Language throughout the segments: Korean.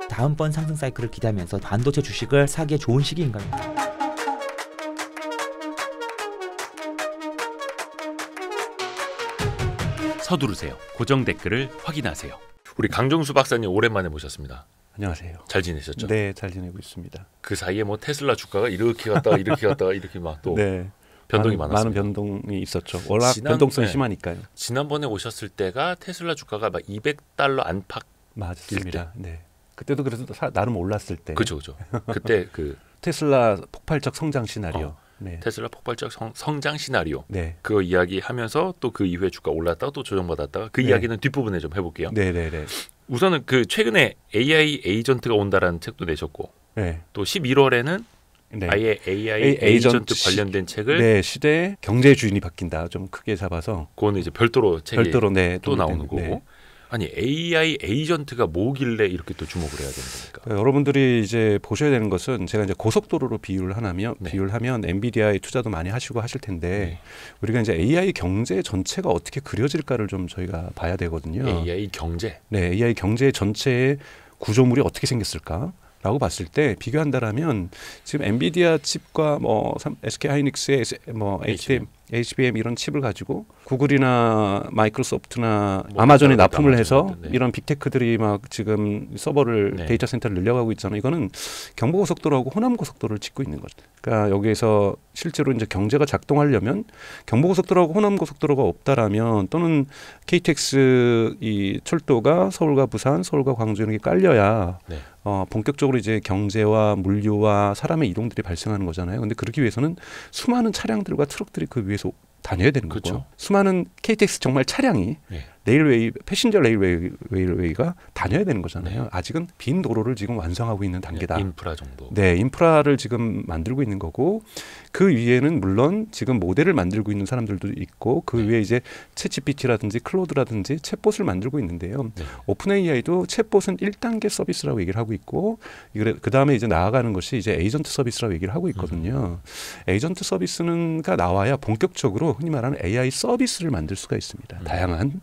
다음번 상승 사이클을 기대하면서 반도체 주식을 사기에 좋은 시기인가요? 서두르세요. 고정 댓글을 확인하세요. 우리 강정수 박사님 오랜만에 모셨습니다. 안녕하세요. 잘 지내셨죠? 네, 잘 지내고 있습니다. 그 사이에 뭐 테슬라 주가가 이렇게 갔다가 이렇게 갔다가 이렇게 막 또 네, 변동이 많은 많았습니다. 변동이 있었죠. 워낙 변동성이 심하니까요. 지난번에 오셨을 때가 테슬라 주가가 막 $200 안팎. 맞습니다. 네, 그때도 그래서 나름 올랐을 때. 그죠. 그때 그 테슬라 폭발적 성장 시나리오. 네. 테슬라 폭발적 성장 시나리오. 네. 그거 이야기하면서 또 그 이후에 주가 올랐다가 또 조정받았다가 그 네. 이야기는 뒷부분에 좀 해볼게요. 네네네. 우선은 그 최근에 AI 에이전트가 온다라는 책도 내셨고, 네. 또 11월에는 네. 아예 AI 에이전트 관련된 책을 네, 시대 경제 주인이 바뀐다. 좀 크게 잡아서. 그거는 이제 별도로 책이 네, 또 나오는 거고. 네. 아니 AI 에이전트가 뭐길래 이렇게 또 주목을 해야 되는 겁니까? 여러분들이 이제 보셔야 되는 것은 제가 이제 고속도로로 비유를 하면 네. 엔비디아에 투자도 많이 하시고 하실 텐데 네. 우리가 이제 AI 경제 전체가 어떻게 그려질까를 좀 저희가 봐야 되거든요. AI 경제. 네, AI 경제 전체의 구조물이 어떻게 생겼을까라고 봤을 때 비교한다라면 지금 엔비디아 칩과 뭐 SK 하이닉스의 뭐 HBM 이런 칩을 가지고 구글이나 마이크로소프트나 뭐 아마존에 납품을 해서 네. 이런 빅테크들이 막 지금 서버를 네. 데이터 센터를 늘려가고 있잖아요. 이거는 경부고속도로하고 호남고속도로를 짓고 있는 거죠. 그러니까 여기에서 실제로 이제 경제가 작동하려면 경부고속도로하고 호남고속도로가 없다라면 또는 KTX 이 철도가 서울과 부산, 서울과 광주 이렇게 깔려야 네. 본격적으로 이제 경제와 물류와 사람의 이동들이 발생하는 거잖아요. 근데 그러기 위해서는 수많은 차량들과 트럭들이 그 위에서 다녀야 되는 거고 그렇죠. 수많은 KTX 정말 차량이 네. 레일웨이 패신저 레일웨이가 다녀야 되는 거잖아요. 아직은 빈 도로를 지금 완성하고 있는 단계다. 인프라 정도. 네, 인프라를 지금 만들고 있는 거고 그 위에는 물론 지금 모델을 만들고 있는 사람들도 있고 그 위에 이제 챗GPT라든지 클로드라든지 챗봇을 만들고 있는데요. 네. 오픈 AI도 챗봇은 1단계 서비스라고 얘기를 하고 있고 그 다음에 이제 나아가는 것이 이제 에이전트 서비스라고 얘기를 하고 있거든요. 에이전트 서비스가 나와야 본격적으로 흔히 말하는 AI 서비스를 만들 수가 있습니다. 다양한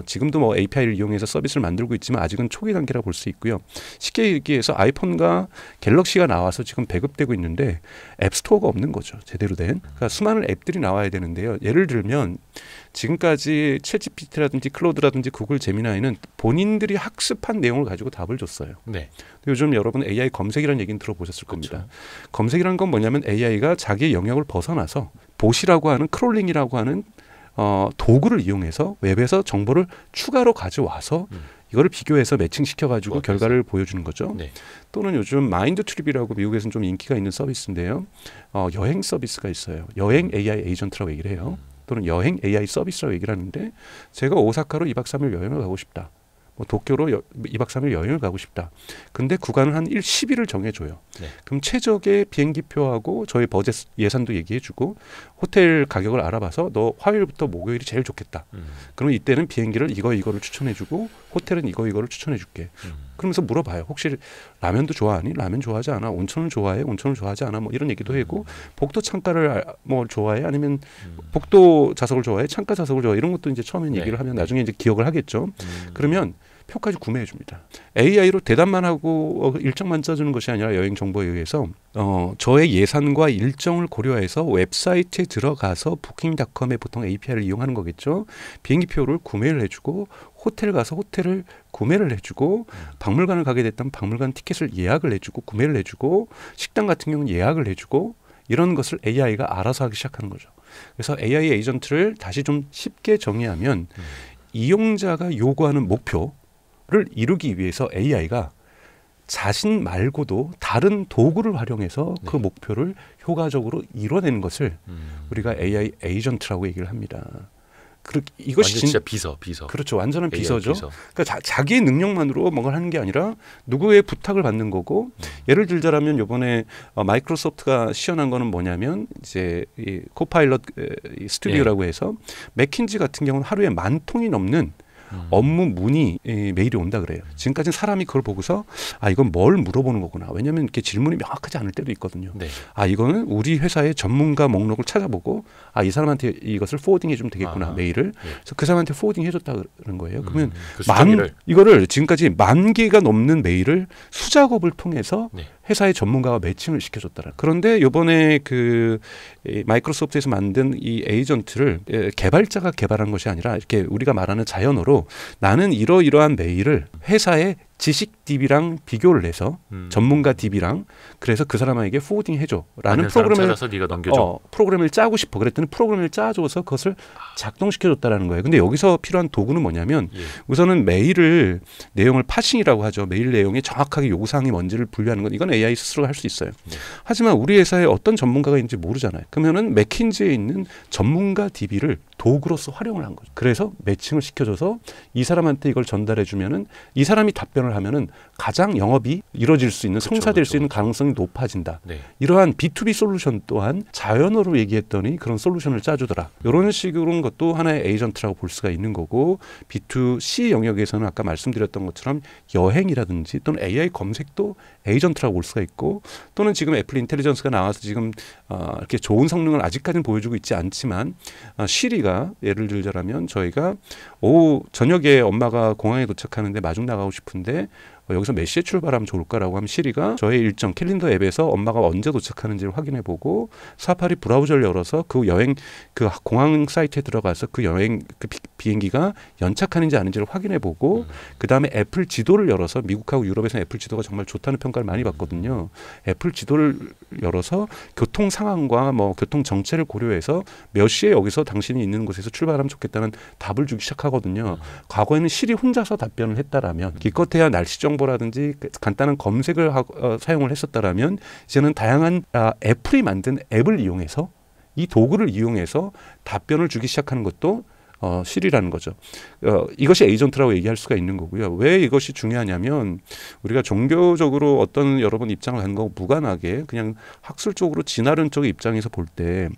지금도 뭐 API를 이용해서 서비스를 만들고 있지만 아직은 초기 단계라 볼 수 있고요. 쉽게 얘기해서 아이폰과 갤럭시가 나와서 지금 배급되고 있는데 앱스토어가 없는 거죠. 제대로 된. 그러니까 수많은 앱들이 나와야 되는데요. 예를 들면 지금까지 챗GPT라든지 클로드라든지 구글 제미나이는 본인들이 학습한 내용을 가지고 답을 줬어요. 네. 요즘 여러분 AI 검색이라는 얘기는 들어보셨을 겁니다. 그렇죠. 검색이라는 건 뭐냐면 AI가 자기의 영역을 벗어나서 봇이라고 하는 크롤링이라고 하는 도구를 이용해서 웹에서 정보를 추가로 가져와서 이거를 비교해서 매칭시켜가지고 결과를 보여주는 거죠. 네. 또는 요즘 마인드 트립이라고 미국에서는 좀 인기가 있는 서비스인데요. 여행 서비스가 있어요. 여행 AI 에이전트라고 얘기를 해요. 또는 여행 AI 서비스라고 얘기를 하는데 제가 오사카로 2박 3일 여행을 가고 싶다. 뭐 도쿄로 2박 3일 여행을 가고 싶다. 근데 구간을 한 10일을 정해줘요. 네. 그럼 최적의 비행기표하고 저희 버젯 예산도 얘기해주고 호텔 가격을 알아봐서 너 화요일부터 목요일이 제일 좋겠다. 그러면 이때는 비행기를 이거를 추천해주고 호텔은 이거를 추천해줄게. 그러면서 물어봐요. 혹시 라면도 좋아하니? 라면 좋아하지 않아? 온천을 좋아해? 온천을 좋아하지 않아? 뭐 이런 얘기도 하고 복도 창가를 뭐 좋아해? 아니면 복도 좌석을 좋아해? 창가 좌석을 좋아해? 이런 것도 이제 처음엔 얘기를 하면 나중에 이제 기억을 하겠죠. 그러면 표까지 구매해 줍니다. AI로 대답만 하고 일정만 짜주는 것이 아니라 여행 정보에 의해서 저의 예산과 일정을 고려해서 웹사이트에 들어가서 부킹닷컴에 보통 API를 이용하는 거겠죠. 비행기표를 구매를 해주고 호텔 가서 호텔을 구매를 해주고 박물관을 가게 됐다면 박물관 티켓을 예약을 해주고 구매를 해주고 식당 같은 경우는 예약을 해주고 이런 것을 AI가 알아서 하기 시작하는 거죠. 그래서 AI 에이전트를 다시 좀 쉽게 정의하면 이용자가 요구하는 목표를 이루기 위해서 AI가 자신 말고도 다른 도구를 활용해서 그 목표를 효과적으로 이뤄내는 것을 우리가 AI 에이전트라고 얘기를 합니다. 이것이 진짜 비서. 그렇죠. 완전한 AI 비서죠. 비서. 그러니까 자기의 능력만으로 뭔가를 하는 게 아니라 누구의 부탁을 받는 거고 예를 들자면 이번에 마이크로소프트가 시연한 거는 뭐냐면 이제 이 코파일럿 스튜디오라고 해서 맥킨지 같은 경우는 하루에 10,000통이 넘는 업무 문의 메일이 온다 그래요. 지금까지는 사람이 그걸 보고서 아 이건 뭘 물어보는 거구나. 왜냐하면 이렇게 질문이 명확하지 않을 때도 있거든요. 네. 아 이거는 우리 회사의 전문가 목록을 찾아보고 아 이 사람한테 이것을 포워딩해 주면 되겠구나 메일을. 예. 그래서 그 사람한테 포워딩해 줬다는 거예요. 그러면 그 이거를 지금까지 10,000개가 넘는 메일을 수작업을 통해서 네. 회사의 전문가와 매칭을 시켜줬더라. 그런데 이번에 그 마이크로소프트에서 만든 이 에이전트를 개발자가 개발한 것이 아니라 이렇게 우리가 말하는 자연어로 나는 이러이러한 메일을 회사의 지식 DB랑 비교를 해서 전문가 DB랑 그래서 그 사람에게 포워딩 해줘라는 프로그램을 찾아서 네가 넘겨줘. 프로그램을 짜고 싶어. 그랬더니 프로그램을 짜줘서 그것을 작동시켜줬다라는 거예요. 근데 여기서 필요한 도구는 뭐냐면 우선은 메일을 내용을 파싱이라고 하죠. 메일 내용에 정확하게 요구사항이 뭔지를 분류하는 건 이건 AI 스스로가 할 수 있어요. 하지만 우리 회사에 어떤 전문가가 있는지 모르잖아요. 그러면은 맥킨지에 있는 전문가 DB를 도구로서 활용을 한 거죠. 그래서 매칭을 시켜줘서 이 사람한테 이걸 전달해 주면은 이 사람이 답변을 하면은 가장 영업이 이루어질 수 있는 성사될 수 있는 가능성이 높아진다. 네. 이러한 B2B 솔루션 또한 자연어로 얘기했더니 그런 솔루션을 짜주더라. 이런 식으로는 것도 하나의 에이전트라고 볼 수가 있는 거고 B2C 영역에서는 아까 말씀드렸던 것처럼 여행이라든지 또는 AI 검색도 에이전트라고 볼 수가 있고 또는 지금 애플 인텔리전스가 나와서 지금 이렇게 좋은 성능을 아직까지는 보여주고 있지 않지만 시리가 예를 들자면 저희가 오후 저녁에 엄마가 공항에 도착하는데 마중 나가고 싶은데 여기서 몇 시에 출발하면 좋을까라고 하면 시리가 저의 일정 캘린더 앱에서 엄마가 언제 도착하는지를 확인해보고 사파리 브라우저를 열어서 그 여행 그 공항 사이트에 들어가서 그 여행 그 비행기가 연착하는지 아닌지를 확인해보고 그 다음에 애플 지도를 열어서 미국하고 유럽에서는 애플 지도가 정말 좋다는 평가를 많이 받거든요. 애플 지도를 열어서 교통 상황과 뭐 교통 정체를 고려해서 몇 시에 여기서 당신이 있는 곳에서 출발하면 좋겠다는 답을 주기 시작하거든요. 과거에는 시리 혼자서 답변을 했다라면 기껏해야 날씨 정보라든지 간단한 검색을 사용을 했었다라면 이제는 다양한 애플이 만든 앱을 이용해서 이 도구를 이용해서 답변을 주기 시작하는 것도 시리라는 거죠. 이것이 에이전트라고 얘기할 수가 있는 거고요. 왜 이것이 중요하냐면 우리가 종교적으로 어떤 여러분 입장을 갖는 거하고 무관하게 그냥 학술적으로 진화론 쪽의 입장에서 볼 때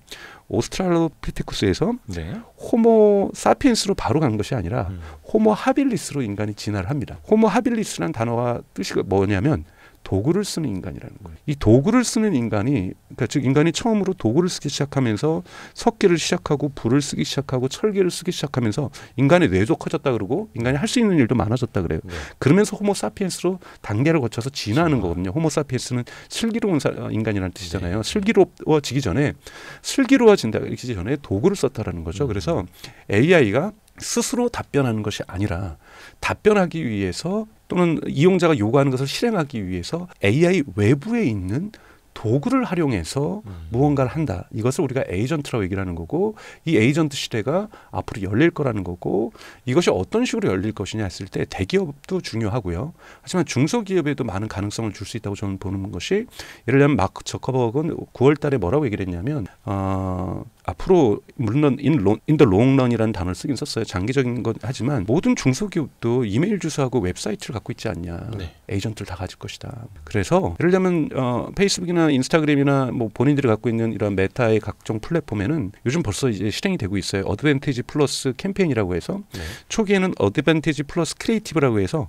오스트랄로피테쿠스에서 네. 호모 사피엔스로 바로 간 것이 아니라 호모 하빌리스로 인간이 진화를 합니다. 호모 하빌리스라는 단어가 뜻이 뭐냐면 도구를 쓰는 인간이라는 거예요. 이 도구를 쓰는 인간이 그러니까 즉 인간이 처음으로 도구를 쓰기 시작하면서 석기를 시작하고 불을 쓰기 시작하고 철기를 쓰기 시작하면서 인간의 뇌도 커졌다 그러고 인간이 할 수 있는 일도 많아졌다 그래요. 네. 그러면서 호모 사피엔스로 단계를 거쳐서 진화하는 거거든요. 호모 사피엔스는 슬기로운 인간이라는 뜻이잖아요. 네. 슬기로워지기 전에 슬기로워진다기 전에 도구를 썼다라는 거죠. 그래서 AI가 스스로 답변하는 것이 아니라 답변하기 위해서 또는 이용자가 요구하는 것을 실행하기 위해서 AI 외부에 있는 도구를 활용해서 무언가를 한다. 이것을 우리가 에이전트라고 얘기를 하는 거고 이 에이전트 시대가 앞으로 열릴 거라는 거고 이것이 어떤 식으로 열릴 것이냐 했을 때 대기업도 중요하고요. 하지만 중소기업에도 많은 가능성을 줄 수 있다고 저는 보는 것이 예를 들면 마크 저커버그는 9월 달에 뭐라고 얘기를 했냐면 앞으로 물론 in the long run이라는 단어를 쓰긴 썼어요. 장기적인 건 하지만 모든 중소기업도 이메일 주소하고 웹사이트를 갖고 있지 않냐. 네. 에이전트를 다 가질 것이다. 그래서 예를 들면 페이스북이나 인스타그램이나 뭐 본인들이 갖고 있는 이런 메타의 각종 플랫폼에는 요즘 벌써 이제 실행이 되고 있어요. 어드밴티지 플러스 캠페인이라고 해서 네. 초기에는 어드밴티지 플러스 크리에이티브라고 해서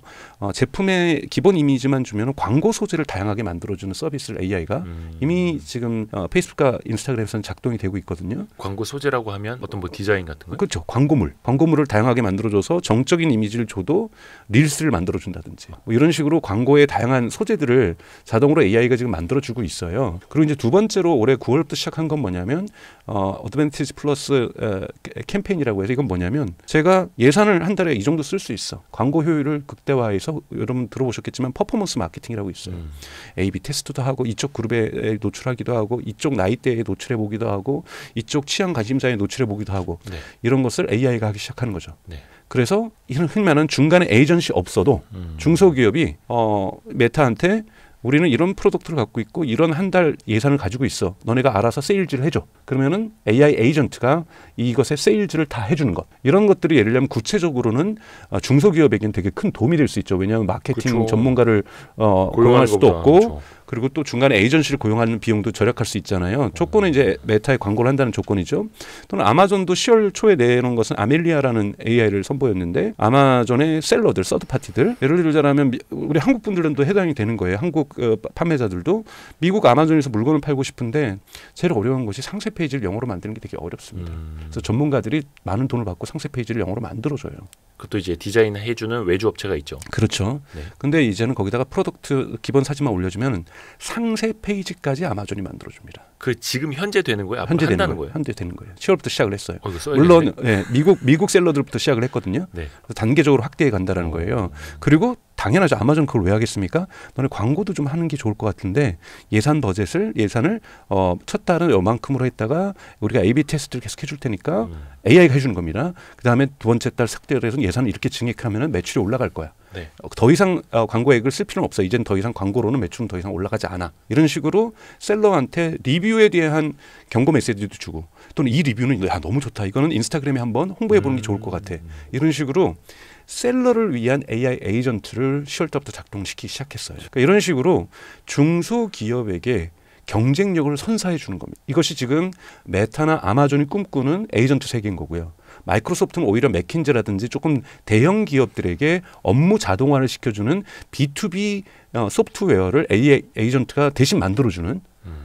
제품의 기본 이미지만 주면 광고 소재를 다양하게 만들어주는 서비스를 AI가 이미 지금 페이스북과 인스타그램에서는 작동이 되고 있거든요. 광고 소재라고 하면 어떤 뭐 디자인 같은 거요? 그렇죠. 광고물을 다양하게 만들어줘서 정적인 이미지를 줘도 릴스를 만들어준다든지 뭐 이런 식으로 광고의 다양한 소재들을 자동으로 AI가 지금 만들어주고 있어요. 그리고 이제 두 번째로 올해 9월부터 시작한 건 뭐냐면 어드밴티지 플러스 캠페인이라고 해서 이건 뭐냐면 제가 예산을 한 달에 이 정도 쓸 수 있어. 광고 효율을 극대화해서 여러분 들어보셨겠지만 퍼포먼스 마케팅이라고 있어요. A/B 테스트도 하고 이쪽 그룹에 노출하기도 하고 이쪽 나이대에 노출해보기도 하고 이쪽 취향 관심사에 노출해보기도 하고 네. 이런 것을 AI가 하기 시작하는 거죠. 네. 그래서 이런 흔히 말하는 중간에 에이전시 없어도 중소기업이 메타한테 우리는 이런 프로덕트를 갖고 있고 이런 한 달 예산을 가지고 있어. 너네가 알아서 세일즈를 해줘. 그러면은 AI 에이전트가 이것의 세일즈를 다 해주는 것. 이런 것들이 예를 들면 구체적으로는 중소기업에게는 되게 큰 도움이 될 수 있죠. 왜냐하면 마케팅 그쵸. 전문가를 고용할 수도 없고 그리고 또 중간에 에이전시를 고용하는 비용도 절약할 수 있잖아요. 조건은 이제 메타에 광고를 한다는 조건이죠. 또는 아마존도 10월 초에 내놓은 것은 아멜리아라는 AI를 선보였는데 아마존의 셀러들, 서드파티들 예를 들자면 우리 한국 분들도 해당이 되는 거예요. 한국 판매자들도 미국 아마존에서 물건을 팔고 싶은데 제일 어려운 것이 상세 페이지를 영어로 만드는 게 되게 어렵습니다. 그래서 전문가들이 많은 돈을 받고 상세 페이지를 영어로 만들어줘요. 그것도 이제 디자인 해주는 외주 업체가 있죠. 그렇죠. 네. 근데 이제는 거기다가 프로덕트 기본 사진만 올려주면 상세 페이지까지 아마존이 만들어줍니다. 그 지금 현재 되는 거예요? 현재 되는 한다는 거예요. 현재 되는 거예요. 10월부터 시작을 했어요. 이거 물론 미국 셀러들부터 시작을 했거든요. 네. 그래서 단계적으로 확대해 간다는 거예요. 그리고 당연하죠. 아마존 그걸 왜 하겠습니까? 너네 광고도 좀 하는 게 좋을 것 같은데 예산을 첫 달은 요만큼으로 했다가 우리가 A/B 테스트를 계속 해줄 테니까 AI가 해주는 겁니다. 그 다음에 두 번째 달 삭제를 해서 예산을 이렇게 증액하면 매출이 올라갈 거야. 네. 더 이상 광고액을 쓸 필요는 없어. 이제는 더 이상 광고로는 매출은 더 이상 올라가지 않아. 이런 식으로 셀러한테 리뷰에 대한 경고 메시지도 주고 또는 이 리뷰는 야 너무 좋다. 이거는 인스타그램에 한번 홍보해 보는 게 좋을 것 같아. 이런 식으로 셀러를 위한 AI 에이전트를 10월 달부터 작동시키기 시작했어요. 그러니까 이런 식으로 중소기업에게 경쟁력을 선사해 주는 겁니다. 이것이 지금 메타나 아마존이 꿈꾸는 에이전트 세계인 거고요. 마이크로소프트는 오히려 맥킨지라든지 조금 대형 기업들에게 업무 자동화를 시켜주는 B2B 소프트웨어를 AI 에이전트가 대신 만들어주는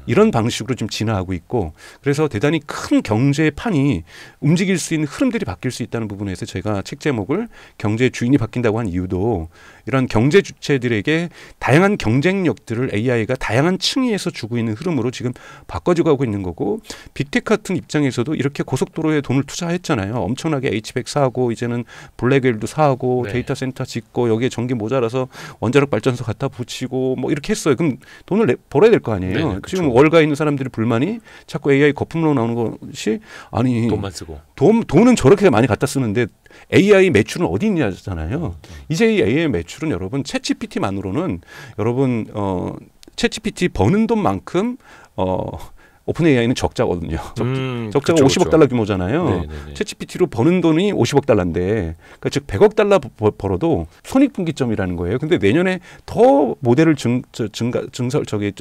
이런 방식으로 좀 진화하고 있고 그래서 대단히 큰 경제의 판이 움직일 수 있는 흐름들이 바뀔 수 있다는 부분에서 제가 책 제목을 경제의 주인이 바뀐다고 한 이유도 이런 경제 주체들에게 다양한 경쟁력들을 AI가 다양한 층위에서 주고 있는 흐름으로 지금 바꿔지고 가고 있는 거고 빅테크 같은 입장에서도 이렇게 고속도로에 돈을 투자했잖아요. 엄청나게 H100 사고 이제는 블랙웰도 사고 네. 데이터 센터 짓고 여기에 전기 모자라서 원자력 발전소 갖다 붙이고 뭐 이렇게 했어요. 그럼 돈을 벌어야 될 거 아니에요. 네, 그렇죠. 지금 월가 있는 사람들이 불만이 자꾸 AI 거품으로 나오는 것이 아니 돈만 쓰고 돈은 저렇게 많이 갖다 쓰는데 AI 매출은 어디 있냐잖아요. 이제 이 AI 매출은 여러분 챗GPT만으로는 여러분 챗GPT 버는 돈만큼 오픈 AI는 적자거든요. 적자가 그쵸, 50억 그쵸. 달러 규모잖아요. 네네네. 챗GPT로 버는 돈이 50억 달러인데, 그러니까 즉 100억 달러 벌어도 손익분기점이라는 거예요. 근데 내년에 더 모델을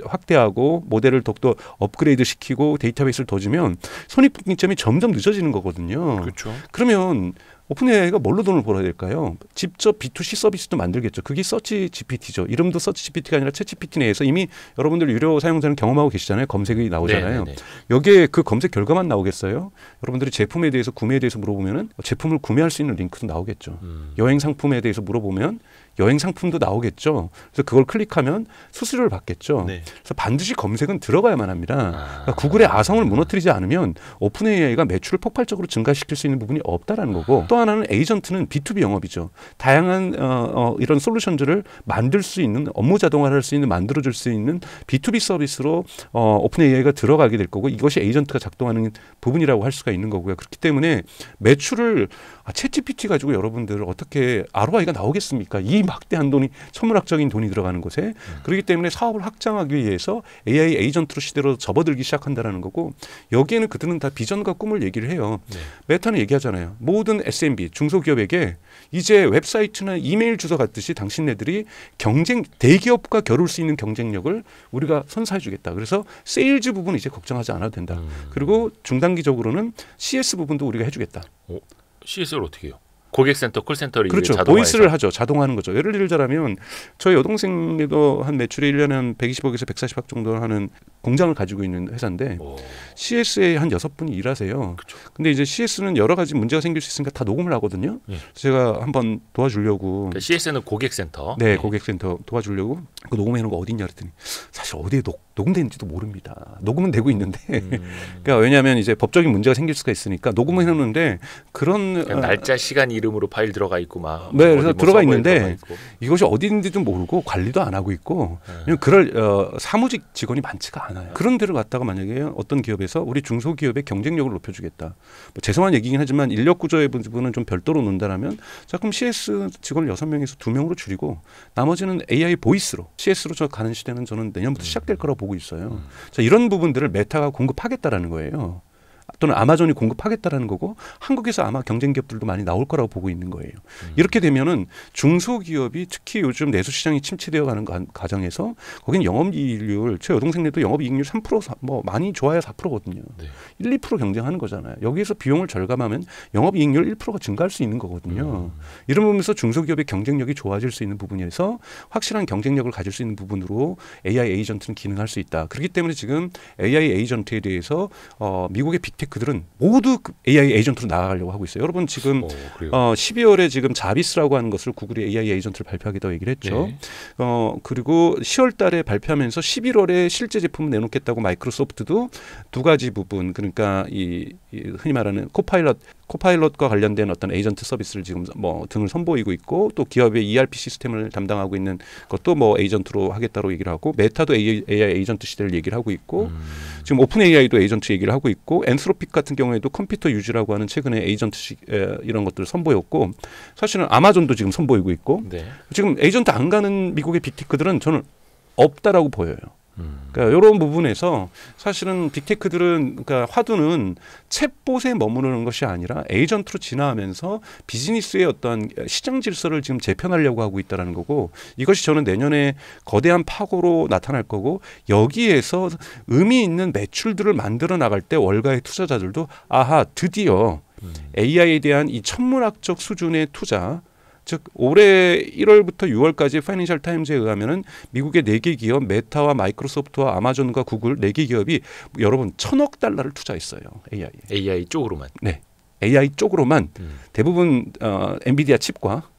확대하고 모델을 더욱더 업그레이드 시키고 데이터베이스를 더 주면 손익분기점이 점점 늦어지는 거거든요. 그렇죠. 그러면 오픈 AI가 뭘로 돈을 벌어야 될까요? 직접 B2C 서비스도 만들겠죠. 그게 서치 GPT죠. 이름도 서치 GPT가 아니라 챗 GPT 내에서 이미 여러분들 유료 사용자는 경험하고 계시잖아요. 검색이 나오잖아요. 네네네. 여기에 그 검색 결과만 나오겠어요? 여러분들이 제품에 대해서 구매에 대해서 물어보면은 제품을 구매할 수 있는 링크도 나오겠죠. 여행 상품에 대해서 물어보면 여행 상품도 나오겠죠. 그래서 그걸 클릭하면 수수료를 받겠죠. 네. 그래서 반드시 검색은 들어가야만 합니다. 그러니까 구글의 아성을 무너뜨리지 않으면 오픈 AI가 매출을 폭발적으로 증가시킬 수 있는 부분이 없다라는 거고 또 하나는 에이전트는 B2B 영업이죠. 다양한 이런 솔루션들을 만들 수 있는 업무 자동화를 할 수 있는 만들어줄 수 있는 B2B 서비스로 오픈 AI가 들어가게 될 거고 이것이 에이전트가 작동하는 부분이라고 할 수가 있는 거고요. 그렇기 때문에 매출을 챗GPT 가지고 여러분들 어떻게 ROI가 나오겠습니까? 이 막대한 돈이 천문학적인 돈이 들어가는 곳에 그렇기 때문에 사업을 확장하기 위해서 AI 에이전트로 시대로 접어들기 시작한다는 거고 여기에는 그들은 다 비전과 꿈을 얘기를 해요. 네. 메타는 얘기하잖아요. 모든 SMB 중소기업에게 이제 웹사이트나 이메일 주소 같듯이 당신네들이 대기업과 겨룰 수 있는 경쟁력을 우리가 선사해 주겠다. 그래서 세일즈 부분 이제 걱정하지 않아도 된다. 그리고 중단기적으로는 CS 부분도 우리가 해주겠다. CS를 어떻게 해요? 고객센터, 콜센터를 그렇죠. 자동화해서. 보이스를 하죠. 자동화하는 거죠. 예를 들자면 저희 여동생도 한 매출이 1년에 한 120억에서 140억 정도 하는 공장을 가지고 있는 회사인데 CS에 한 6분이 일하세요. 그쵸. 근데 이제 CS는 여러 가지 문제가 생길 수 있으니까 다 녹음을 하거든요. 예. 제가 한번 도와주려고 그러니까 CS는 고객센터. 네, 고객센터 도와주려고 그 녹음해 놓은 거 어디 있냐 그랬더니 사실 어디에 녹음되는지도 모릅니다. 녹음은 되고 있는데 그러니까 왜냐하면 이제 법적인 문제가 생길 수가 있으니까 녹음을 해놓는데 그런 날짜, 시간, 이름으로 파일 들어가 있고 막. 네, 그래서 들어가 있는데 들어가 있고. 이것이 어디 있는지도 모르고 관리도 안 하고 있고 그럴 사무직 직원이 많지가 않아요. 그런 데를 갔다가 만약에 어떤 기업에서 우리 중소기업의 경쟁력을 높여주겠다. 뭐 죄송한 얘기긴 하지만 인력 구조의 부분은 좀 별도로 논다라면 자 그럼 CS 직원을 6명에서 2명으로 줄이고 나머지는 AI 보이스로 CS로 저 가는 시대는 저는 내년부터 시작될 거라고 보고 있어요. 자, 이런 부분들을 메타가 공급하겠다라는 거예요. 또는 아마존이 공급하겠다라는 거고 한국에서 아마 경쟁 기업들도 많이 나올 거라고 보고 있는 거예요. 이렇게 되면은 중소기업이 특히 요즘 내수시장이 침체되어 가는 과정에서 거긴 영업이익률 제 여동생네도 영업이익률 3% 뭐 많이 좋아야 4%거든요. 네. 1, 2% 경쟁하는 거잖아요. 여기에서 비용을 절감하면 영업이익률 1%가 증가할 수 있는 거거든요. 이런 부분에서 중소기업의 경쟁력이 좋아질 수 있는 부분에서 확실한 경쟁력을 가질 수 있는 부분으로 AI 에이전트는 기능할 수 있다. 그렇기 때문에 지금 AI 에이전트에 대해서 미국의 빅테크들은 모두 AI 에이전트로 나아가려고 하고 있어요. 여러분 지금 12월에 지금 자비스라고 하는 것을 구글이 AI 에이전트를 발표하겠다고 얘기를 했죠. 네. 그리고 10월 달에 발표하면서 11월에 실제 제품을 내놓겠다고 마이크로소프트도 두 가지 부분 그러니까 이 흔히 말하는 코파일럿과 관련된 어떤 에이전트 서비스를 지금 뭐 등을 선보이고 있고 또 기업의 ERP 시스템을 담당하고 있는 것도 뭐 에이전트로 하겠다고 얘기를 하고 메타도 AI 에이전트 시대를 얘기를 하고 있고 지금 오픈 AI도 에이전트 얘기를 하고 있고 엔스로픽 같은 경우에도 컴퓨터 유지라고 하는 최근에 에이전트 이런 것들을 선보였고 사실은 아마존도 지금 선보이고 있고 네. 지금 에이전트 안 가는 미국의 빅테크들은 저는 없다라고 보여요. 그러니까 이런 부분에서 사실은 빅테크들은 그러니까 화두는 챗봇에 머무르는 것이 아니라 에이전트로 진화하면서 비즈니스의 어떤 시장 질서를 지금 재편하려고 하고 있다는 거고 이것이 저는 내년에 거대한 파고로 나타날 거고 여기에서 의미 있는 매출들을 만들어 나갈 때 월가의 투자자들도 아하 드디어 AI에 대한 이 천문학적 수준의 투자 즉 올해 1월부터 6월까지 파이낸셜 타임즈에 의하면은 미국의 4개 기업 메타와 마이크로소프트와 아마존과 구글 4개 기업이 여러분 1,000억 달러를 투자했어요. AI 쪽으로만. 네. AI 쪽으로만 대부분 엔비디아 칩과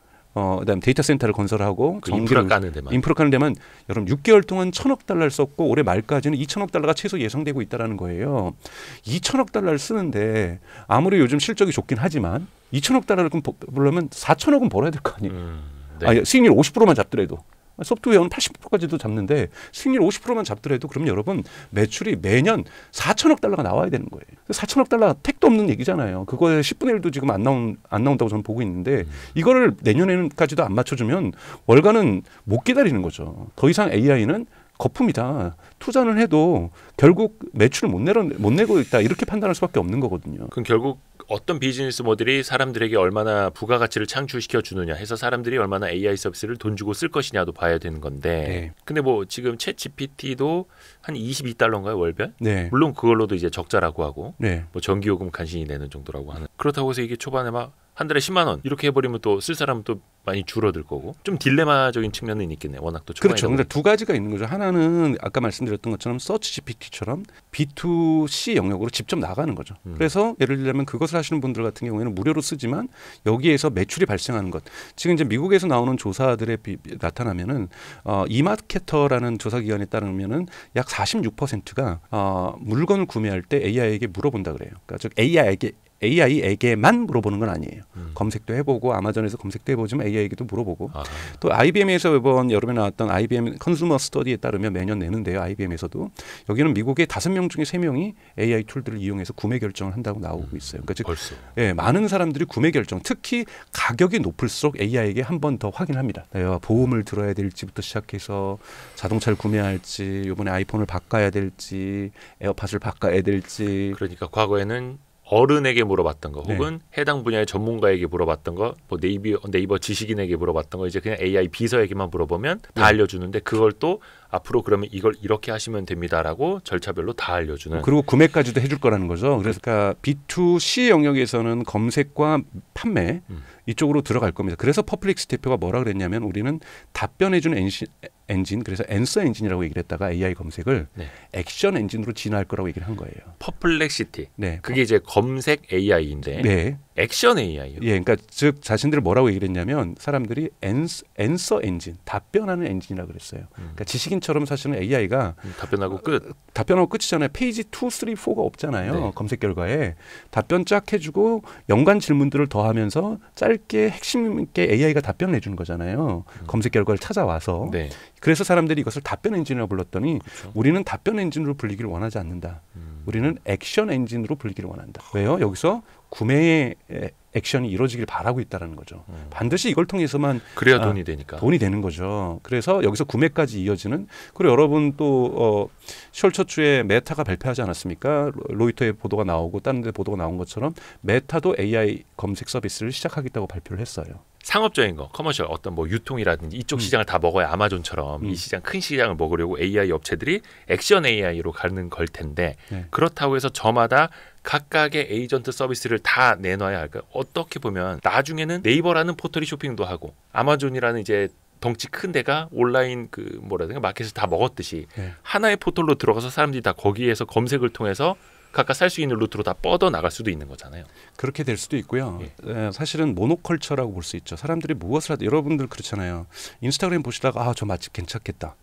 그다음 데이터 센터를 건설하고 그 인프라 까는 데만 여러분 6개월 동안 1,000억 달러를 썼고 올해 말까지는 2,000억 달러가 최소 예상되고 있다라는 거예요. 2,000억 달러를 쓰는데 아무리 요즘 실적이 좋긴 하지만 2,000억 달러를 벌려면 4,000억은 벌어야 될 거 아니에요. 네. 수익률 50%만 잡더라도. 소프트웨어는 80%까지도 잡는데 수익률 50%만 잡더라도 그럼 여러분 매출이 매년 4,000억 달러가 나와야 되는 거예요. 4,000억 달러 택도 없는 얘기잖아요. 그거에 10분의 1도 지금 안 나온다고 저는 보고 있는데 이거를 내년에까지도 안 맞춰주면 월가는 못 기다리는 거죠. 더 이상 AI는 거품이다. 투자는 해도 결국 매출을 못 내고 있다. 이렇게 판단할 수밖에 없는 거거든요. 그럼 결국 어떤 비즈니스 모델이 사람들에게 얼마나 부가가치를 창출시켜 주느냐 해서 사람들이 얼마나 AI 서비스를 돈 주고 쓸 것이냐도 봐야 되는 건데 네. 근데 뭐 지금 챗 GPT도 한 22달러인가요 월별? 네. 물론 그걸로도 이제 적자라고 하고 네. 뭐 전기요금 간신히 내는 정도라고 하는 그렇다고 해서 이게 초반에 막 한 달에 10만 원 이렇게 해버리면 또 쓸 사람은 또 많이 줄어들 거고 좀 딜레마적인 측면은 있겠네. 워낙 또 초반이다. 그렇죠. 그러니까 두 가지가 있는 거죠. 하나는 아까 말씀드렸던 것처럼 서치 GPT처럼 B2C 영역으로 직접 나가는 거죠. 그래서 예를 들면 그것을 하시는 분들 같은 경우에는 무료로 쓰지만 여기에서 매출이 발생하는 것. 지금 이제 미국에서 나오는 조사들에 나타나면은 이마케터라는 조사기관에 따르면은 약 46%가 물건을 구매할 때 AI에게 물어본다 그래요. 그러니까 즉 AI에게만 물어보는 건 아니에요. 검색도 해보고 아마존에서 검색도 해보지만 AI에게도 물어보고 또 IBM에서 이번 여름에 나왔던 IBM 컨슈머 스터디에 따르면 매년 내는데요. IBM에서도 여기는 미국의 5명 중에 3명이 AI 툴들을 이용해서 구매 결정을 한다고 나오고 있어요. 그러니까 즉 벌써. 예, 많은 사람들이 구매 결정 특히 가격이 높을수록 AI에게 한 번 더 확인합니다. 내가 보험을 들어야 될지부터 시작해서 자동차를 구매할지 이번에 아이폰을 바꿔야 될지 에어팟을 바꿔야 될지 그러니까 과거에는 어른에게 물어봤던 거 혹은 해당 분야의 전문가에게 물어봤던 거 뭐 네이버 지식인에게 물어봤던 거 이제 그냥 AI 비서에게만 물어보면 다 알려주는데 그걸 또 앞으로 그러면 이걸 이렇게 하시면 됩니다라고 절차별로 다 알려주는 그리고 구매까지도 해줄 거라는 거죠. 그래서 그러니까 B2C 영역에서는 검색과 판매 이쪽으로 들어갈 겁니다. 그래서 퍼플릭스 대표가 뭐라 그랬냐면 우리는 답변해주는 엔진 그래서 앤서 엔진이라고 얘기를 했다가 AI 검색을 액션 엔진으로 진화할 거라고 얘기를 한 거예요. 퍼플렉시티. 네. 그게 이제 검색 AI인데 네. 액션 AI요. 예, 그러니까 즉 자신들을 뭐라고 얘기를 했냐면 사람들이 앤서 엔진, 답변하는 엔진이라고 그랬어요. 그러니까 지식인처럼 사실은 AI가 답변하고 끝. 답변하고 끝이잖아요. 페이지 2, 3, 4가 없잖아요. 네. 검색 결과에 답변 쫙 해주고 연관 질문들을 더하면서 짧게 핵심 있게 AI가 답변을 해주는 거잖아요. 검색 결과를 찾아와서. 네. 그래서 사람들이 이것을 답변 엔진이라고 불렀더니 그렇죠. 우리는 답변 엔진으로 불리기를 원하지 않는다. 우리는 액션 엔진으로 불리기를 원한다. 왜요? 여기서 구매의 액션이 이루어지길 바라고 있다는 거죠. 반드시 이걸 통해서만 그래야 돈이 되니까. 돈이 되는 거죠. 그래서 여기서 구매까지 이어지는. 그리고 여러분 또 숄처 주에 메타가 발표하지 않았습니까? 로이터에 보도가 나오고 다른 데 보도가 나온 것처럼 메타도 AI 검색 서비스를 시작하겠다고 발표를 했어요. 상업적인 거, 커머셜 어떤 뭐 유통이라든지 이쪽 시장을 다 먹어야 아마존처럼 이 시장 큰 시장을 먹으려고 AI 업체들이 액션 AI로 가는 걸 텐데 네. 그렇다고 해서 저마다 각각의 에이전트 서비스를 다 내놔야 할까요? 어떻게 보면 나중에는 네이버라는 포털이 쇼핑도 하고 아마존이라는 이제 덩치 큰 데가 온라인 그 뭐라 해야 되나 마켓을 다 먹었듯이 네. 하나의 포털로 들어가서 사람들이 다 거기에서 검색을 통해서 각각 살 수 있는 루트로 다 뻗어 나갈 수도 있는 거잖아요. 그렇게 될 수도 있고요. 예. 사실은 모노컬처라고 볼 수 있죠. 사람들이 무엇을 하든 여러분들 그렇잖아요. 인스타그램 보시다가 저 맛집 괜찮겠다.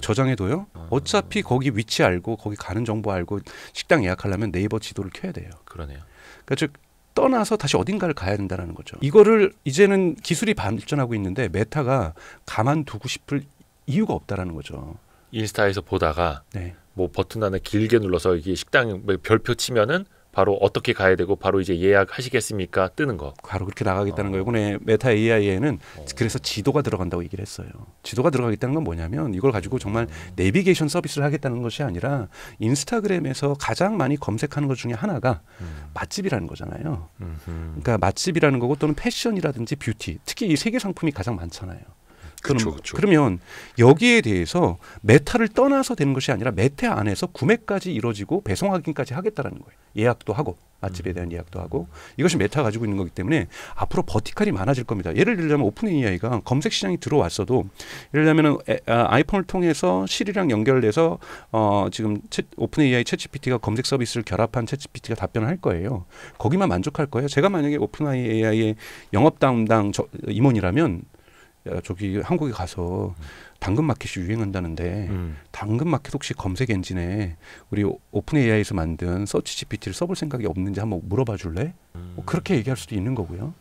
저장해둬요. 어차피 거기 위치 알고 거기 가는 정보 알고 식당 예약하려면 네이버 지도를 켜야 돼요. 그러네요. 그러니까 즉 떠나서 다시 어딘가를 가야 된다는 거죠. 이거를 이제는 기술이 발전하고 있는데 메타가 가만두고 싶을 이유가 없다라는 거죠. 인스타에서 보다가 네. 뭐 버튼 하나 길게 눌러서 이게 식당 별표 치면은 바로 어떻게 가야 되고 바로 이제 예약하시겠습니까 뜨는 거. 바로 그렇게 나가겠다는 거예요. 이번에 메타 AI에는 그래서 지도가 들어간다고 얘기를 했어요. 지도가 들어가겠다는 건 뭐냐면 이걸 가지고 정말 내비게이션 서비스를 하겠다는 것이 아니라 인스타그램에서 가장 많이 검색하는 것 중에 하나가 맛집이라는 거잖아요. 그러니까 맛집이라는 거고 또는 패션이라든지 뷰티, 특히 이 세 개 상품이 가장 많잖아요. 그렇죠. 그러면 여기에 대해서 메타를 떠나서 되는 것이 아니라 메타 안에서 구매까지 이루어지고 배송 확인까지 하겠다라는 거예요. 예약도 하고 맛집에 대한 예약도 하고 이것이 메타가 가지고 있는 거기 때문에 앞으로 버티컬이 많아질 겁니다. 예를 들자면 오픈 AI가 검색 시장이 들어왔어도 예를 들면 아이폰을 통해서 시리랑 연결돼서 지금 오픈 AI 챗GPT가 검색 서비스를 결합한 챗GPT가 답변을 할 거예요. 거기만 만족할 거예요. 제가 만약에 오픈 AI의 영업 담당 임원이라면 저기 한국에 가서 당근마켓이 유행한다는데 당근마켓 혹시 검색 엔진에 우리 오픈 AI에서 만든 서치 GPT를 써볼 생각이 없는지 한번 물어봐 줄래? 뭐 그렇게 얘기할 수도 있는 거고요.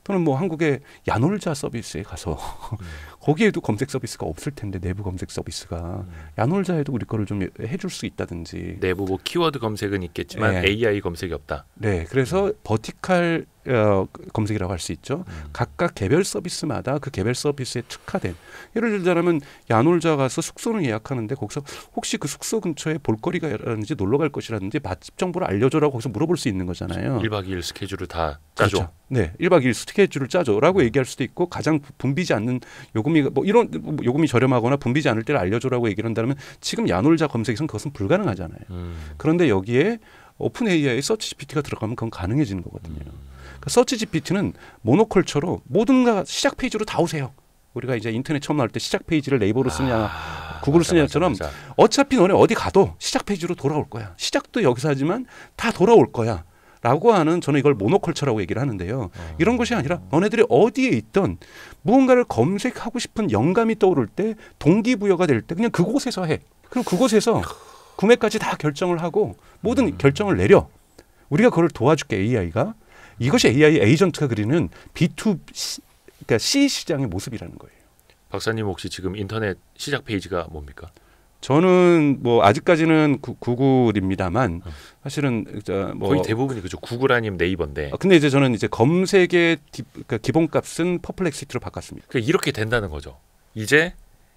또는 뭐 한국의 야놀자 서비스에 가서 거기에도 검색 서비스가 없을 텐데 내부 검색 서비스가 야놀자에도 우리 거를 좀 해줄 수 있다든지. 내부 뭐 키워드 검색은 있겠지만 네. AI 검색이 없다. 네, 그래서 버티컬 검색이라고 할 수 있죠. 각각 개별 서비스마다 그 개별 서비스에 특화된. 예를 들자면 야놀자 가서 숙소를 예약하는데 거기서 혹시 그 숙소 근처에 볼거리가라든지 놀러 갈 것이라든지 맛집 정보를 알려줘라고 거기서 물어볼 수 있는 거잖아요. 1박 2일 스케줄을 다 짜줘. 그렇죠. 네, 1박 2일 스케줄을 짜줘라고 얘기할 수도 있고 가장 붐비지 않는 요금이 뭐 이런 요금이 저렴하거나 붐비지 않을 때를 알려줘라고 얘기를 한다면 지금 야놀자 검색에서는 그것은 불가능하잖아요. 그런데 여기에 오픈 AI의 서치 GPT가 들어가면 그건 가능해지는 거거든요. 그러니까 서치 GPT는 모노컬처로 모든 가 시작 페이지로 다 오세요. 우리가 이제 인터넷 처음 나올 때 시작 페이지를 네이버로 쓰냐 구글로 쓰냐처럼 어차피 너네 어디 가도 시작 페이지로 돌아올 거야. 시작도 여기서 하지만 다 돌아올 거야. 라고 하는 저는 이걸 모노컬처라고 얘기를 하는데요. 이런 것이 아니라 너네들이 어디에 있던 무언가를 검색하고 싶은 영감이 떠오를 때 동기부여가 될 때 그냥 그곳에서 해. 그럼 그곳에서 구매까지 다 결정을 하고 모든 결정을 내려. 우리가 그걸 도와줄게 AI가. 이것이 AI 에이전트가 그리는 B2C, 그러니까 C 시장의 모습이라는 거예요. 박사님 혹시 지금 인터넷 시작 페이지가 뭡니까? 저는 뭐 아직까지는 구글입니다만 사실은 뭐 거의 대부분이 그죠. 구글 아니면 네이버인데. 근데 이제 저는 이제 검색의 그러니까 기본값은 퍼플렉시티로 바꿨습니다. 그러니까 이렇게 된다는 거죠. 이제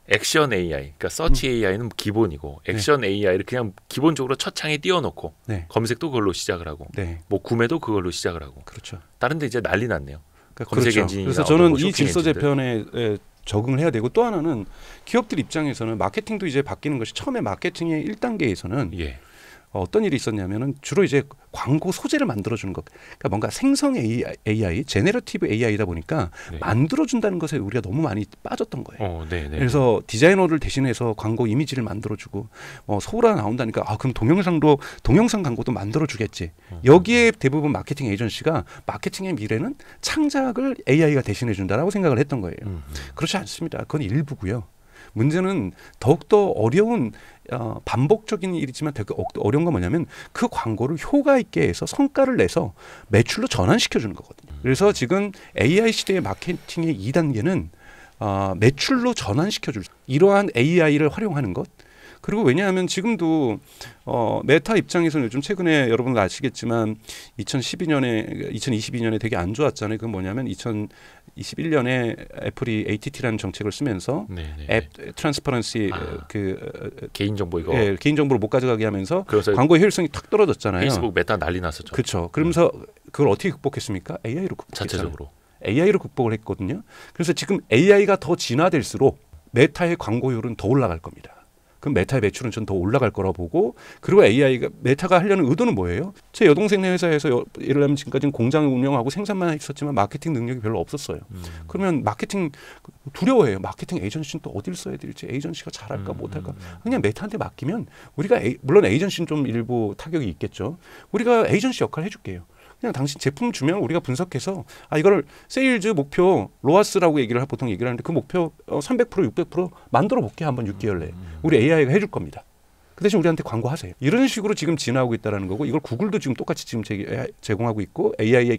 액션 AI, 그러니까 서치 AI는 기본이고 액션 AI를 그냥 기본적으로 첫 창에 띄워놓고 네. 검색도 그걸로 시작을 하고 네. 뭐 구매도 그걸로 시작을 하고. 그렇죠. 다른 데 이제 난리 났네요. 그러니까 검색 그렇죠. 엔진이 그래서 나오고 저는 뭐 이 쇼핑 질서 엔진들. 재편에 적응을 해야 되고 또 하나는 기업들 입장에서는 마케팅도 이제 바뀌는 것이 처음에 마케팅의 1단계에서는 예. 어떤 일이 있었냐면은 주로 이제 광고 소재를 만들어주는 것, 그러니까 뭔가 생성 AI, 제네러티브 AI다 보니까 네. 만들어준다는 것에 우리가 너무 많이 빠졌던 거예요. 네. 그래서 디자이너를 대신해서 광고 이미지를 만들어주고 소라 나온다니까 그럼 동영상 광고도 만들어주겠지. 여기에 대부분 마케팅 에이전시가 마케팅의 미래는 창작을 AI가 대신해준다라고 생각을 했던 거예요. 그렇지 않습니다. 그건 일부고요. 문제는 더욱더 어려운 반복적인 일이지만 되게 어려운 건 뭐냐면 그 광고를 효과 있게 해서 성과를 내서 매출로 전환시켜주는 거거든요. 그래서 지금 AI 시대의 마케팅의 2단계는 매출로 전환시켜줄 이러한 AI를 활용하는 것 그리고 왜냐하면 지금도 메타 입장에서는 요즘 최근에 여러분 아시겠지만 2022년에 되게 안 좋았잖아요. 그건 뭐냐면 2021년에 애플이 ATT라는 정책을 쓰면서 앱 트랜스퍼런시 개인정보 이거 개인정보를 못 가져가게 하면서 광고의 효율성이 탁 떨어졌잖아요. 페이스북 메타 난리 났었죠. 그렇죠. 그러면서 그걸 어떻게 극복했습니까? AI로 극복했잖아요. 자체적으로. AI로 극복을 했거든요. 그래서 지금 AI가 더 진화될수록 메타의 광고율은 더 올라갈 겁니다. 그럼 메타의 매출은 전 더 올라갈 거라 보고, 그리고 AI가 메타가 하려는 의도는 뭐예요? 제 여동생네 회사에서 예를 들면 지금까지는 공장을 운영하고 생산만 했었지만 마케팅 능력이 별로 없었어요. 그러면 마케팅 두려워해요. 마케팅 에이전시는 또 어디를 써야 될지, 에이전시가 잘할까 못할까. 그냥 메타한테 맡기면 우리가 물론 에이전시는 좀 일부 타격이 있겠죠. 우리가 에이전시 역할 해줄게요. 그냥 당신 제품 주면 우리가 분석해서 이거를 세일즈 목표 로아스라고 보통 얘기를 하는데 그 목표 300% 600% 만들어 볼게 한번 6개월 내에. 우리 AI가 해줄 겁니다. 그 대신 우리한테 광고하세요. 이런 식으로 지금 진화하고 있다는 거고, 이걸 구글도 지금 똑같이 지금 제공하고 있고, AI에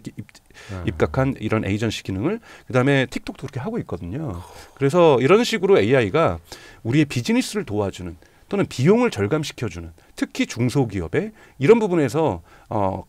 입각한 이런 에이전시 기능을, 그다음에 틱톡도 그렇게 하고 있거든요. 그래서 이런 식으로 AI가 우리의 비즈니스를 도와주는 또는 비용을 절감시켜주는, 특히 중소기업에 이런 부분에서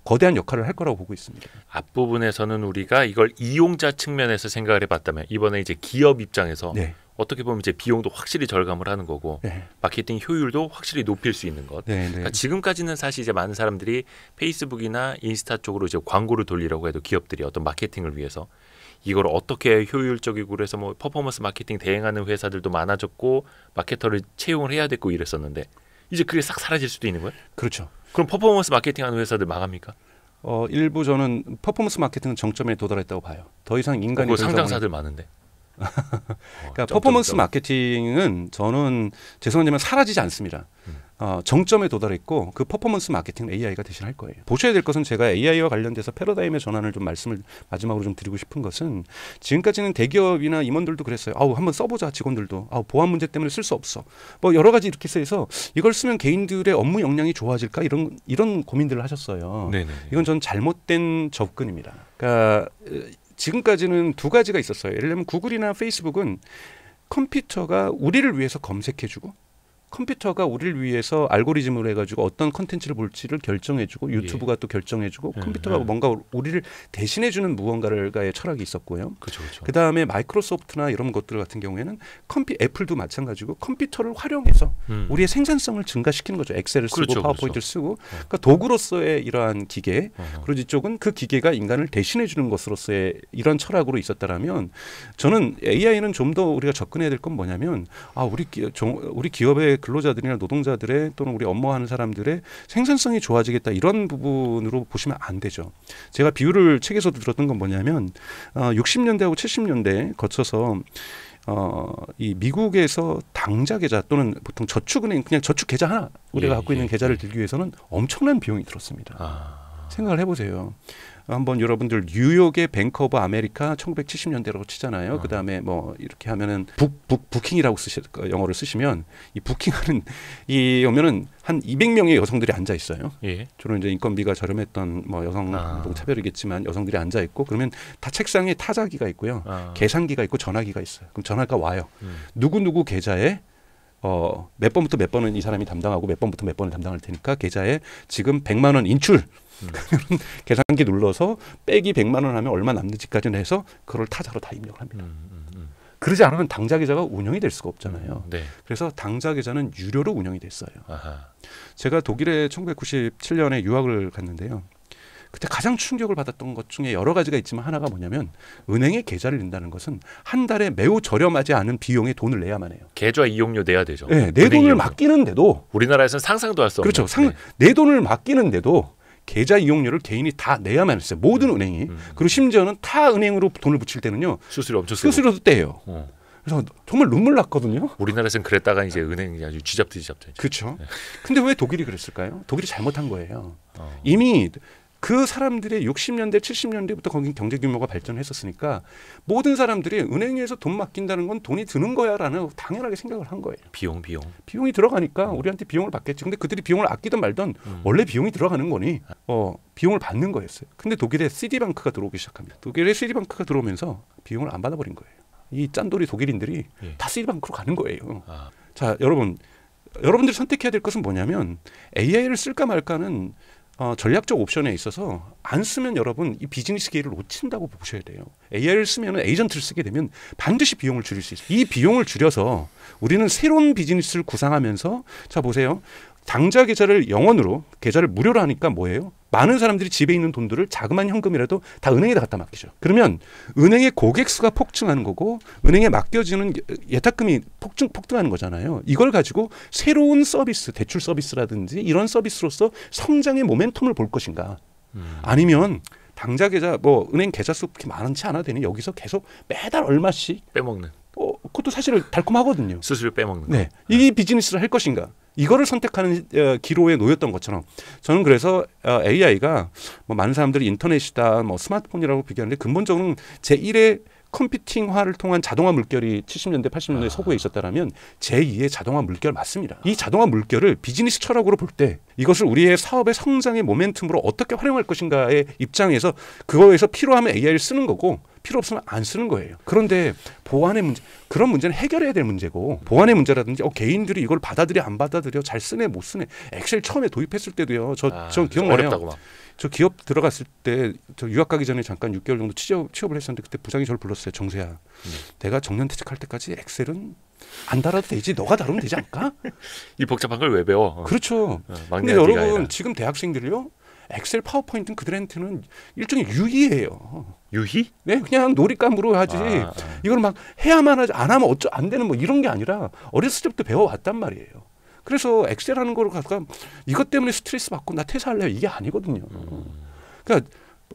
거대한 역할을 할 거라고 보고 있습니다. 앞부분에서는 우리가 이걸 이용자 측면에서 생각을 해봤다면, 이번에 이제 기업 입장에서 어떻게 보면 이제 비용도 확실히 절감을 하는 거고 마케팅 효율도 확실히 높일 수 있는 것. 그러니까 지금까지는 사실 이제 많은 사람들이 페이스북이나 인스타 쪽으로 이제 광고를 돌리려고 해도 기업들이 어떤 마케팅을 위해서 이걸 어떻게 효율적이고, 그래서 뭐 퍼포먼스 마케팅 대행하는 회사들도 많아졌고 마케터를 채용을 해야 됐고 이랬었는데, 이제 그게 싹 사라질 수도 있는 거예요? 그렇죠. 그럼 퍼포먼스 마케팅하는 회사들 망합니까? 일부 저는 퍼포먼스 마케팅은 정점에 도달했다고 봐요. 더 이상 인간이 상장사들 많은데. 그러니까 퍼포먼스 마케팅은 저는 죄송하지만 사라지지 않습니다. 정점에 도달했고 그 퍼포먼스 마케팅은 AI가 대신할 거예요. 보셔야 될 것은, 제가 AI와 관련돼서 패러다임의 전환을 좀 말씀을 마지막으로 좀 드리고 싶은 것은, 지금까지는 대기업이나 임원들도 그랬어요. 한번 써보자. 직원들도 보안 문제 때문에 쓸 수 없어. 뭐 여러 가지 이렇게 해서 이걸 쓰면 개인들의 업무 역량이 좋아질까, 이런 고민들을 하셨어요. 이건 전 잘못된 접근입니다. 그러니까 지금까지는 두 가지가 있었어요. 예를 들면 구글이나 페이스북은 컴퓨터가 우리를 위해서 검색해주고, 컴퓨터가 우리를 위해서 알고리즘을 해가지고 어떤 컨텐츠를 볼지를 결정해주고, 유튜브가 또 결정해주고, 컴퓨터가 뭔가 우리를 대신해주는 무언가를가의 철학이 있었고요. 그 다음에 마이크로소프트나 이런 것들 같은 경우에는 애플도 마찬가지고 컴퓨터를 활용해서 우리의 생산성을 증가시키는 거죠. 엑셀을 쓰고 파워포인트를 쓰고. 그러니까 도구로서의 이러한 기계, 그리고 이쪽은 그 기계가 인간을 대신해주는 것으로서의 이런 철학으로 있었다라면, 저는 AI는 좀 더 우리가 접근해야 될 건 뭐냐면, 우리 기업의 근로자들이나 노동자들의, 또는 우리 업무하는 사람들의 생산성이 좋아지겠다, 이런 부분으로 보시면 안 되죠. 제가 비유를 책에서도 들었던 건 뭐냐면 60년대하고 70년대 거쳐서 이 미국에서 당좌 계좌 또는 보통 저축은행, 그냥 저축 계좌 하나 우리가 갖고 있는 계좌를 들기 위해서는 엄청난 비용이 들었습니다. 생각을 해보세요. 한번 여러분들 뉴욕의 뱅크 오브 아메리카 1970년대라고 치잖아요. 그 다음에 뭐 이렇게 하면은 부킹이라고 영어를 쓰시면, 이 부킹하는 오면은 한 200명의 여성들이 앉아 있어요. 주로 이제 인건비가 저렴했던 뭐 여성 노동 차별이겠지만 여성들이 앉아 있고, 그러면 다 책상에 타자기가 있고요, 계산기가 있고 전화기가 있어요. 그럼 전화가 와요. 누구 계좌에 몇 번부터 몇 번은 이 사람이 담당하고 몇 번부터 몇 번을 담당할 테니까 계좌에 지금 100만 원 인출. 그러면 계산기 눌러서 빼기 100만 원 하면 얼마 남는지까지는 해서 그걸 타자로 다 입력을 합니다. 그러지 않으면 당좌 계좌가 운영이 될 수가 없잖아요. 그래서 당좌 계좌는 유료로 운영이 됐어요. 제가 독일에 1997년에 유학을 갔는데요. 그때 가장 충격을 받았던 것 중에 여러 가지가 있지만 하나가 뭐냐면, 은행에 계좌를 낸다는 것은 한 달에 매우 저렴하지 않은 비용에 돈을 내야만 해요. 계좌 이용료 내야 되죠. 내 돈을 이용료. 맡기는데도, 우리나라에서는 상상도 할 수 없는. 그렇죠. 내 돈을 맡기는데도 계좌 이용료를 개인이 다 내야만 했어요. 모든 은행이. 그리고 심지어는 타 은행으로 돈을 붙일 때는요, 수수료 엄청 쓰고. 수수료도 떼요. 그래서 정말 눈물 났거든요. 우리나라에서는 그랬다가 이제 은행이 아주 쥐잡듯이. 그렇죠. 근데 왜 독일이 그랬을까요? 독일이 잘못한 거예요. 이미 그 사람들의 60년대, 70년대부터 거기 경제 규모가 발전했었으니까 모든 사람들이 은행에서 돈 맡긴다는 건 돈이 드는 거야라는 당연하게 생각을 한 거예요. 비용이 들어가니까 우리한테 비용을 받겠지. 근데 그들이 비용을 아끼든 말든 원래 비용이 들어가는 거니 비용을 받는 거였어요. 근데 독일에 시디방크가 들어오기 시작합니다. 독일에 시디방크가 들어오면서 비용을 안 받아버린 거예요. 이 짠돌이 독일인들이 다 시디방크로 가는 거예요. 자, 여러분, 여러분들이 선택해야 될 것은 뭐냐면 AI를 쓸까 말까는 전략적 옵션에 있어서 안 쓰면 여러분 이 비즈니스 기회를 놓친다고 보셔야 돼요. AI를 쓰면 에이전트를 쓰게 되면 반드시 비용을 줄일 수 있어요. 이 비용을 줄여서 우리는 새로운 비즈니스를 구상하면서 자 보세요. 당좌 계좌를 영원으로 계좌를 무료로 하니까 뭐예요? 많은 사람들이 집에 있는 돈들을 자그마한 현금이라도 다 은행에다 갖다 맡기죠. 그러면 은행의 고객 수가 폭증하는 거고 은행에 맡겨지는 예탁금이 폭등하는 거잖아요. 이걸 가지고 새로운 서비스, 대출 서비스라든지 이런 서비스로서 성장의 모멘텀을 볼 것인가? 아니면 당좌 계좌 뭐 은행 계좌 수 그렇게 많지 않아도 되니 여기서 계속 매달 얼마씩 빼먹는. 그것도 사실 달콤하거든요. 수수료 빼먹는. 네, 이 비즈니스를 할 것인가? 이거를 선택하는 기로에 놓였던 것처럼 저는 그래서 AI가 뭐 많은 사람들이 인터넷이다, 뭐 스마트폰이라고 비교하는데 근본적으로는 제1의 컴퓨팅화를 통한 자동화 물결이 70년대, 80년대 서구에 있었다라면 제2의 자동화 물결 맞습니다. 이 자동화 물결을 비즈니스 철학으로 볼 때 이것을 우리의 사업의 성장의 모멘텀으로 어떻게 활용할 것인가의 입장에서 그거에서 필요하면 AI를 쓰는 거고 필요 없으면 안 쓰는 거예요. 그런데 보안의 문제, 그런 문제는 해결해야 될 문제고 보안의 문제라든지 개인들이 이걸 받아들여 안 받아들여 잘 쓰네 못 쓰네. 엑셀 처음에 도입했을 때도요. 저 기억나요. 어렵다고 막. 저 기업 들어갔을 때 저 유학 가기 전에 잠깐 6개월 정도 취업을 했었는데 그때 부장이 저를 불렀어요. 정세야. 내가 정년퇴직할 때까지 엑셀은 안 달아도 되지. 너가 다루면 되지 않을까? 이 복잡한 걸 왜 배워? 그렇죠. 근데 여러분 지금 대학생들이요. 엑셀 파워포인트는 그들한테는 일종의 유희예요. 유희? 네, 그냥 놀잇감으로 하지. 이걸 막 해야만 하지 안 하면 안 되는 뭐 이런 게 아니라 어렸을 때부터 배워왔단 말이에요. 그래서 엑셀 하는 거로 가서 이것 때문에 스트레스 받고 나 퇴사할래요. 이게 아니거든요. 그러니까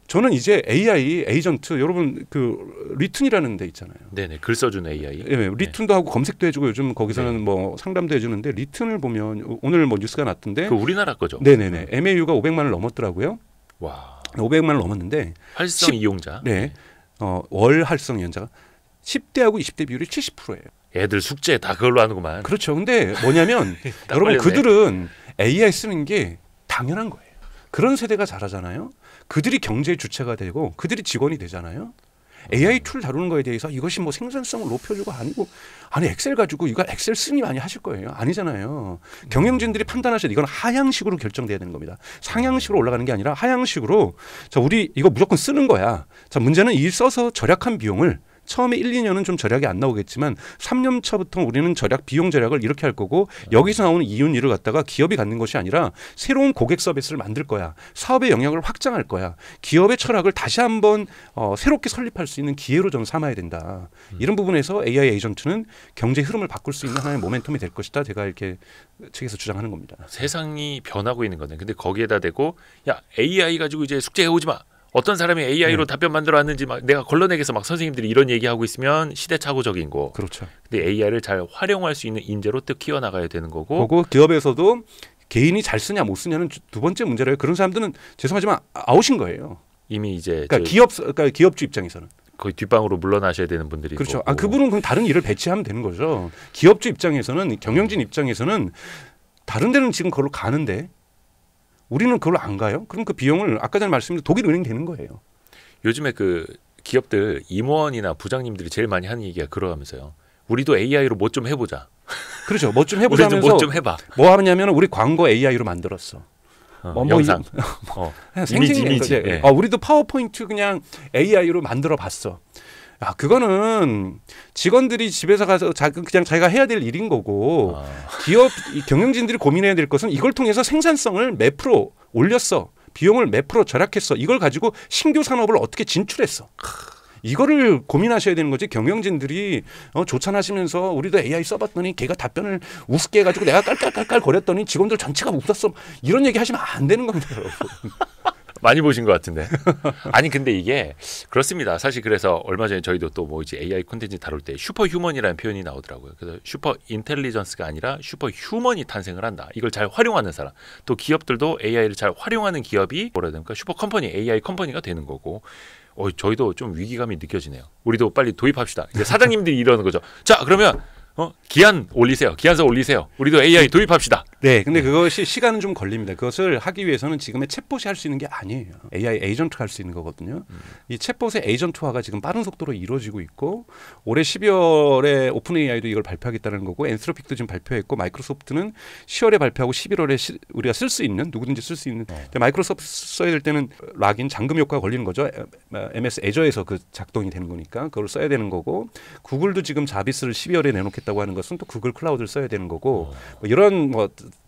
저는 이제 AI 에이전트 여러분 그 리튼이라는 데 있잖아요. 네네, 글 써주는 AI. 네, 리튼도 하고 검색도 해주고 요즘 거기서는 네. 뭐 상담도 해주는데 리튼을 보면 오늘 뭐 뉴스가 났던데. 그 우리나라 거죠. 네네네. MAU가 500만을 넘었더라고요. 와. 500만을 넘었는데. 활성 이용자. 네. 월 활성 이용자가 10대하고 20대 비율이 70%예요. 애들 숙제 다 그걸로 하는구만. 그렇죠. 근데 뭐냐면 여러분 그들은 AI 쓰는 게 당연한 거예요. 그런 세대가 잘하잖아요. 그들이 경제의 주체가 되고 그들이 직원이 되잖아요. AI 툴 다루는 거에 대해서 이것이 뭐 생산성을 높여주고 아니 엑셀 가지고 이거 엑셀 쓰니 많이 하실 거예요. 아니잖아요. 경영진들이 판단하셔야 돼. 이건 하향식으로 결정돼야 되는 겁니다. 상향식으로 올라가는 게 아니라 하향식으로 자 우리 이거 무조건 쓰는 거야. 자 문제는 이 써서 절약한 비용을 처음에 1, 2년은 좀 절약이 안 나오겠지만 3년 차부터 우리는 비용 절약을 이렇게 할 거고 여기서 나오는 이윤,1을 갖다가 기업이 갖는 것이 아니라 새로운 고객 서비스를 만들 거야. 사업의 영역을 확장할 거야. 기업의 철학을 다시 한번 새롭게 설립할 수 있는 기회로 저는 삼아야 된다. 이런 부분에서 AI 에이전트는 경제 흐름을 바꿀 수 있는 하나의 모멘텀이 될 것이다. 제가 이렇게 책에서 주장하는 겁니다. 세상이 변하고 있는 거네. 근데 거기에다 대고 야 AI 가지고 이제 숙제해 오지 마. 어떤 사람이 AI로 답변 만들어 왔는지 막 내가 걸러내겠어 막 선생님들이 이런 얘기하고 있으면 시대착오적인 거. 그렇죠. 근데 AI를 잘 활용할 수 있는 인재로 또 키워나가야 되는 거고. 그리고 기업에서도 개인이 잘 쓰냐 못 쓰냐는 두 번째 문제래요. 그런 사람들은 죄송하지만 아웃인 거예요. 이미 이제 그러니까 기업주 입장에서는 거의 뒷방으로 물러나셔야 되는 분들이 그렇죠. 그분은 그럼 다른 일을 배치하면 되는 거죠. 기업주 입장에서는 경영진 입장에서는 다른 데는 지금 그걸로 가는데 우리는 그걸로 안 가요? 그럼 그 비용을 아까 전에 말씀드린 독일 은행 되는 거예요. 요즘에 그 기업들 임원이나 부장님들이 제일 많이 하는 얘기가 그러면서요. 우리도 AI로 뭐 좀 해보자. 그렇죠. 뭐 좀 해보자 하면서 뭐 좀 해봐. 뭐 하냐면 우리 광고 AI로 만들었어. 영상. 이미지. 네. 우리도 파워포인트 그냥 AI로 만들어 봤어. 야, 그거는 직원들이 집에서 가서 그냥 자기가 해야 될 일인 거고 기업 경영진들이 고민해야 될 것은 이걸 통해서 생산성을 몇 프로 올렸어. 비용을 몇 프로 절약했어. 이걸 가지고 신규 산업을 어떻게 진출했어. 이거를 고민하셔야 되는 거지. 경영진들이 조찬하시면서 우리도 AI 써봤더니 걔가 답변을 우습게 해가지고 내가 깔깔깔깔 거렸더니 직원들 전체가 웃었어. 이런 얘기 하시면 안 되는 겁니다, 여러분. 많이 보신 것 같은데. 아니 근데 이게 그렇습니다. 사실 그래서 얼마 전에 저희도 또 뭐 이제 AI 콘텐츠 다룰 때 슈퍼 휴먼이라는 표현이 나오더라고요. 그래서 슈퍼 인텔리전스가 아니라 슈퍼 휴먼이 탄생을 한다. 이걸 잘 활용하는 사람. 또 기업들도 AI를 잘 활용하는 기업이 뭐라 해야 됩니까? 슈퍼 컴퍼니, AI 컴퍼니가 되는 거고. 저희도 좀 위기감이 느껴지네요. 우리도 빨리 도입합시다. 이제 사장님들이 이러는 거죠. 자, 그러면 기한 올리세요. 기한서 올리세요. 우리도 AI 도입합시다. 네, 근데 그것이 시간은 좀 걸립니다. 그것을 하기 위해서는 지금의 챗봇이 할 수 있는 게 아니에요. AI 에이전트가 할 수 있는 거거든요. 이 챗봇의 에이전트화가 지금 빠른 속도로 이루어지고 있고 올해 12월에 오픈 AI도 이걸 발표하겠다는 거고 엔트로픽도 지금 발표했고 마이크로소프트는 10월에 발표하고 11월에 우리가 쓸 수 있는 누구든지 쓸 수 있는 마이크로소프트 써야 될 때는 락인 잠금 효과가 걸리는 거죠. MS 애저에서 그 작동이 되는 거니까 그걸 써야 되는 거고 구글도 지금 자비스를 12월에 내놓겠다고 하는 것은 또 구글 클라우드를 써야 되는 거고 뭐 이런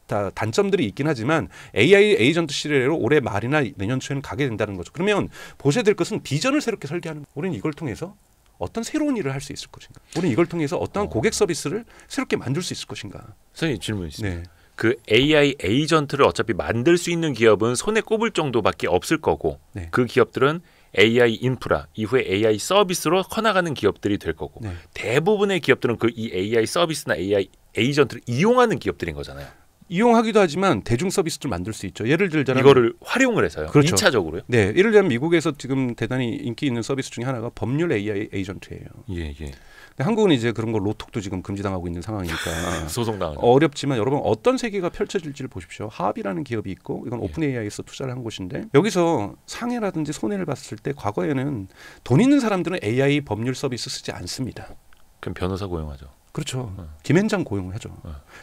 다 단점들이 있긴 하지만 AI 에이전트 시대로 올해 말이나 내년 초에는 가게 된다는 거죠. 그러면 보셔야 될 것은 비전을 새롭게 설계하는. 우리는 이걸 통해서 어떤 새로운 일을 할 수 있을 것인가. 우리는 이걸 통해서 어떠한 고객 서비스를 새롭게 만들 수 있을 것인가. 선생님 질문 있습니다. 네. 그 AI 에이전트를 어차피 만들 수 있는 기업은 손에 꼽을 정도밖에 없을 거고 네. 그 기업들은 AI 인프라 이후에 AI 서비스로 커나가는 기업들이 될 거고 네. 대부분의 기업들은 그 이 AI 서비스나 AI 에이전트를 이용하는 기업들인 거잖아요. 이용하기도 하지만 대중 서비스를 만들 수 있죠. 예를 들자면 이거를 활용을 해서요. 그렇죠. 2차적으로요. 네, 예를 들면 미국에서 지금 대단히 인기 있는 서비스 중에 하나가 법률 AI 에이전트예요. 예. 근데 한국은 이제 그런 거 로톡도 지금 금지당하고 있는 상황이니까 소송당하죠. 어렵지만 여러분 어떤 세계가 펼쳐질지를 보십시오. 하업이라는 기업이 있고 이건 오픈 AI에서 투자를 한 곳인데 여기서 상해라든지 손해를 봤을 때 과거에는 돈 있는 사람들은 AI 법률 서비스 쓰지 않습니다. 그럼 변호사 고용하죠. 그렇죠. 김앤장 고용을 하죠.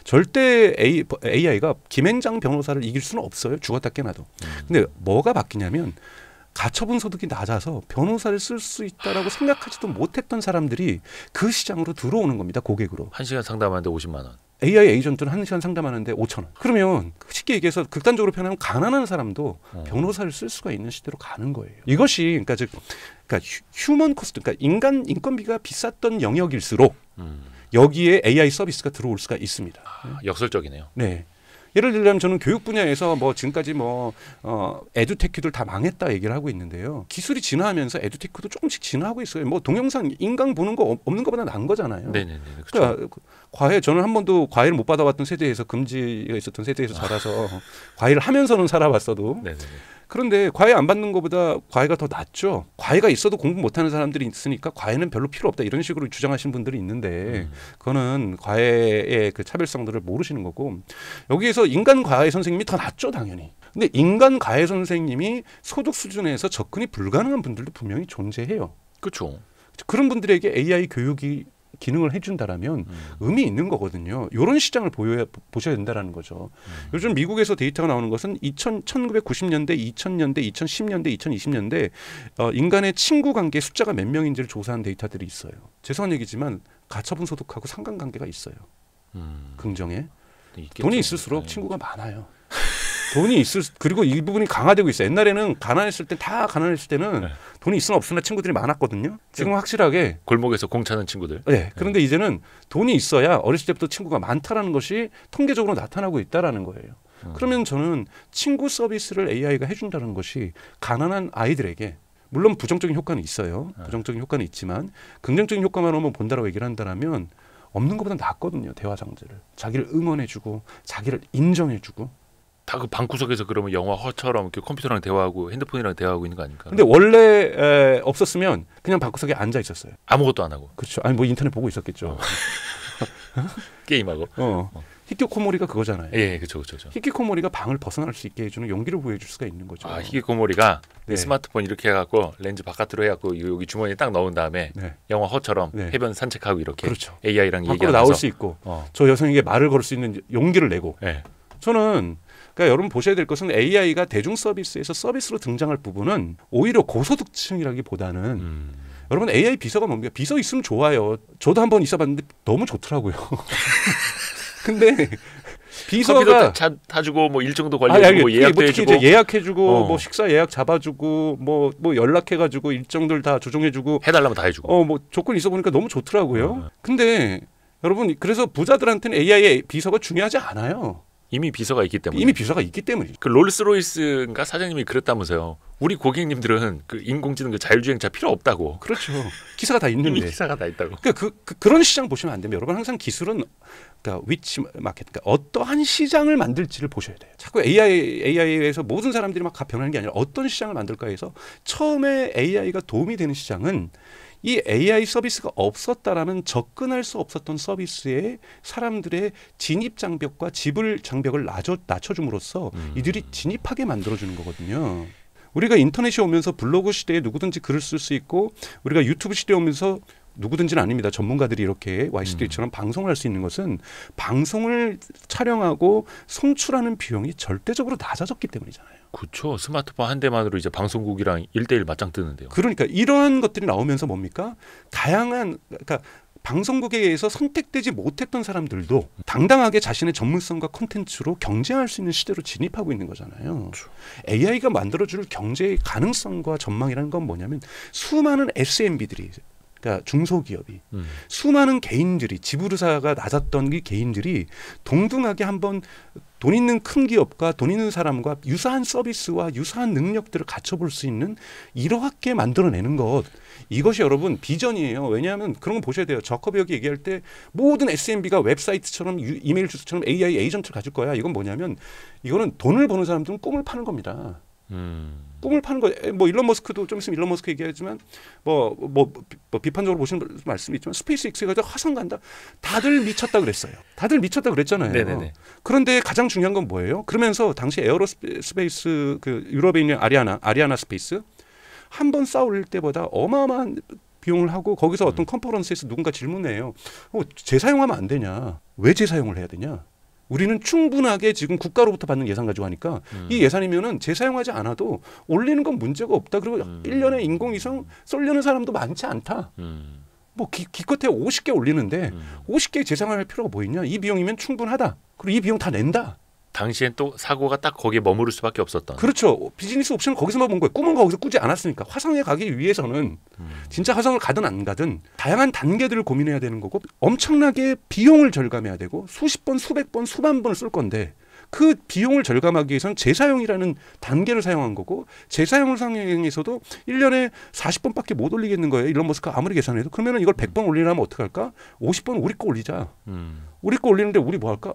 절대 AI가 김앤장 변호사를 이길 수는 없어요. 죽었다 깨나도. 근데 뭐가 바뀌냐면 가처분 소득이 낮아서 변호사를 쓸 수 있다라고 생각하지도 못했던 사람들이 그 시장으로 들어오는 겁니다. 고객으로. 1시간 상담하는데 50만 원. AI 에이전트는 1시간 상담하는데 5,000원. 그러면 쉽게 얘기해서 극단적으로 표현하면 가난한 사람도 변호사를 쓸 수가 있는 시대로 가는 거예요. 이것이 그러니까 휴먼 코스트, 그러니까 인간 인건비가 비쌌던 영역일수록 여기에 AI 서비스가 들어올 수가 있습니다. 역설적이네요. 네. 예를 들자면 저는 교육 분야에서 뭐 지금까지 에듀테크들 다 망했다 얘기를 하고 있는데요. 기술이 진화하면서 에듀테크도 조금씩 진화하고 있어요. 뭐 동영상 인강 보는 거 없는 것보다 나은 거잖아요. 네네네. 그러니까 그렇죠. 과외 저는 한 번도 과외를 못 받아봤던 세대에서 금지가 있었던 세대에서 자라서 과외를 하면서는 살아봤어도 네네. 그런데 과외 안 받는 것보다 과외가 더 낫죠. 과외가 있어도 공부 못하는 사람들이 있으니까 과외는 별로 필요 없다 이런 식으로 주장하시는 분들이 있는데 그거는 과외의 그 차별성들을 모르시는 거고 여기에서 인간 과외 선생님이 더 낫죠 당연히. 근데 인간 과외 선생님이 소득 수준에서 접근이 불가능한 분들도 분명히 존재해요. 그렇죠. 그런 분들에게 AI 교육이 기능을 해준다라면 의미 있는 거거든요. 이런 시장을 보셔야 된다라는 거죠. 요즘 미국에서 데이터가 나오는 것은 1990년대, 2000년대, 2010년대, 2020년대 인간의 친구 관계 숫자가 몇 명인지를 조사한 데이터들이 있어요. 죄송한 얘기지만 가처분 소득하고 상관관계가 있어요. 긍정에. 돈이 있을수록 친구가 많아요. 그리고 이 부분이 강화되고 있어요. 옛날에는 가난했을 때 다 가난했을 때는 돈이 있으나 없으나 친구들이 많았거든요. 지금 확실하게 골목에서 공차는 친구들. 네. 그런데 이제는 돈이 있어야 어렸을 때부터 친구가 많다라는 것이 통계적으로 나타나고 있다라는 거예요. 그러면 저는 친구 서비스를 AI가 해준다는 것이 가난한 아이들에게 물론 부정적인 효과는 있어요. 부정적인 효과는 있지만 긍정적인 효과만 오면 본다라고 얘기를 한다면 없는 것보다 낫거든요. 대화장들을. 자기를 응원해주고 자기를 인정해주고. 다 그 방구석에서 그러면 영화 허처럼 이렇게 컴퓨터랑 대화하고 핸드폰이랑 대화하고 있는 거 아닙니까? 근데 원래 없었으면 그냥 방구석에 앉아 있었어요. 아무것도 안 하고. 그렇죠. 아니 뭐 인터넷 보고 있었겠죠. 게임하고. 히키코모리가 그거잖아요. 예, 그렇죠. 히키코모리가 방을 벗어날 수 있게 해주는 용기를 보여줄 수가 있는 거죠. 아, 히키코모리가 네. 스마트폰 이렇게 해갖고 렌즈 바깥으로 해갖고 여기 주머니에 딱 넣은 다음에 네. 영화 허처럼 네. 해변 산책하고 이렇게 그렇죠. AI랑 밖으로 얘기하면서 나올 수 있고 저 여성에게 말을 걸 수 있는 용기를 내고 네. 저는 그러니까 여러분 보셔야 될 것은 AI가 대중 서비스에서 서비스로 등장할 부분은 오히려 고소득층이라기보다는 여러분 AI 비서가 뭡니까? 비서 있으면 좋아요. 저도 한번 있어봤는데 너무 좋더라고요. 근데 비서가 타주고 뭐 일정도 관리해주고 예약도 해주고 예약해주고 뭐 식사 예약 잡아주고 뭐 연락해가지고 일정들 다 조정해주고 해달라면 다 해주고 뭐 조건 있어 보니까 너무 좋더라고요. 근데 여러분 그래서 부자들한테는 AI의 비서가 중요하지 않아요. 이미 비서가 있기 때문에. 이미 비서가 있기 때문이죠. 그 롤스로이스인가 사장님이 그랬다면서요. 우리 고객님들은 그 인공지능 그 자율주행차 필요 없다고. 그렇죠. 기사가 다 있는데. 이미 기사가 다 있다고. 그러니까 그런 시장 보시면 안 됩니다. 여러분 항상 기술은 그러니까 위치 마켓, 그러니까 어떠한 시장을 만들지를 보셔야 돼요. 자꾸 AI에서 모든 사람들이 막 변하는 게 아니라 어떤 시장을 만들까 해서 처음에 AI가 도움이 되는 시장은 이 AI 서비스가 없었다라면 접근할 수 없었던 서비스에 사람들의 진입 장벽과 지불 장벽을 낮춰줌으로써 이들이 진입하게 만들어주는 거거든요. 우리가 인터넷이 오면서 블로그 시대에 누구든지 글을 쓸 수 있고 우리가 유튜브 시대에 오면서 누구든지는 아닙니다. 전문가들이 이렇게 YCTV처럼 방송을 할 수 있는 것은 방송을 촬영하고 송출하는 비용이 절대적으로 낮아졌기 때문이잖아요. 그렇죠. 스마트폰 한 대만으로 이제 방송국이랑 1대1 맞짱 뜨는데요. 그러니까 이러한 것들이 나오면서 뭡니까? 다양한 그러니까 방송국에 의해서 선택되지 못했던 사람들도 당당하게 자신의 전문성과 콘텐츠로 경쟁할 수 있는 시대로 진입하고 있는 거잖아요. 그렇죠. AI가 만들어줄 경제의 가능성과 전망이라는 건 뭐냐면 수많은 SMB들이 그러니까 중소기업이 수많은 개인들이 지불의사가 낮았던 이 개인들이 동등하게 한번 돈 있는 큰 기업과 돈 있는 사람과 유사한 서비스와 유사한 능력들을 갖춰볼 수 있는 이렇게 만들어내는 것 이것이 여러분 비전이에요. 왜냐하면 그런 거 보셔야 돼요. 저커버기 얘기할 때 모든 SMB가 웹사이트처럼 이메일 주소처럼 AI 에이전트를 가질 거야. 이건 뭐냐면 이거는 돈을 버는 사람들은 꿈을 파는 겁니다. 꿈을 파는 거. 뭐 일론 머스크도 좀 있으면 일론 머스크 얘기하지만 뭐 비판적으로 보시는 말씀이 있지만 스페이스X에 가서 화성 간다. 다들 미쳤다 그랬어요. 다들 미쳤다 그랬잖아요. 네네네. 그런데 가장 중요한 건 뭐예요? 그러면서 당시 에어로스페이스 그 유럽에 있는 아리아나 스페이스 한 번 쌓아 올릴 때보다 어마어마한 비용을 하고 거기서 어떤 컨퍼런스에서 누군가 질문해요. 재사용하면 안 되냐? 왜 재사용을 해야 되냐? 우리는 충분하게 지금 국가로부터 받는 예산 가지고 하니까 이 예산이면은 재사용하지 않아도 올리는 건 문제가 없다. 그리고 1년에 인공위성 쏠려는 사람도 많지 않다. 뭐 기껏해 50개 올리는데 50개 재사용할 필요가 뭐 있냐. 이 비용이면 충분하다. 그리고 이 비용 다 낸다. 당시엔 또 사고가 딱 거기에 머무를 수밖에 없었던. 그렇죠. 비즈니스 옵션은 거기서만 본 거예요. 꿈은 거기서 꾸지 않았으니까. 화성에 가기 위해서는 진짜 화성을 가든 안 가든 다양한 단계들을 고민해야 되는 거고 엄청나게 비용을 절감해야 되고 수십 번, 수백 번, 수만 번을 쓸 건데 그 비용을 절감하기 위해서는 재사용이라는 단계를 사용한 거고 재사용을 상행해서도 1년에 40번밖에 못 올리겠는 거예요. 일론 머스크가 아무리 계산해도. 그러면 이걸 100번 올리려면 어떡할까? 50번 우리 거 올리자. 우리 거 올리는데 우리 뭐 할까?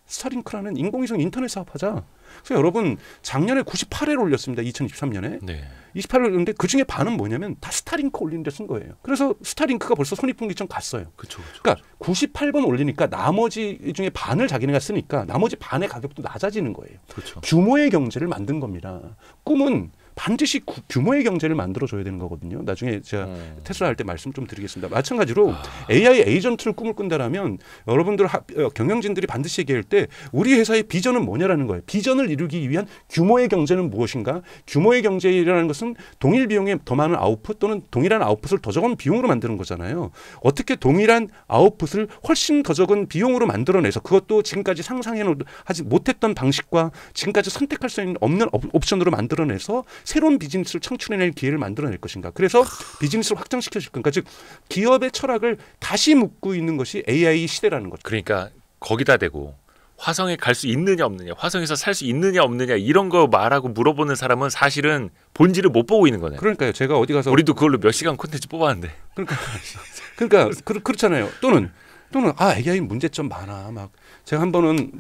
스타링크라는 인공위성 인터넷 사업하자. 그래서 여러분 작년에 98회를 올렸습니다. 2023년에. 네. 28회를 올렸는데 그중에 반은 뭐냐면 다 스타링크 올리는 데 쓴 거예요. 그래서 스타링크가 벌써 손익분기점 갔어요. 그쵸. 그러니까 98번 올리니까 나머지 중에 반을 자기네가 쓰니까 나머지 반의 가격도 낮아지는 거예요. 그쵸. 규모의 경제를 만든 겁니다. 꿈은 반드시 규모의 경제를 만들어줘야 되는 거거든요. 나중에 제가 테슬라 할 때 말씀 좀 드리겠습니다. 마찬가지로 AI 에이전트를 꿈을 꾼다라면 여러분들 경영진들이 반드시 얘기할 때 우리 회사의 비전은 뭐냐라는 거예요. 비전을 이루기 위한 규모의 경제는 무엇인가? 규모의 경제라는 것은 동일 비용에 더 많은 아웃풋 또는 동일한 아웃풋을 더 적은 비용으로 만드는 거잖아요. 어떻게 동일한 아웃풋을 훨씬 더 적은 비용으로 만들어내서 그것도 지금까지 상상하지 못했던 방식과 지금까지 선택할 수 없는 옵션으로 만들어내서 새로운 비즈니스를 창출해낼 기회를 만들어낼 것인가. 그래서 비즈니스를 확장시켜줄 건가. 즉 기업의 철학을 다시 묻고 있는 것이 AI 시대라는 거죠. 그러니까 거기다 대고 화성에 갈 수 있느냐 없느냐, 화성에서 살 수 있느냐 없느냐 이런 거 말하고 물어보는 사람은 사실은 본질을 못 보고 있는 거네요. 그러니까요. 제가 어디 가서 우리도 그걸로 몇 시간 콘텐츠 뽑았는데. 그러니까 그렇잖아요. 또는 AI 문제점 많아. 막 제가 한 번은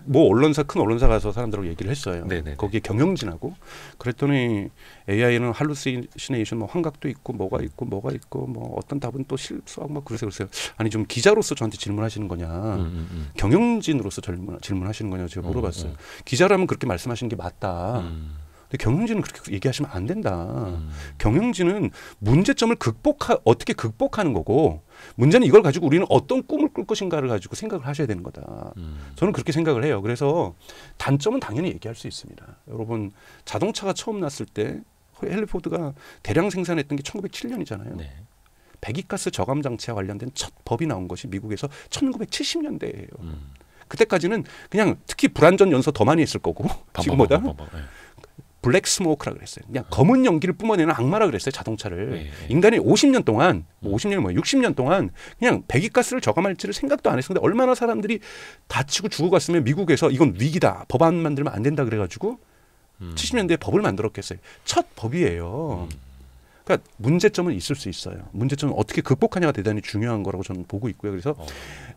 큰 언론사 가서 사람들하고 얘기를 했어요. 네네. 거기에 경영진하고 그랬더니 AI는 할루시네이션 환각도 있고 뭐가 있고 뭐 어떤 답은 또 실수하고 막 그러세요. 아니 좀 기자로서 저한테 질문하시는 거냐. 경영진으로서 질문하시는 거냐 제가 물어봤어요. 기자라면 그렇게 말씀하시는 게 맞다. 근데 경영진은 그렇게 얘기하시면 안 된다. 경영진은 문제점을 어떻게 극복하는 거고 문제는 이걸 가지고 우리는 어떤 꿈을 꿀 것인가를 가지고 생각을 하셔야 되는 거다. 저는 그렇게 생각을 해요. 그래서 단점은 당연히 얘기할 수 있습니다. 여러분 자동차가 처음 났을 때 헨리 포드가 대량 생산했던 게 1907년이잖아요. 네. 배기가스 저감 장치와 관련된 첫 법이 나온 것이 미국에서 1970년대예요. 그때까지는 그냥 특히 불안전 연소 더 많이 했을 거고 지금보다 블랙 스모크라 그랬어요. 그냥 검은 연기를 뿜어내는 악마라 그랬어요. 자동차를. 인간이 50년 동안 60년 동안 그냥 배기가스를 저감할지를 생각도 안 했었는데 얼마나 사람들이 다치고 죽어갔으면 미국에서 이건 위기다. 법안 만들면 안 된다 그래가지고 70년대에 법을 만들었겠어요. 첫 법이에요. 그러니까 문제점은 있을 수 있어요. 문제점은 어떻게 극복하냐가 대단히 중요한 거라고 저는 보고 있고요. 그래서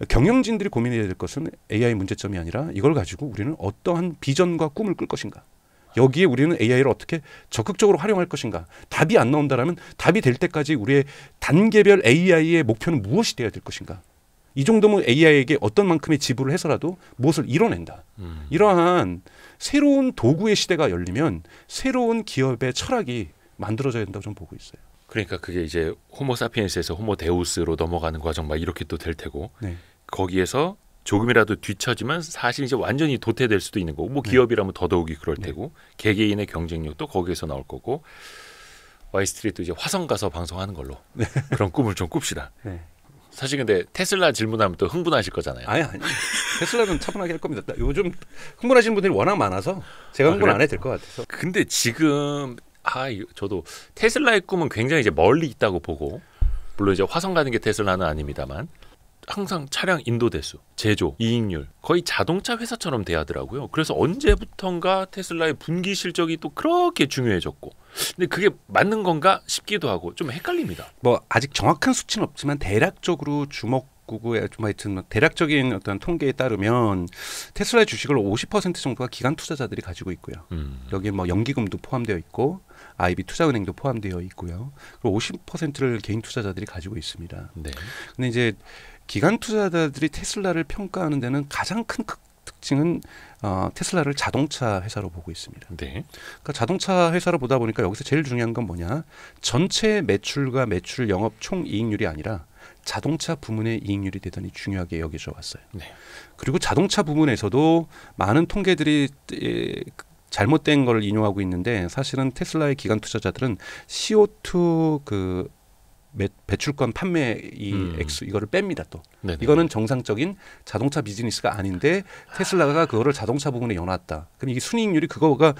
경영진들이 고민해야 될 것은 AI 문제점이 아니라 이걸 가지고 우리는 어떠한 비전과 꿈을 꿀 것인가. 여기에 우리는 AI를 어떻게 적극적으로 활용할 것인가. 답이 안 나온다라면 답이 될 때까지 우리의 단계별 AI의 목표는 무엇이 되어야 될 것인가. 이 정도면 AI에게 어떤 만큼의 지불을 해서라도 무엇을 이뤄낸다. 이러한 새로운 도구의 시대가 열리면 새로운 기업의 철학이 만들어져야 된다고 저는 보고 있어요. 그러니까 그게 이제 호모사피엔스에서 호모데우스로 넘어가는 과정 막 이렇게 또 될 테고 네. 거기에서 조금이라도 뒤처지면 사실 이제 완전히 도태될 수도 있는 거고 뭐 네. 기업이라면 더더욱이 그럴 네. 테고 개개인의 경쟁력도 거기에서 나올 거고 와이스트리트도 이제 화성 가서 방송하는 걸로 네. 그런 꿈을 좀 꿉시다. 네. 사실 근데 테슬라 질문하면 또 흥분하실 거잖아요. 아니 테슬라는 차분하게 할 겁니다. 요즘 흥분하시는 분들이 워낙 많아서 제가 흥분 그래요? 안 해도 될 것 같아서. 근데 지금 저도 테슬라의 꿈은 굉장히 이제 멀리 있다고 보고 물론 이제 화성 가는 게 테슬라는 아닙니다만 항상 차량 인도대수, 제조, 이익률 거의 자동차 회사처럼 돼야더라고요. 그래서 언제부턴가 테슬라의 분기 실적이 또 그렇게 중요해졌고 근데 그게 맞는 건가 싶기도 하고 좀 헷갈립니다. 뭐 아직 정확한 수치는 없지만 대략적으로 주목구구에 좀 하여튼 대략적인 어떤 통계에 따르면 테슬라의 주식을 50% 정도가 기관 투자자들이 가지고 있고요. 여기에 뭐 연기금도 포함되어 있고 IB 투자은행도 포함되어 있고요. 그리고 50%를 개인 투자자들이 가지고 있습니다. 네. 근데 이제 기관 투자자들이 테슬라를 평가하는 데는 가장 큰 특징은 테슬라를 자동차 회사로 보고 있습니다. 네. 그러니까 자동차 회사로 보다 보니까 여기서 제일 중요한 건 뭐냐? 전체 매출과 매출 영업 총 이익률이 아니라 자동차 부문의 이익률이 대단히 중요하게 여겨져 왔어요. 네. 그리고 자동차 부문에서도 많은 통계들이 잘못된 걸 인용하고 있는데 사실은 테슬라의 기관 투자자들은 CO2 그 배출권 판매 이 액수 이거를 뺍니다 또. 네네. 이거는 정상적인 자동차 비즈니스가 아닌데 테슬라가 그거를 자동차 부분에 넣어놨다. 그럼 이게 순이익률이 그거가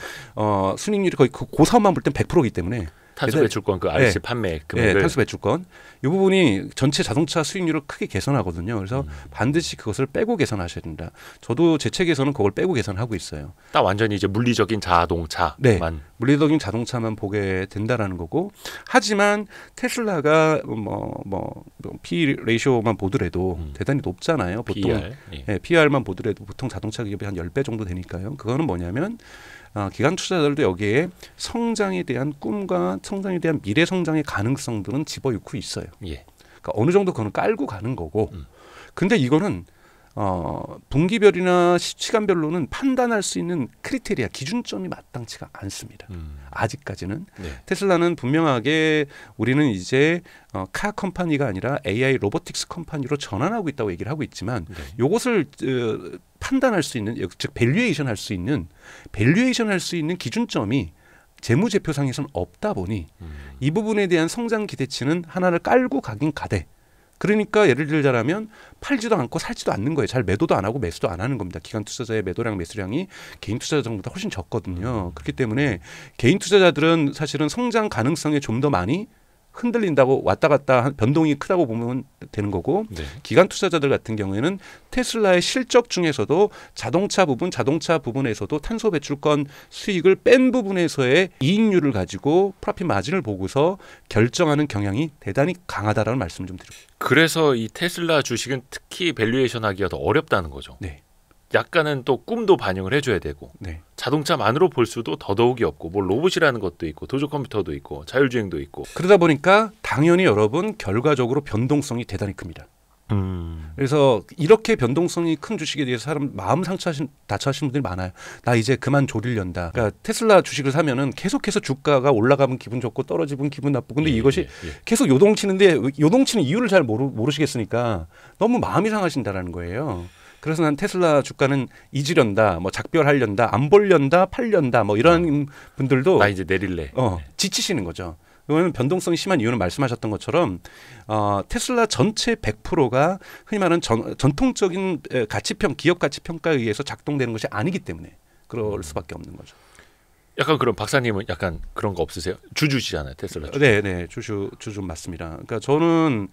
순이익률이 거의 그 고사업만 볼 땐 100%이기 때문에 탄소 배출권 그 RC 판매 금액을 탄소 배출권 이 부분이 전체 자동차 수익률을 크게 개선하거든요. 그래서 반드시 그것을 빼고 개선하셔야 된다. 저도 제 책에서는 그걸 빼고 개선하고 있어요. 딱 완전히 이제 물리적인 자동차만 네. 물리적인 자동차만 보게 된다라는 거고 하지만 테슬라가 뭐 P 레이쇼만 보더라도 대단히 높잖아요. 보통 PR, 예. PR만 보더라도 보통 자동차 기업이 한 10배 정도 되니까요. 그거는 뭐냐면 기관 투자자들도 여기에 성장에 대한 꿈과 성장에 대한 미래 성장의 가능성들은 집어넣고 있어요. 예. 그러니까 어느 정도 그거는 깔고 가는 거고. 근데 이거는 분기별이나 시간별로는 판단할 수 있는 크리테리아 기준점이 마땅치가 않습니다. 아직까지는. 네. 테슬라는 분명하게 우리는 이제 카 컴퍼니가 아니라 AI 로보틱스 컴퍼니로 전환하고 있다고 얘기를 하고 있지만 네. 이것을 판단할 수 있는 즉 밸류에이션 할 수 있는 기준점이 재무제표상에서는 없다 보니 이 부분에 대한 성장 기대치는 하나를 깔고 가긴 가되 그러니까 예를 들자면 팔지도 않고 살지도 않는 거예요. 잘 매도도 안 하고 매수도 안 하는 겁니다. 기관 투자자의 매도량 매수량이 개인 투자자보다 훨씬 적거든요. 그렇기 때문에 개인 투자자들은 사실은 성장 가능성에 좀 더 많이 흔들린다고 왔다 갔다 변동이 크다고 보면 되는 거고 네. 기관 투자자들 같은 경우에는 테슬라의 실적 중에서도 자동차 부분에서도 탄소 배출권 수익을 뺀 부분에서의 이익률을 가지고 프로핏 마진을 보고서 결정하는 경향이 대단히 강하다라는 말씀을 좀 드립니다. 그래서 이 테슬라 주식은 특히 밸류에이션 하기가 더 어렵다는 거죠. 네. 약간은 또 꿈도 반영을 해줘야 되고 네. 자동차만으로 볼 수도 더더욱이 없고 뭐 로봇이라는 것도 있고 도조 컴퓨터도 있고 자율주행도 있고 그러다 보니까 당연히 여러분 결과적으로 변동성이 대단히 큽니다. 그래서 이렇게 변동성이 큰 주식에 대해서 사람 마음 다쳐하시는 분들이 많아요. 나 이제 그만 조리련다. 그러니까 테슬라 주식을 사면은 계속해서 주가가 올라가면 기분 좋고 떨어지면 기분 나쁘고 근데 이것이 계속 요동치는데 요동치는 이유를 잘 모르시겠으니까 너무 마음이 상하신다라는 거예요. 그래서 난 테슬라 주가는 잊으련다, 뭐 작별하련다, 안 보련다, 팔련다, 뭐 이런 분들도 나 이제 내릴래. 지치시는 거죠. 그러면 변동성이 심한 이유는 말씀하셨던 것처럼 테슬라 전체 100%가 흔히 말하는 전통적인 가치평, 기업 가치평가에 의해서 작동되는 것이 아니기 때문에 그럴 수밖에 없는 거죠. 약간 그럼 박사님은 약간 그런 거 없으세요? 주주시잖아요, 테슬라. 네, 주주 맞습니다. 그러니까 저는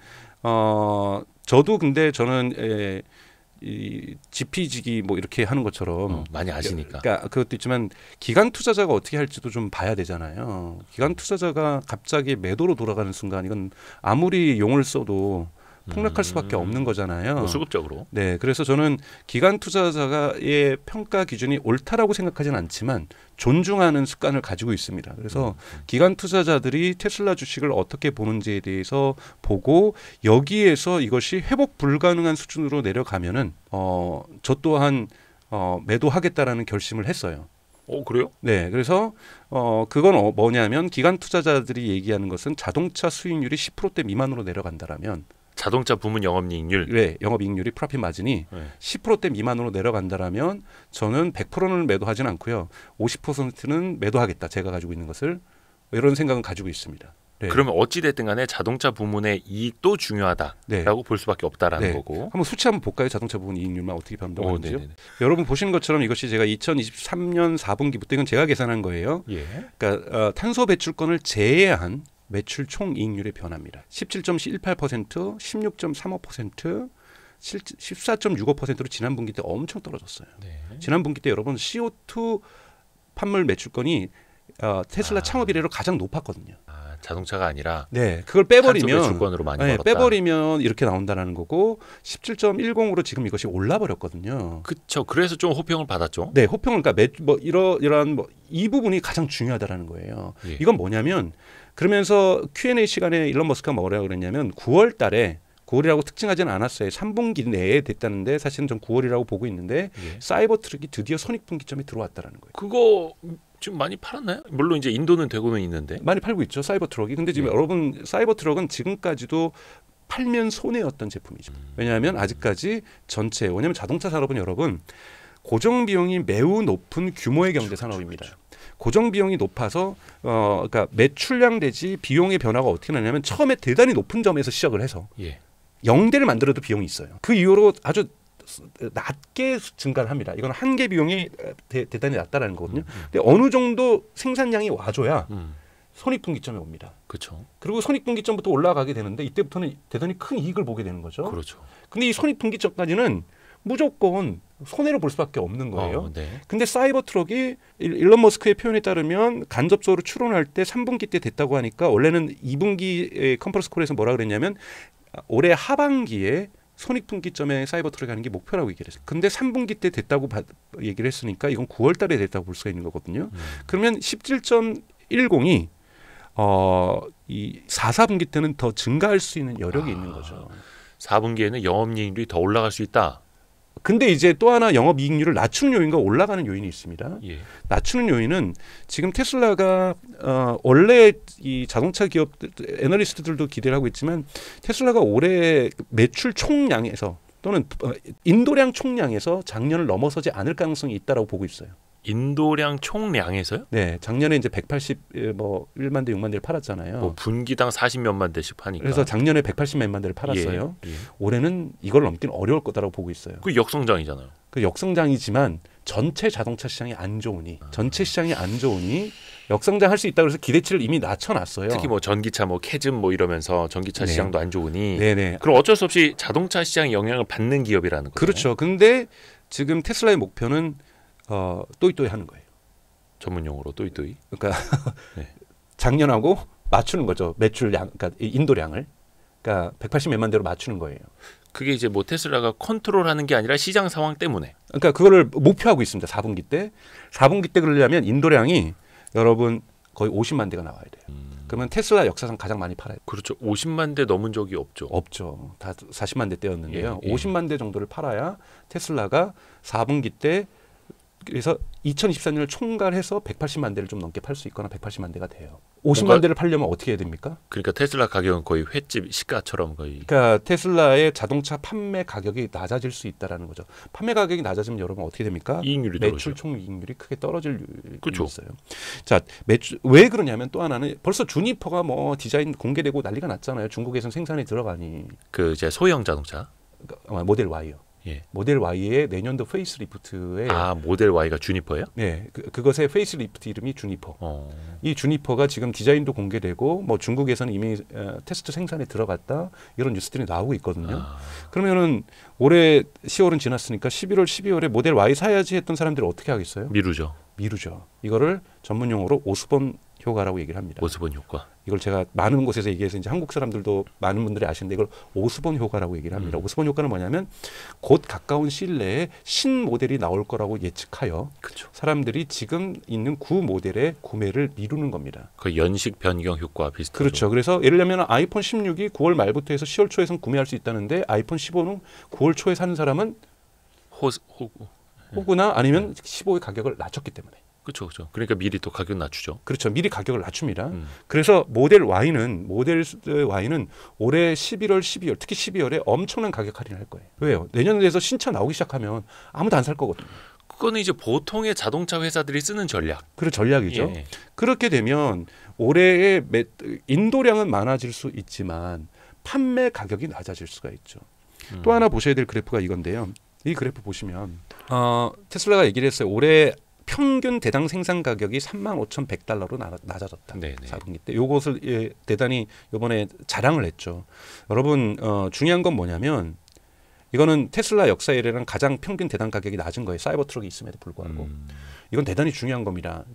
저는 이 지피지기 뭐 이렇게 하는 것처럼 많이 아시니까. 그러니까 그것도 있지만 기관 투자자가 어떻게 할지도 좀 봐야 되잖아요. 기관 투자자가 갑자기 매도로 돌아가는 순간 이건 아무리 용을 써도 폭락할 수밖에 없는 거잖아요. 뭐 수급적으로. 네, 그래서 저는 기관 투자자의 평가 기준이 옳다라고 생각하지는 않지만 존중하는 습관을 가지고 있습니다. 그래서 기관 투자자들이 테슬라 주식을 어떻게 보는지에 대해서 보고 여기에서 이것이 회복 불가능한 수준으로 내려가면은 저 또한 매도하겠다라는 결심을 했어요. 그래요? 네, 그래서 그건 뭐냐면 기관 투자자들이 얘기하는 것은 자동차 수익률이 10%대 미만으로 내려간다라면 자동차 부문 영업이익률. 네, 영업이익률이 프로핏 마진이 10%대 미만으로 내려간다라면 저는 100%는 매도하진 않고요. 50%는 매도하겠다. 제가 가지고 있는 것을 이런 생각은 가지고 있습니다. 네. 그러면 어찌 됐든 간에 자동차 부문의 이익도 중요하다라고 네. 볼 수밖에 없다라는 네. 거고. 한번 수치 한번 볼까요? 자동차 부분 이익률만 어떻게 변동하는지요 네네네. 여러분 보시는 것처럼 이것이 제가 2023년 4분기부터 이건 제가 계산한 거예요. 예. 그러니까 탄소 배출권을 제외한 매출 총 이익률의 변화입니다. 17.18%, 16.35%, 14.65%로 지난 분기 때 엄청 떨어졌어요. 네. 지난 분기 때 여러분 CO2 판물 매출권이 테슬라 창업 이래로 가장 높았거든요. 자동차가 아니라 네, 그걸 빼버리면 배출권으로 많이 네, 벌었다. 빼버리면 이렇게 나온다는 거고 17.10으로 지금 이것이 올라 버렸거든요. 그렇죠. 그래서 좀 호평을 받았죠. 네, 호평을 그러니까 이러한 이 부분이 가장 중요하다라는 거예요. 예. 이건 뭐냐면 그러면서 Q&A 시간에 일론 머스크가 뭐라고 그랬냐면 9월 달에 9월이라고 특징하지는 않았어요. 3분기 내에 됐다는데 사실은 전 9월이라고 보고 있는데 예. 사이버 트럭이 드디어 손익분기점에 들어왔다라는 거예요. 그거 지금 많이 팔았나요? 물론 이제 인도는 되고는 있는데. 많이 팔고 있죠. 사이버 트럭이. 근데 지금 예. 여러분 사이버 트럭은 지금까지도 팔면 손해였던 제품이죠. 왜냐하면 아직까지 전체 왜냐하면 자동차 산업은 여러분 고정 비용이 매우 높은 규모의 경제 산업입니다. 고정 비용이 높아서 그러니까 매출량 대지 비용의 변화가 어떻게 나냐면 처음에 대단히 높은 점에서 시작을 해서 예. 0대를 만들어도 비용이 있어요. 그 이후로 아주 낮게 증가를 합니다. 이건 한계 비용이 대단히 낮다라는 거거든요. 근데 어느 정도 생산량이 와줘야 손익분기점에 옵니다. 그렇죠. 그리고 손익분기점부터 올라가게 되는데 이때부터는 대단히 큰 이익을 보게 되는 거죠. 그렇죠. 근데 이 손익분기점까지는 무조건 손해를 볼 수밖에 없는 거예요. 네. 근데 사이버 트럭이 일론 머스크의 표현에 따르면 간접적으로 추론할 때 3분기 때 됐다고 하니까 원래는 2분기 컨퍼런스 콜에서 뭐라 그랬냐면 올해 하반기에 손익분기점에 사이버 트럭이 하는 게 목표라고 얘기를 했어요. 근데 3분기 때 됐다고 얘기를 했으니까 이건 9월 달에 됐다고 볼 수가 있는 거거든요. 그러면 17.10이 이 4, 4분기 때는 더 증가할 수 있는 여력이 있는 거죠. 4분기에는 영업이익률이 더 올라갈 수 있다. 근데 이제 또 하나 영업이익률을 낮추는 요인과 올라가는 요인이 있습니다. 예. 낮추는 요인은 지금 테슬라가 원래 이 자동차 기업 애널리스트들도 기대를 하고 있지만 테슬라가 올해 매출 총량에서 또는 인도량 총량에서 작년을 넘어서지 않을 가능성이 있다라고 보고 있어요. 인도량 총량에서요? 네, 작년에 이제 180만 대, 6만 대를 팔았잖아요. 뭐 분기당 40몇만 대씩 파니까. 그래서 작년에 180만 대를 팔았어요. 예. 올해는 이걸 넘기는 어려울 거다라고 보고 있어요. 그 역성장이잖아요. 그 역성장이지만 전체 자동차 시장이 안 좋으니 역성장할 수 있다 그래서 기대치를 이미 낮춰놨어요. 특히 뭐 전기차 뭐 캐즘 뭐 이러면서 전기차 네. 시장도 안 좋으니. 네네. 그럼 어쩔 수 없이 자동차 시장에 영향을 받는 기업이라는 거죠. 그렇죠. 근데 지금 테슬라의 목표는 또이또이 하는 거예요. 전문용어로 또이또이. 그러니까 네. 작년하고 맞추는 거죠. 매출량, 그러니까 인도량을. 그러니까 180몇만 대로 맞추는 거예요. 그게 이제 뭐 테슬라가 컨트롤하는 게 아니라 시장 상황 때문에. 그러니까 그거를 목표하고 있습니다. 4분기 때. 4분기 때 그러려면 인도량이 여러분 거의 50만 대가 나와야 돼요. 그러면 테슬라 역사상 가장 많이 팔아요. 그렇죠. 50만 대 넘은 적이 없죠. 없죠. 다 40만 대 때였는데요. 예. 50만 대 정도를 팔아야 테슬라가 4분기 때 그래서 2024년을 총괄해서 180만 대를 좀 넘게 팔 수 있거나 180만 대가 돼요. 50만 대를 팔려면 어떻게 해야 됩니까? 그러니까 테슬라 가격은 거의 횟집 시가처럼 거의. 그러니까 테슬라의 자동차 판매 가격이 낮아질 수 있다라는 거죠. 판매 가격이 낮아지면 여러분 어떻게 됩니까? 이익률이 매출 떨어지죠. 총 이익률이 크게 떨어질 그렇죠. 일이 있어요. 자, 매출 왜 그러냐면 또 하나는 벌써 주니퍼가 뭐 디자인 공개되고 난리가 났잖아요. 중국에선 생산에 들어가니. 그 이제 소형 자동차. 모델 Y요. 예. 모델 Y의 내년도 페이스리프트에 모델 Y가 주니퍼예요? 네, 그것의 페이스리프트 이름이 주니퍼. 이 주니퍼가 지금 디자인도 공개되고 뭐 중국에서는 이미 테스트 생산에 들어갔다 이런 뉴스들이 나오고 있거든요. 그러면은 올해 10월은 지났으니까 11월, 12월에 모델 Y 사야지 했던 사람들이 어떻게 하겠어요? 미루죠. 미루죠. 이거를 전문 용어로 오스본 효과라고 얘기를 합니다. 오스본 효과. 이걸 제가 많은 곳에서 얘기해서 이제 한국 사람들도 많은 분들이 아시는데 이걸 오스본 효과라고 얘기를 합니다. 오스본 효과는 뭐냐면 곧 가까운 시일 내에 신 모델이 나올 거라고 예측하여 그렇죠. 사람들이 지금 있는 구 모델의 구매를 미루는 겁니다. 그 연식 변경 효과 비슷하죠. 그렇죠. 그래서 예를 들면 아이폰 16이 9월 말부터 해서 10월 초에선 구매할 수 있다는데 아이폰 15는 9월 초에 사는 사람은 혹으나 아니면 15의 가격을 낮췄기 때문에. 그렇죠, 그렇죠. 그러니까 미리 또 가격 낮추죠. 그렇죠. 미리 가격을 낮춥니다. 그래서 모델 Y는 올해 11월, 12월, 특히 12월에 엄청난 가격 할인을 할 거예요. 왜요? 내년에 대해서 신차 나오기 시작하면 아무도 안 살 거거든요. 그거는 이제 보통의 자동차 회사들이 쓰는 전략. 그런 전략이죠. 예. 그렇게 되면 올해의 인도량은 많아질 수 있지만 판매 가격이 낮아질 수가 있죠. 또 하나 보셔야 될 그래프가 이건데요. 이 그래프 보시면 테슬라가 얘기를 했어요. 올해 평균 대당 생산 가격이 35,100달러로 낮아졌다. 네네. 4분기 때. 요것을 대단히 이번에 자랑을 했죠. 여러분 중요한 건 뭐냐면 이거는 테슬라 역사 이래는 가장 평균 대당 가격이 낮은 거예요. 사이버 트럭이 있음에도 불구하고. 이건 대단히 중요한 겁니다.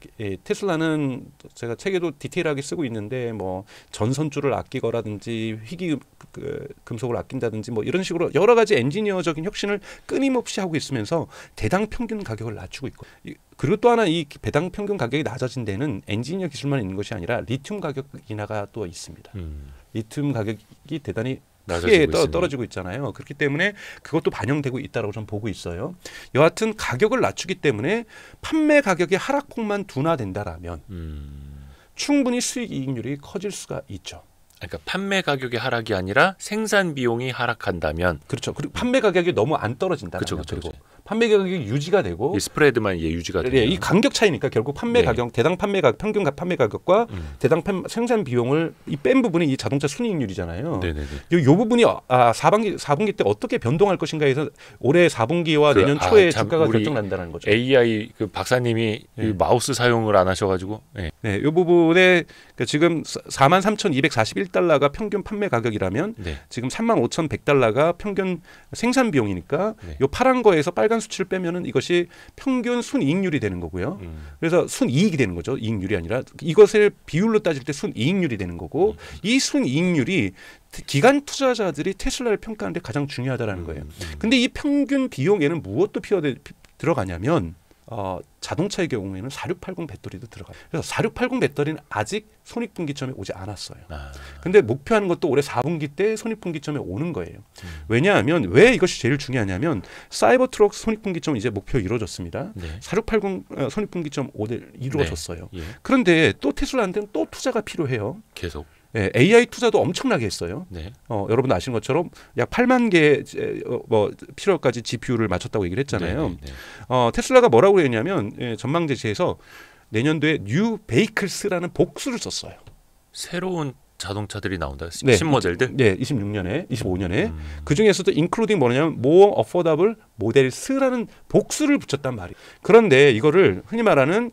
테슬라는 제가 책에도 디테일하게 쓰고 있는데 뭐 전선줄을 아끼거라든지 희귀 금속을 아낀다든지 뭐 이런 식으로 여러 가지 엔지니어적인 혁신을 끊임없이 하고 있으면서 대당 평균 가격을 낮추고 있고 그리고 또 하나 이 배당 평균 가격이 낮아진 데는 엔지니어 기술만 있는 것이 아니라 리튬 가격 인하가 또 있습니다. 리튬 가격이 대단히 크게 떨어지고 있잖아요. 그렇기 때문에 그것도 반영되고 있다고 저는 보고 있어요. 여하튼 가격을 낮추기 때문에 판매 가격의 하락폭만 둔화된다라면 충분히 수익이익률이 커질 수가 있죠. 그러니까 판매 가격의 하락이 아니라 생산 비용이 하락한다면 그렇죠. 그리고 판매 가격이 너무 안 떨어진다면 그리고 판매 가격이 유지가 되고 이 스프레드만 유지가 되면 이 간격 차이니까 결국 판매 가격 대당 판매 가격 평균 판매 가격과 대당 생산 비용을 이 뺀 부분이 이 자동차 순이익률이잖아요. 네네네. 요 부분이 4분기 때 어떻게 변동할 것인가에서 올해 4분기와 내년 초에 주가가 결정난다는 거죠. AI 그 박사님이 그 마우스 사용을 안 하셔가지고 이 부분에 그러니까 지금 43,241달러가 평균 판매 가격이라면 지금 35,100달러가 평균 생산 비용이니까 요 파란 거에서 빨간 수치를 빼면은 이것이 평균 순이익률이 되는 거고요. 그래서 순이익이 되는 거죠. 이익률이 아니라 이것을 비율로 따질 때 순이익률이 되는 거고 이 순이익률이 기관 투자자들이 테슬라를 평가하는데 가장 중요하다라는 거예요. 근데 이 평균 비용에는 무엇도 들어가냐면 자동차의 경우에는 4680 배터리도 들어가요. 그래서 4680 배터리는 아직 손익분기점에 오지 않았어요. 근데 목표하는 것도 올해 4분기 때 손익분기점에 오는 거예요. 왜냐하면 왜 이것이 제일 중요하냐면 사이버트럭 손익분기점 이제 목표 이루어졌습니다. 4680 손익분기점 5대 이루어졌어요. 그런데 또 테슬라한테는 또 투자가 필요해요. 계속. AI 투자도 엄청나게 했어요. 여러분 아시는 것처럼 약 8만 개 필요까지 GPU를 맞췄다고 얘기를 했잖아요. 테슬라가 뭐라고 했냐면 전망 제시에서 내년도에 뉴 베이클스라는 복수를 썼어요. 새로운 자동차들이 나온다. 신모델들? 네, 25년에. 그중에서도 인클루딩 뭐냐면 more affordable 모델스라는 복수를 붙였단 말이에요. 그런데 이거를 흔히 말하는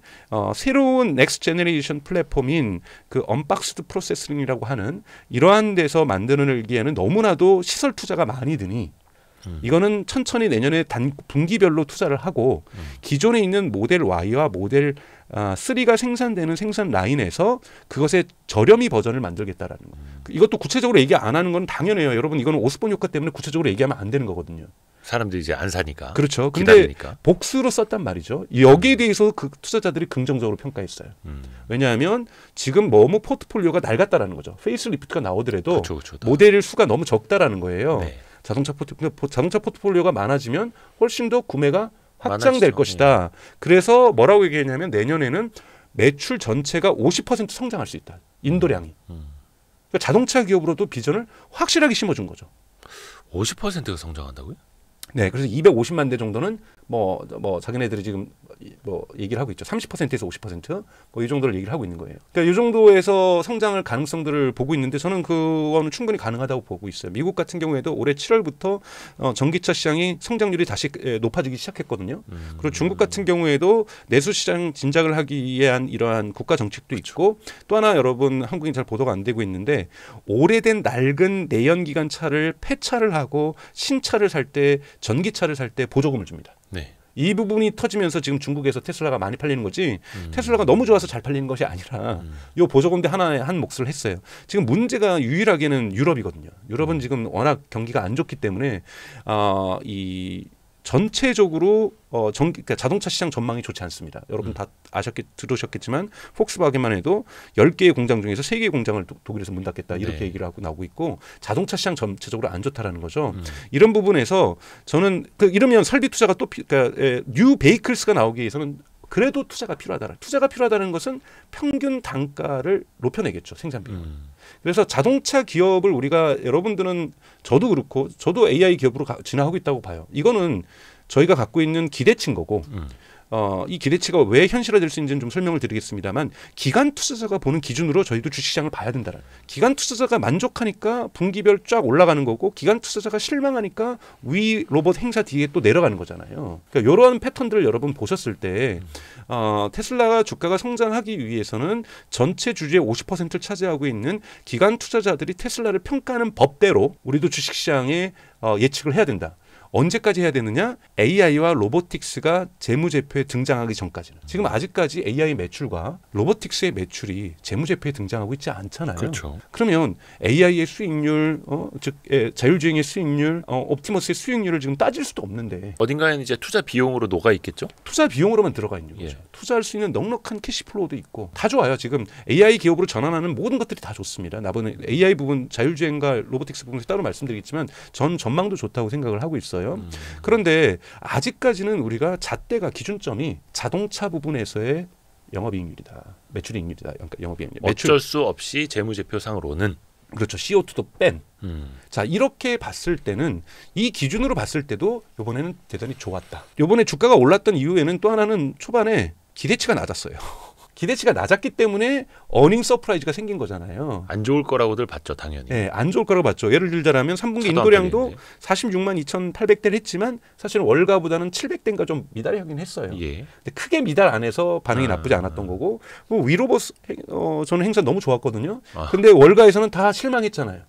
새로운 넥스트 제너레이션 플랫폼인 그 언박스드 프로세싱이라고 하는 이러한 데서 만드는기에는 너무나도 시설 투자가 많이 드니 이거는 천천히 내년에 단 분기별로 투자를 하고 기존에 있는 모델 Y와 모델 3가 생산되는 생산 라인에서 그것의 저렴이 버전을 만들겠다라는 거. 이것도 구체적으로 얘기 안 하는 건 당연해요. 여러분 이거는 오스본 효과 때문에 구체적으로 얘기하면 안 되는 거거든요. 사람들이 이제 안 사니까. 그렇죠. 근데 기다리니까. 복수로 썼단 말이죠. 여기에 대해서 그 투자자들이 긍정적으로 평가했어요. 왜냐하면 지금 너무 포트폴리오가 낡았다라는 거죠. 페이스리프트가 나오더라도 모델 수가 너무 적다라는 거예요. 자동차 포트폴리오가 많아지면 훨씬 더 구매가 확장될 것이다. 그래서 뭐라고 얘기했냐면 내년에는 매출 전체가 50% 성장할 수 있다. 인도량이. 그러니까 자동차 기업으로도 비전을 확실하게 심어준 거죠. 50%가 성장한다고요? 네, 그래서 250만 대 정도는 뭐 자기네들이 지금 뭐 얘기를 하고 있죠. 30%에서 50% 뭐 이 정도를 얘기를 하고 있는 거예요. 그러니까 이 정도에서 성장을 가능성들을 보고 있는데 저는 그거는 충분히 가능하다고 보고 있어요. 미국 같은 경우에도 올해 7월부터 전기차 시장이 성장률이 다시 높아지기 시작했거든요. 그리고 중국 같은 경우에도 내수 시장 진작을 하기 위한 이러한 국가 정책도 있고 또 하나 여러분 한국인 잘 보도가 안 되고 있는데 오래된 낡은 내연기관 차를 폐차를 하고 신차를 살 때 전기차를 살 때 보조금을 줍니다. 이 부분이 터지면서 지금 중국에서 테슬라가 많이 팔리는 거지 테슬라가 너무 좋아서 잘 팔리는 것이 아니라 요 보조금대 하나에 한 몫을 했어요. 지금 문제가 유일하게는 유럽이거든요. 유럽은 지금 워낙 경기가 안 좋기 때문에 이 전체적으로 그러니까 자동차 시장 전망이 좋지 않습니다. 여러분 다 들으셨겠지만 폭스바겐만 해도 10개의 공장 중에서 3개의 공장을 독일에서 문 닫겠다 이렇게 얘기를 하고 나오고 있고 자동차 시장 전체적으로 안 좋다라는 거죠. 이런 부분에서 저는 이러면 설비 투자가 또 그러니까 뉴 베이클스가 나오기 위해서는 그래도 투자가 필요하다. 투자가 필요하다는 것은 평균 단가를 높여내겠죠. 생산 비용을. 그래서 자동차 기업을 우리가 여러분들은 저도 그렇고 저도 AI 기업으로 진화하고 있다고 봐요. 이거는 저희가 갖고 있는 기대치인 거고 이 기대치가 왜 현실화될 수 있는지는 좀 설명을 드리겠습니다만 기관 투자자가 보는 기준으로 저희도 주식시장을 봐야 된다는 기관 투자자가 만족하니까 분기별 쫙 올라가는 거고 기관 투자자가 실망하니까 위 로봇 행사 뒤에 또 내려가는 거잖아요. 그러니까 이런 패턴들을 여러분 보셨을 때 테슬라가 주가가 성장하기 위해서는 전체 주주의 50%를 차지하고 있는 기관 투자자들이 테슬라를 평가하는 법대로 우리도 주식시장에 예측을 해야 된다. 언제까지 해야 되느냐? AI와 로보틱스가 재무제표에 등장하기 전까지는. 지금 아직까지 AI 매출과 로보틱스의 매출이 재무제표에 등장하고 있지 않잖아요. 그렇죠. 그러면 AI의 수익률, 즉 자율주행의 수익률, 옵티머스의 수익률을 지금 따질 수도 없는데 어딘가에는 이제 투자 비용으로 녹아 있겠죠. 투자 비용으로만 들어가 있는 거죠. 투자할 수 있는 넉넉한 캐시플로우도 있고 다 좋아요. 지금 AI 기업으로 전환하는 모든 것들이 다 좋습니다. 나번에 AI 부분, 자율주행과 로보틱스 부분에서 따로 말씀드리겠지만 전 전망도 좋다고 생각을 하고 있어요. 그런데 아직까지는 우리가 잣대가 기준점이 자동차 부분에서의 영업이익률이다. 매출이익률이다. 그러니까 영업이익률. 어쩔 수 없이 재무제표상으로는 그렇죠. CO2도 뺀. 자 이렇게 봤을 때는 이 기준으로 봤을 때도 이번에는 대단히 좋았다. 이번에 주가가 올랐던 이유에는 또 하나는 초반에 기대치가 낮았어요. 기대치가 낮았기 때문에 어닝 서프라이즈가 생긴 거잖아요. 안 좋을 거라고들 봤죠, 당연히. 네, 안 좋을 거라고 봤죠. 예를 들자면 3분기 인도량도 46만 2,800대를 했지만 사실은 월가보다는 700대인가 좀 미달하긴 했어요. 근데 크게 미달 안에서 반응이 나쁘지 않았던 거고 위로버스 저는 행사 너무 좋았거든요. 근데 월가에서는 다 실망했잖아요.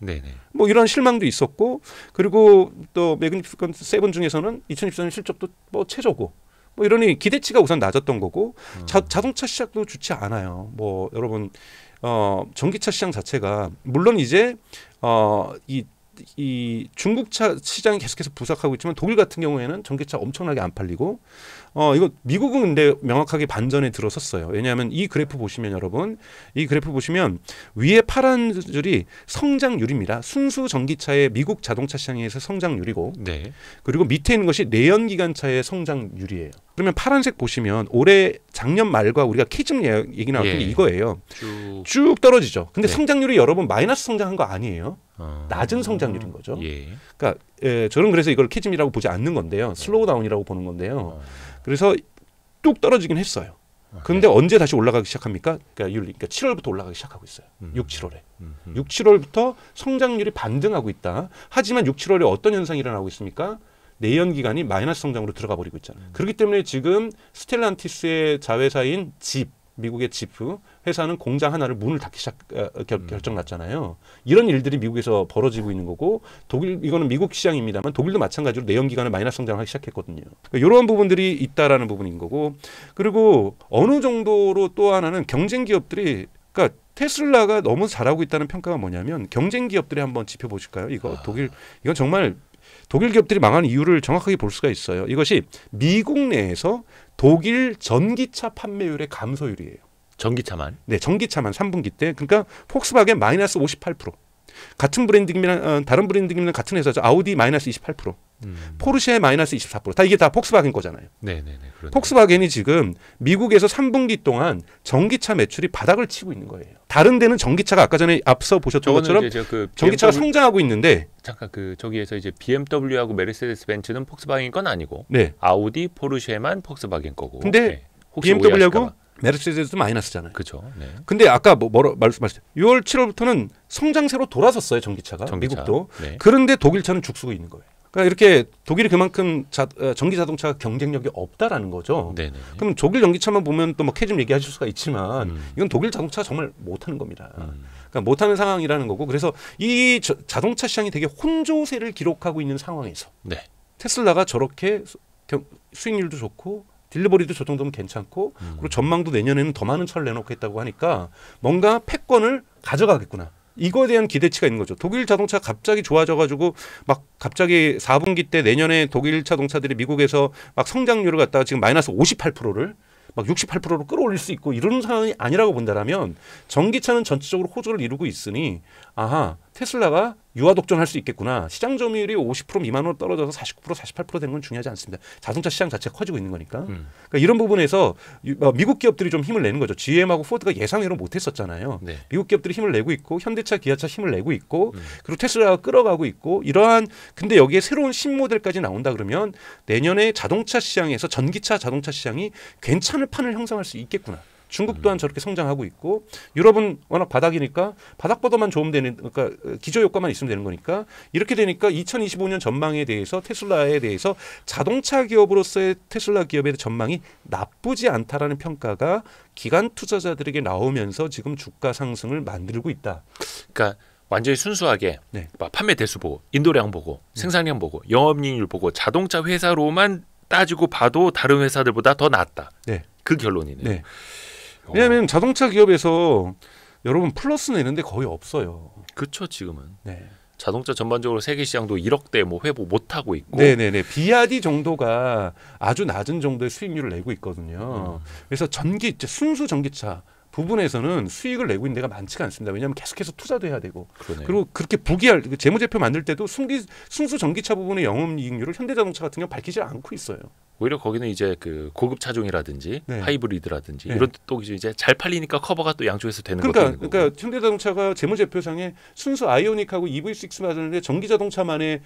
뭐 이런 실망도 있었고 그리고 또 매그니피컨트 7 중에서는 2024년 실적도 뭐 최저고 뭐 이러니 기대치가 우선 낮았던 거고 자동차 시장도 좋지 않아요. 뭐 여러분 전기차 시장 자체가 물론 이제 이 중국차 시장이 계속해서 부각하고 있지만 독일 같은 경우에는 전기차 엄청나게 안 팔리고 이거 미국은 근데 명확하게 반전에 들어섰어요. 왜냐하면 이 그래프 보시면 여러분 이 그래프 보시면 위에 파란 줄이 성장률입니다. 순수 전기차의 미국 자동차 시장에서 성장률이고 그리고 밑에 있는 것이 내연기관차의 성장률이에요. 그러면 파란색 보시면 올해 작년 말과 우리가 캐즘 얘기 나왔던 게 이거예요. 쭉 떨어지죠. 근데 성장률이 여러분 마이너스 성장한 거 아니에요. 낮은 성장률인 거죠. 그러니까 저는 그래서 이걸 캐즘이라고 보지 않는 건데요. 슬로우 다운이라고 보는 건데요. 그래서 뚝 떨어지긴 했어요. 근데 언제 다시 올라가기 시작합니까? 그러니까 7월부터 올라가기 시작하고 있어요. 6, 7월에. 6, 7월부터 성장률이 반등하고 있다. 하지만 6, 7월에 어떤 현상이 일어나고 있습니까? 내연기관이 마이너스 성장으로 들어가 버리고 있잖아요. 그렇기 때문에 지금 스텔란티스의 자회사인 미국의 지프 회사는 공장 하나를 문을 닫기 결정 났잖아요. 이런 일들이 미국에서 벌어지고 있는 거고 독일 이거는 미국 시장입니다만 독일도 마찬가지로 내연기관을 마이너스 성장하기 시작했거든요. 그러니까 이런 부분들이 있다라는 부분인 거고 그리고 어느 정도로 또 하나는 경쟁 기업들이 그러니까 테슬라가 너무 잘하고 있다는 평가가 뭐냐면 경쟁 기업들이 한번 지펴보실까요? 이건 정말 독일 기업들이 망한 이유를 정확하게 볼 수가 있어요. 이것이 미국 내에서 독일 전기차 판매율의 감소율이에요. 전기차만? 네, 전기차만 3분기 때. 그러니까 폭스바겐 마이너스 58%. 같은 브랜드이면 다른 브랜드이면 같은 회사죠. 아우디 마이너스 28%. 포르쉐 마이너스 24%. 다 이게 다 폭스바겐 거잖아요. 폭스바겐이 지금 미국에서 3분기 동안 전기차 매출이 바닥을 치고 있는 거예요. 다른 데는 전기차가 아까 전에 앞서 보셨던 것처럼 전기차가 성장하고 있는데 잠깐 저기에서 이제 BMW하고 메르세데스 벤츠는 폭스바겐 건 아니고 아우디, 포르쉐만 폭스바겐 거고. 근데 BMW하고 메르세데스도 마이너스잖아요. 그렇죠. 근데 아까 뭐라 말씀하셨죠? 6월, 7월부터는 성장세로 돌아섰어면 전기차가 미국도. 그런데 독일차는 죽쓰고 있는 거예요. 그러니까 이렇게 독일이 그만큼 전기 자동차 경쟁력이 없다라는 거죠. 그럼 독일 전기차만 보면 또 뭐 캐즘 얘기하실 수가 있지만 이건 독일 자동차 정말 못하는 겁니다. 그러니까 못하는 상황이라는 거고 그래서 이 자동차 시장이 되게 혼조세를 기록하고 있는 상황에서 테슬라가 저렇게 수익률도 좋고 딜리버리도 저 정도면 괜찮고 그리고 전망도 내년에는 더 많은 차를 내놓겠다고 하니까 뭔가 패권을 가져가겠구나. 이거에 대한 기대치가 있는 거죠. 독일 자동차 갑자기 좋아져가지고 막 갑자기 4분기 때 내년에 독일 자동차들이 미국에서 막 성장률을 갖다가 지금 마이너스 58%를 막 68%로 끌어올릴 수 있고 이런 상황이 아니라고 본다라면 전기차는 전체적으로 호조를 이루고 있으니 아하 테슬라가 유아 독존할 수 있겠구나. 시장 점유율이 50% 미만으로 떨어져서 49% 48% 된 건 중요하지 않습니다. 자동차 시장 자체가 커지고 있는 거니까. 그러니까 이런 부분에서 미국 기업들이 좀 힘을 내는 거죠. GM하고 포드가 예상외로 못했었잖아요. 네. 미국 기업들이 힘을 내고 있고 현대차, 기아차 힘을 내고 있고 그리고 테슬라가 끌어가고 있고 이러한 근데 여기에 새로운 신모델까지 나온다 그러면 내년에 자동차 시장에서 전기차 자동차 시장이 괜찮은 판을 형성할 수 있겠구나. 중국 또한 저렇게 성장하고 있고 유럽은 워낙 바닥이니까 바닥보다만 좋으면 되는 그러니까 기저 효과만 있으면 되는 거니까 이렇게 되니까 2025년 전망에 대해서 테슬라에 대해서 자동차 기업으로서의 테슬라 기업의 전망이 나쁘지 않다라는 평가가 기관 투자자들에게 나오면서 지금 주가 상승을 만들고 있다. 그러니까 완전히 순수하게 네. 판매 대수 보고 인도량 보고 생산량 보고 영업이익률 보고 자동차 회사로만 따지고 봐도 다른 회사들보다 더 낫다. 네. 그 결론이네요. 네. 왜냐하면 자동차 기업에서 여러분 플러스 내는데 거의 없어요. 그렇죠. 지금은 네. 자동차 전반적으로 세계 시장도 1억대 뭐 회복 못 하고 있고. 네네네. 비아디 정도가 아주 낮은 정도의 수익률을 내고 있거든요. 그래서 순수 전기차 부분에서는 수익을 내고 있는 데가 많지가 않습니다. 왜냐하면 계속해서 투자도 해야 되고 그러네요. 그리고 그렇게 재무제표 만들 때도 순수 전기차 부분의 영업이익률을 현대자동차 같은 경우 밝히지 않고 있어요. 오히려 거기는 이제 그 고급 차종이라든지 네. 하이브리드라든지 네. 이런 또 이제 잘 팔리니까 커버가 또 양쪽에서 되는 것도 그러니까, 있는 거고. 그러니까 현대자동차가 재무제표상에 순수 아이오닉하고 EV6 맞았는데 전기자동차만의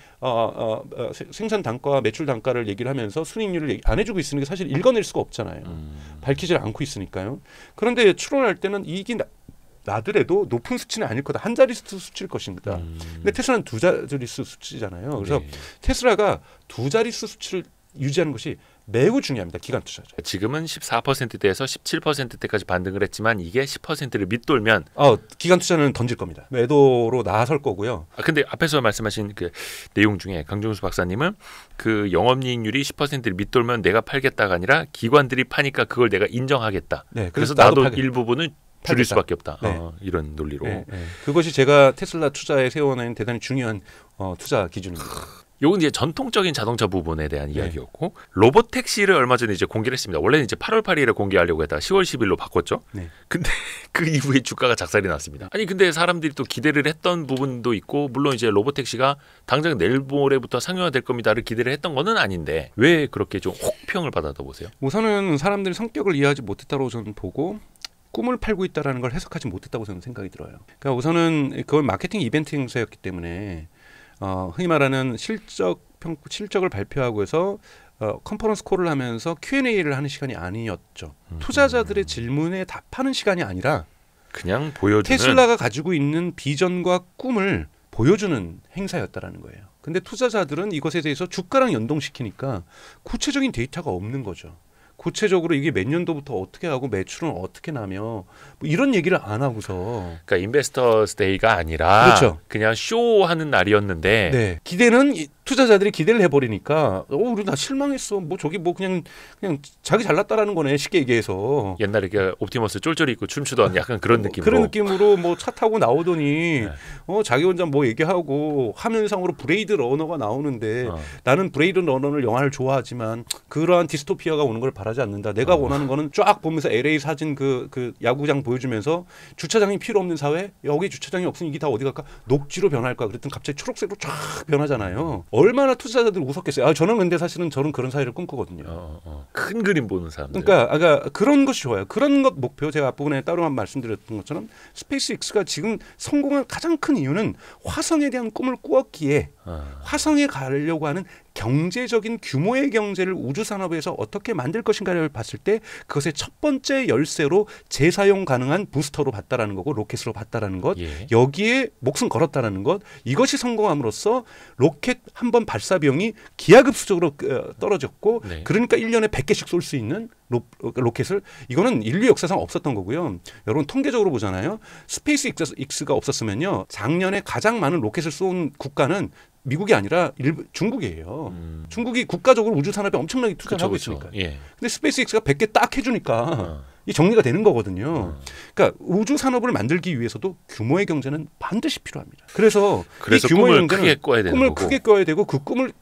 생산 단가, 매출 단가를 얘기를 하면서 순이익률을 안 해주고 있으니까 사실 읽어낼 수가 없잖아요. 밝히지 않고 있으니까요. 그런데 추론할 때는 이익이 나더라도 높은 수치는 아닐 거다. 한 자릿수 수치일 것입니다. 근데 테슬라는 두 자릿수 수치잖아요. 그래서 네. 테슬라가 두 자릿수 수치를 유지하는 것이 매우 중요합니다. 기관 투자자. 지금은 14%대에서 17%대까지 반등을 했지만 이게 10%를 밑돌면 기관 투자는 던질 겁니다. 매도로 나설 거고요. 근데 앞에서 말씀하신 그 내용 중에 강종수 박사님은 그 영업이익률이 10%를 밑돌면 내가 팔겠다가 아니라 기관들이 파니까 그걸 내가 인정하겠다. 네, 그래서 나도 팔겠다. 일부분은 줄일 팔겠다. 수밖에 없다. 네. 이런 논리로. 네, 네. 그것이 제가 테슬라 투자에 세워놓은 대단히 중요한 투자 기준입니다. 요건 이제 전통적인 자동차 부분에 대한 네. 이야기였고 로봇 택시를 얼마 전에 이제 공개를 했습니다. 원래는 이제 8월 8일에 공개하려고 했다가 10월 10일로 바꿨죠. 네. 근데 그 이후에 주가가 작살이 났습니다. 아니 근데 사람들이 또 기대를 했던 부분도 있고 물론 이제 로봇 택시가 당장 내일 모레부터 상용화될 겁니다를 기대를 했던 거는 아닌데 왜 그렇게 좀 혹평을 받았다 보세요? 우선은 사람들이 성격을 이해하지 못했다고 저는 보고 꿈을 팔고 있다라는 걸 해석하지 못했다고 저는 생각이 들어요. 그러니까 우선은 그건 마케팅 이벤트 행사였기 때문에 흔히 말하는 실적을 발표하고 해서 컨퍼런스 콜을 하면서 Q&A를 하는 시간이 아니었죠. 투자자들의 질문에 답하는 시간이 아니라 그냥 보여주는 테슬라가 가지고 있는 비전과 꿈을 보여주는 행사였다라는 거예요. 근데 투자자들은 이것에 대해서 주가랑 연동시키니까 구체적인 데이터가 없는 거죠. 구체적으로 이게 몇 년도부터 어떻게 하고 매출은 어떻게 나며 뭐 이런 얘기를 안 하고서 그러니까 인베스터스 데이가 아니라 그렇죠. 그냥 쇼하는 날이었는데 네. 기대는 투자자들이 기대를 해버리니까 우리 나 실망했어. 뭐 저기 뭐 그냥 자기 잘났다라는 거네. 쉽게 얘기해서. 옛날에 그 옵티머스 쫄쫄이 입고 춤추던 약간 그런 느낌으로 그런 느낌으로 뭐 차 타고 나오더니 네. 자기 혼자 뭐 얘기하고 화면상으로 브레이드 러너가 나오는데 나는 브레이드 러너를 영화를 좋아하지만 그러한 디스토피아가 오는 걸 바라지 않는다. 내가 원하는 거는 쫙 보면서 LA 사진 그 야구장 보여주면서 주차장이 필요 없는 사회 여기 주차장이 없으니 이게 다 어디 갈까 녹지로 변할까 그랬더니 갑자기 초록색으로 쫙 변하잖아요. 얼마나 투자자들 웃었겠어요. 저는 근데 사실은 저는 그런 사회를 꿈꾸거든요. 큰 그림 보는 사람들. 그러니까 그런 것이 좋아요. 그런 것 목표 제가 앞부분에 따로 말씀드렸던 것처럼 스페이스X가 지금 성공한 가장 큰 이유는 화성에 대한 꿈을 꾸었기에 화성에 가려고 하는 경제적인 규모의 경제를 우주 산업에서 어떻게 만들 것인가를 봤을 때 그것의 첫 번째 열쇠로 재사용 가능한 부스터로 봤다라는 거고 로켓으로 봤다라는 것 예. 여기에 목숨 걸었다라는 것 이것이 성공함으로써 로켓 한 번 발사 비용이 기하급수적으로 떨어졌고 네. 그러니까 1년에 100개씩 쏠 수 있는 로켓을 이거는 인류 역사상 없었던 거고요. 여러분 통계적으로 보잖아요. 스페이스 X가 없었으면요. 작년에 가장 많은 로켓을 쏜 국가는 미국이 아니라 중국이에요. 중국이 국가적으로 우주 산업에 엄청나게 투자를 하고 있으니까. 예. 근데 스페이스 X가 100개 딱 해주니까 이 정리가 되는 거거든요. 그러니까 우주 산업을 만들기 위해서도 규모의 경제는 반드시 필요합니다. 그래서 이 규모의 꿈을 크게 꿔야 되는 꿈을 거고. 크게 꿔야 되고 그 꿈을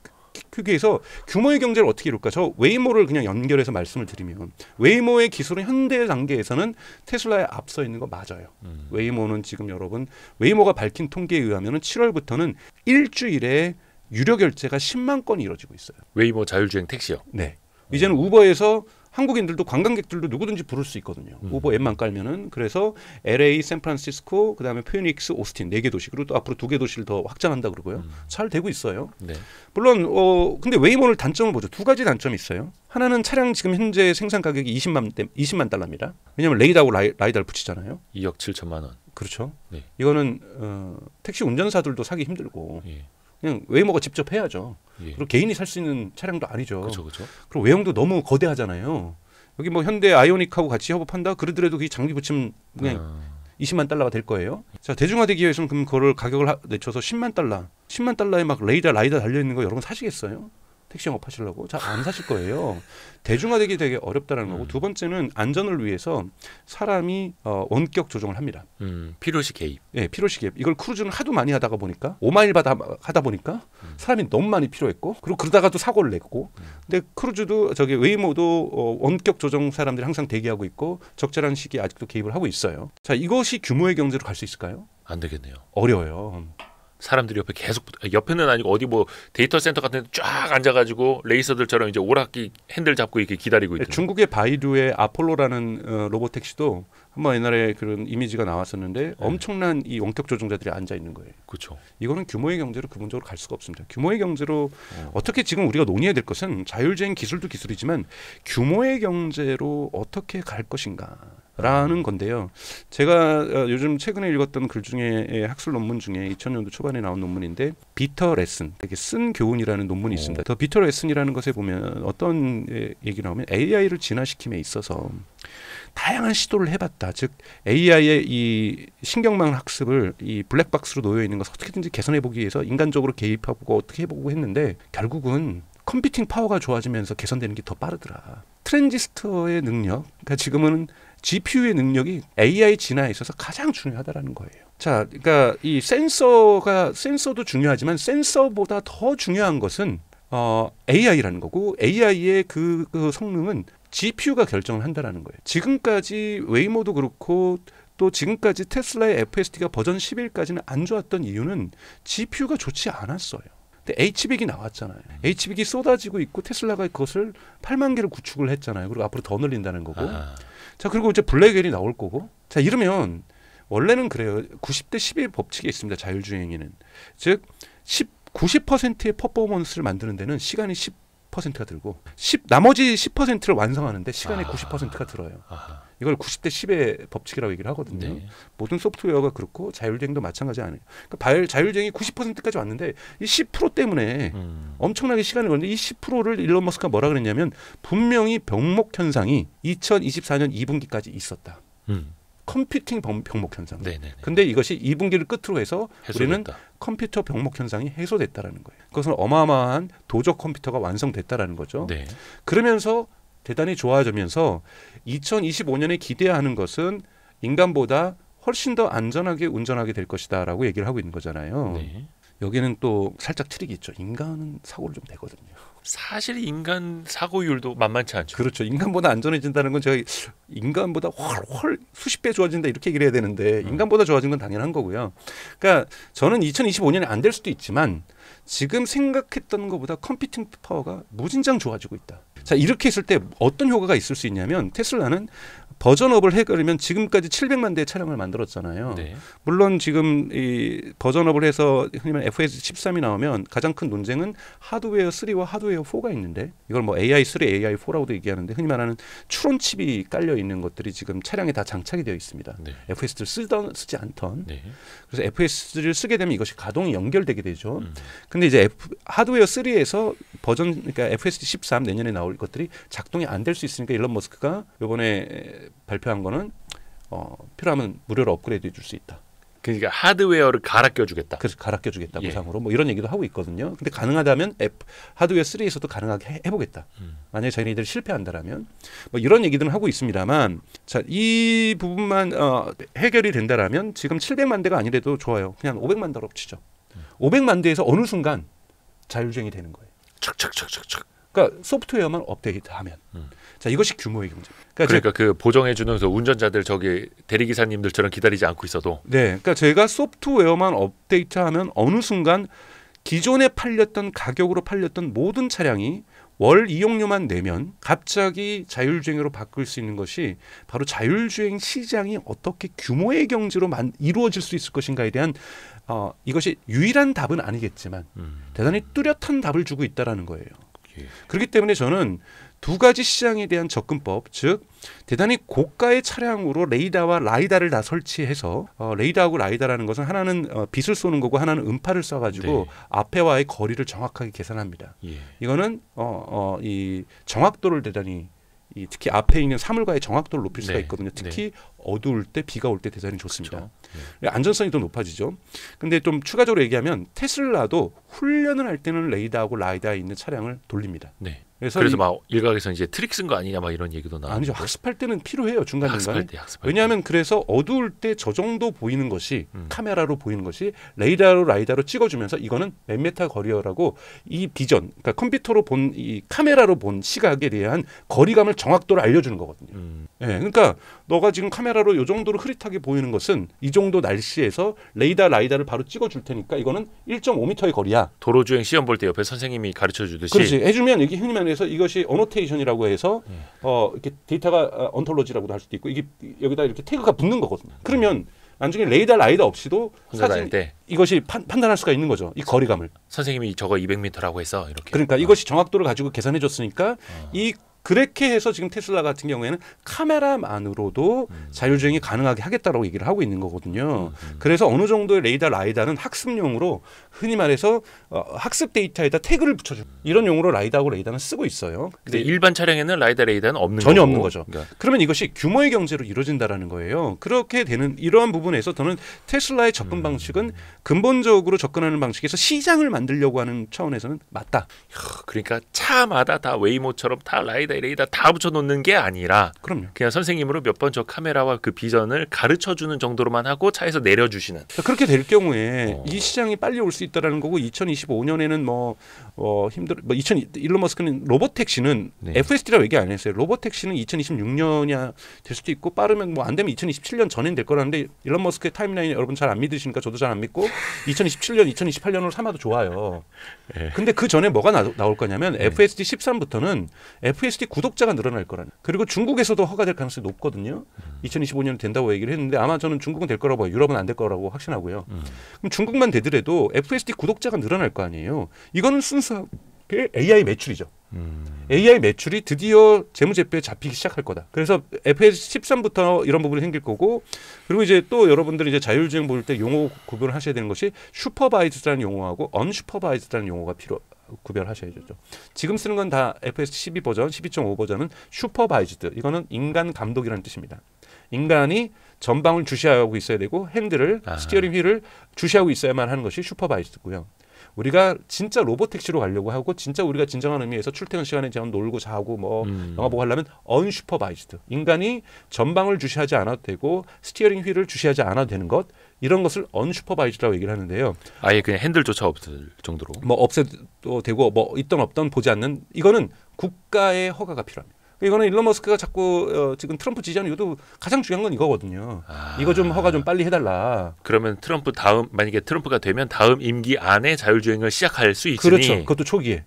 크게 해서 규모의 경제를 어떻게 이룰까? 저 웨이모를 그냥 연결해서 말씀을 드리면 웨이모의 기술은 현대 단계에서는 테슬라에 앞서 있는 거 맞아요. 웨이모는 지금 여러분 웨이모가 밝힌 통계에 의하면 7월부터는 일주일에 유료 결제가 10만 건이 이루어지고 있어요. 웨이모 자율주행 택시요. 네. 이제는 우버에서 한국인들도 관광객들도 누구든지 부를 수 있거든요. 우버 앱만 깔면은. 그래서 LA, 샌프란시스코, 그다음에 피닉스, 오스틴 4개 도시 그리고 또 앞으로 2개 도시를 더 확장한다 그러고요. 잘 되고 있어요. 네. 물론 근데 웨이모를 단점을 보죠. 2가지 단점이 있어요. 하나는 차량 지금 현재 생산 가격이 20만 달러입니다. 왜냐하면 레이더하고 라이다를 붙이잖아요. 2억 7천만 원. 그렇죠. 네. 이거는 택시 운전사들도 사기 힘들고 예. 그냥 웨이모가 직접 해야죠. 예. 그리고 개인이 살 수 있는 차량도 아니죠. 그렇죠. 그리고 외형도 너무 거대하잖아요. 여기 뭐 현대 아이오닉하고 같이 협업한다 그러더라도 그게 장비 붙이면 그냥 20만 달러가 될 거예요. 자, 대중화되기 위해서는 그럼 그거를 가격을 내쳐서 10만 달러에 막 라이다 달려 있는 거 여러분 사시겠어요? 택시 영업 하시려고? 잘 안 사실 거예요. 대중화되기 되게 어렵다는 거고 두 번째는 안전을 위해서 사람이 원격 조정을 합니다. 필요시 개입. 예, 필요시 개입. 이걸 크루즈는 하도 많이 하다 보니까 5마일 하다 보니까 사람이 너무 많이 필요했고 그리고 그러다가도 사고를 냈고 근데 크루즈도 저기 웨이모도 원격 조정 사람들이 항상 대기하고 있고 적절한 시기에 아직도 개입을 하고 있어요. 자, 이것이 규모의 경제로 갈 수 있을까요? 안 되겠네요. 어려워요. 사람들이 옆에 계속 옆에는 아니고 어디 뭐 데이터 센터 같은 데 쫙 앉아가지고 레이서들처럼 이제 오락기 핸들 잡고 이렇게 기다리고 있는. 중국의 바이두의 아폴로라는 로봇 택시도 한번 옛날에 그런 이미지가 나왔었는데 엄청난 이 원격 조종자들이 앉아 있는 거예요. 그렇죠. 이거는 규모의 경제로 근본적으로 갈 수가 없습니다. 규모의 경제로 어떻게 지금 우리가 논의해야 될 것은 자율주행 기술도 기술이지만 규모의 경제로 어떻게 갈 것인가. 라는 건데요. 제가 요즘 최근에 읽었던 글 중에 학술 논문 중에 2000년도 초반에 나온 논문인데 비터 레슨, 되게 쓴 교훈이라는 논문이 있습니다. 더 비터 레슨이라는 것에 보면 어떤 얘기가 나오면 AI를 진화시킴에 있어서 다양한 시도를 해봤다. 즉 AI의 이 신경망 학습을 이 블랙박스로 놓여 있는 것을 어떻게든지 개선해보기 위해서 인간적으로 개입하고 어떻게 해보고 했는데 결국은 컴퓨팅 파워가 좋아지면서 개선되는 게 더 빠르더라. 트랜지스터의 능력, 그러니까 지금은 GPU의 능력이 AI 진화에 있어서 가장 중요하다라는 거예요. 자, 그러니까 이 센서도 중요하지만 센서보다 더 중요한 것은 AI라는 거고 AI의 그 성능은 GPU가 결정을 한다라는 거예요. 지금까지 웨이모도 그렇고 또 지금까지 테슬라의 FSD가 버전 11까지는 안 좋았던 이유는 GPU가 좋지 않았어요. 근데 HBig이 나왔잖아요. HBig이 쏟아지고 있고 테슬라가 그것을 8만 개를 구축을 했잖아요. 그리고 앞으로 더 늘린다는 거고. 자, 그리고 이제 블랙웰이 나올 거고. 자, 이러면 원래는 그래요. 90대 10의 법칙이 있습니다. 자율주행에는. 즉 90%의 퍼포먼스를 만드는 데는 시간이 10%가 들고 나머지 10%를 완성하는데 시간이 90%가 들어요. 이걸 90대 10의 법칙이라고 얘기를 하거든요. 네. 모든 소프트웨어가 그렇고 자율주행도 마찬가지 아니에요. 그러니까 자율주행이 90%까지 왔는데 이 10% 때문에 엄청나게 시간이 걸리는데 이 10%를 일론 머스크가 뭐라 그랬냐면 분명히 병목 현상이 2024년 2분기까지 있었다. 컴퓨팅 병목 현상. 근데 이것이 2분기를 끝으로 해서 해소됐다. 우리는 컴퓨터 병목 현상이 해소됐다라는 거예요. 그것은 어마어마한 도적 컴퓨터가 완성됐다라는 거죠. 네. 그러면서 대단히 좋아지면서 2025년에 기대하는 것은 인간보다 훨씬 더 안전하게 운전하게 될 것이다라고 얘기를 하고 있는 거잖아요. 네. 여기는 또 살짝 트릭이 있죠. 인간은 사고를 좀 내거든요. 사실 인간 사고율도 만만치 않죠. 그렇죠. 인간보다 안전해진다는 건 제가 인간보다 훨 수십 배 좋아진다 이렇게 얘기를 해야 되는데 인간보다 좋아진 건 당연한 거고요. 그러니까 저는 2025년에 안 될 수도 있지만 지금 생각했던 것보다 컴퓨팅 파워가 무진장 좋아지고 있다. 자, 이렇게 했을 때 어떤 효과가 있을 수 있냐면 테슬라는 버전업을 해결하면 지금까지 700만 대의 차량을 만들었잖아요. 네. 물론 지금 이 버전업을 해서 흔히 말하는 FS13이 나오면 가장 큰 논쟁은 하드웨어 3와 하드웨어 4가 있는데 이걸 뭐 AI3, AI4라고도 얘기하는데 흔히 말하는 추론 칩이 깔려 있는 것들이 지금 차량에 다 장착이 되어 있습니다. 네. FS를 쓰지 않던. 네. 그래서 FS를 쓰게 되면 이것이 가동이 연결되게 되죠. 근데 이제 하드웨어 3에서 버전 그러니까 FS13 내년에 나올 것들이 작동이 안 될 수 있으니까 일론 머스크가 이번에 발표한 거는 필요하면 무료로 업그레이드 해줄 수 있다. 그러니까 하드웨어를 갈아 껴주겠다. 그래서 갈아 껴주겠다 예. 무상으로 뭐 이런 얘기도 하고 있거든요. 근데 가능하다면 하드웨어 3에서도 가능하게 해보겠다. 만약에 저희들이 실패한다라면 뭐 이런 얘기들은 하고 있습니다만 자, 이 부분만 해결이 된다라면 지금 700만 대가 아니래도 좋아요. 그냥 500만 대로 치죠. 500만 대에서 어느 순간 자율주행이 되는 거예요. 착착착착착. 그러니까 소프트웨어만 업데이트하면 자 이것이 규모의 경제. 그러니까 그 보정해주는 운전자들 저기 대리기사님들처럼 기다리지 않고 있어도. 네, 그러니까 제가 소프트웨어만 업데이트하면 어느 순간 기존에 팔렸던 가격으로 팔렸던 모든 차량이 월 이용료만 내면 갑자기 자율주행으로 바꿀 수 있는 것이 바로 자율주행 시장이 어떻게 규모의 경제로 이루어질 수 있을 것인가에 대한 이것이 유일한 답은 아니겠지만 대단히 뚜렷한 답을 주고 있다라는 거예요. 예. 그렇기 때문에 저는 두 가지 시장에 대한 접근법, 즉 대단히 고가의 차량으로 레이더와 라이다를 다 설치해서 레이더하고 라이다라는 것은 하나는 빛을 쏘는 거고 하나는 음파를 쏴가지고 네. 앞에와의 거리를 정확하게 계산합니다. 예. 이거는 이 정확도를 대단히 특히 앞에 있는 사물과의 정확도를 높일 수가 네. 있거든요. 특히 어두울 때, 비가 올 때 대단히 좋습니다. 그렇죠. 안전성이 더 높아지죠. 근데 좀 추가적으로 얘기하면 테슬라도 훈련을 할 때는 레이더하고 라이다에 있는 차량을 돌립니다. 네. 그래서 막 일각에서 이제 트릭 쓴 거 아니냐 막 이런 얘기도 나오고. 아니죠. 학습할 때는 필요해요. 중간중간에. 학습할 때. 왜냐하면 그래서 어두울 때 저 정도 보이는 것이 카메라로 보이는 것이 레이더로 라이다로 찍어주면서 이거는 몇 메타 거리라고 이 비전, 그러니까 컴퓨터로 본 이 카메라로 본 시각에 대한 거리감을 정확도를 알려주는 거거든요. 네, 그러니까 너가 지금 카메라로 이 정도로 흐릿하게 보이는 것은 이 정도 날씨에서 레이더, 라이다를 바로 찍어줄 테니까 이거는 1.5m의 거리야. 도로주행 시험 볼 때 옆에 선생님이 가르쳐 주듯이. 그렇지. 해주면 이게 흔히 말해서 이것이 어노테이션이라고 해서 이렇게 데이터가 언톨로지라고도 할 수도 있고 이게 여기다 이렇게 태그가 붙는 거거든요. 그러면 나중에 레이더, 라이더 없이도 사진 때. 이것이 판단할 수가 있는 거죠. 이 거리감을. 선생님이 저거 200m라고 해서 이렇게. 그러니까 이것이 정확도를 가지고 계산해 줬으니까 그렇게 해서 지금 테슬라 같은 경우에는 카메라만으로도 자율주행이 가능하게 하겠다라고 얘기를 하고 있는 거거든요. 그래서 어느 정도의 레이더, 라이다는 학습용으로 흔히 말해서 학습 데이터에다 태그를 붙여주고 이런 용으로 라이다하고 레이다는 쓰고 있어요. 근데 일반 차량에는 라이다, 레이다는 없는 전혀 거고. 없는 거죠. 그러니까. 그러면 이것이 규모의 경제로 이루어진다라는 거예요. 그렇게 되는 이러한 부분에서 저는 테슬라의 접근 방식은 근본적으로 접근하는 방식에서 시장을 만들려고 하는 차원에서는 맞다. 그러니까 차마다 다 웨이모처럼 다 라이다, 레이다 다 붙여놓는 게 아니라 그럼요. 그냥 선생님으로 몇 번 저 카메라와 그 비전을 가르쳐주는 정도로만 하고 차에서 내려주시는. 그렇게 될 경우에 이 시장이 빨리 올 수 있다라는 거고 2025년에는 일론 머스크는 로봇택시는 네. FSD라고 얘기 안 했어요. 로봇택시는 2026년이야 될 수도 있고 빠르면 뭐 안 되면 2027년 전엔 될 거라는데 일론 머스크의 타임라인 여러분 잘 안 믿으시니까 저도 잘 안 믿고 2027년, 2028년으로 삼아도 좋아요. 네. 근데 그 전에 뭐가 나올 거냐면 FSD 13부터는 FSD 구독자가 늘어날 거라는. 그리고 중국에서도 허가될 가능성이 높거든요. 2025년 된다고 얘기를 했는데 아마 저는 중국은 될 거라고 봐요. 유럽은 안 될 거라고 확신하고요. 그럼 중국만 되더라도 FSD 구독자가 늘어날 거 아니에요. 이거는 순수하게 AI 매출이죠. AI 매출이 드디어 재무제표에 잡히기 시작할 거다. 그래서 FS 13부터 이런 부분이 생길 거고, 그리고 이제 또 여러분들이 이제 자율주행 볼 때 용어 구별을 하셔야 되는 것이 슈퍼바이즈드라는 용어하고 언슈퍼바이즈드라는 용어가 구별하셔야죠. 지금 쓰는 건 다 FS 12 버전, 12.5 버전은 슈퍼바이즈드. 이거는 인간 감독이라는 뜻입니다. 인간이 전방을 주시하고 있어야 되고 핸들을 스티어링 휠을 주시하고 있어야만 하는 것이 슈퍼바이즈드고요. 우리가 진짜 로봇택시로 가려고 하고 진짜 우리가 진정한 의미에서 출퇴근 시간에 그냥 놀고 자고 뭐 영화 보고 하려면 언슈퍼바이즈드. 인간이 전방을 주시하지 않아도 되고 스티어링 휠을 주시하지 않아도 되는 것, 이런 것을 언슈퍼바이즈드라고 얘기를 하는데요. 아예 그냥 핸들조차 없을 정도로. 뭐 없애도 되고 뭐 있던 없던 보지 않는, 이거는 국가의 허가가 필요합니다. 이거는 일론 머스크가 자꾸 지금 트럼프 지지하는 이유도 가장 중요한 건 이거거든요. 이거 좀 허가 좀 빨리 해달라. 그러면 만약에 트럼프가 되면 다음 임기 안에 자율주행을 시작할 수 있으니. 그렇죠. 그것도 초기에.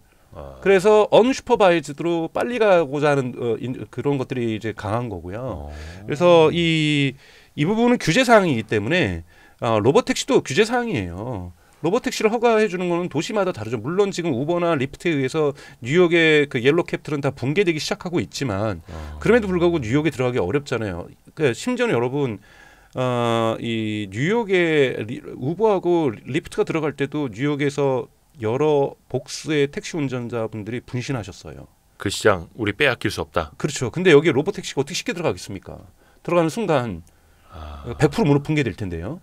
그래서 언슈퍼바이즈드로 빨리 가고자 하는 그런 것들이 이제 강한 거고요. 그래서 이 부분은 규제 사항이기 때문에 로봇택시도 규제 사항이에요. 로봇택시를 허가해 주는 거는 도시마다 다르죠. 물론 지금 우버나 리프트에 의해서 뉴욕의 그 옐로 캡들은 다 붕괴되기 시작하고 있지만 그럼에도 불구하고 뉴욕에 들어가기 어렵잖아요. 그러니까 심지어는 여러분 이 뉴욕에 우버하고 리프트가 들어갈 때도 뉴욕에서 여러 복수의 택시 운전자분들이 분신하셨어요. 그 시장 우리 빼앗길 수 없다. 그렇죠. 근데 여기 로봇택시가 어떻게 쉽게 들어가겠습니까? 들어가는 순간 100% 무릎 붕괴될 텐데요.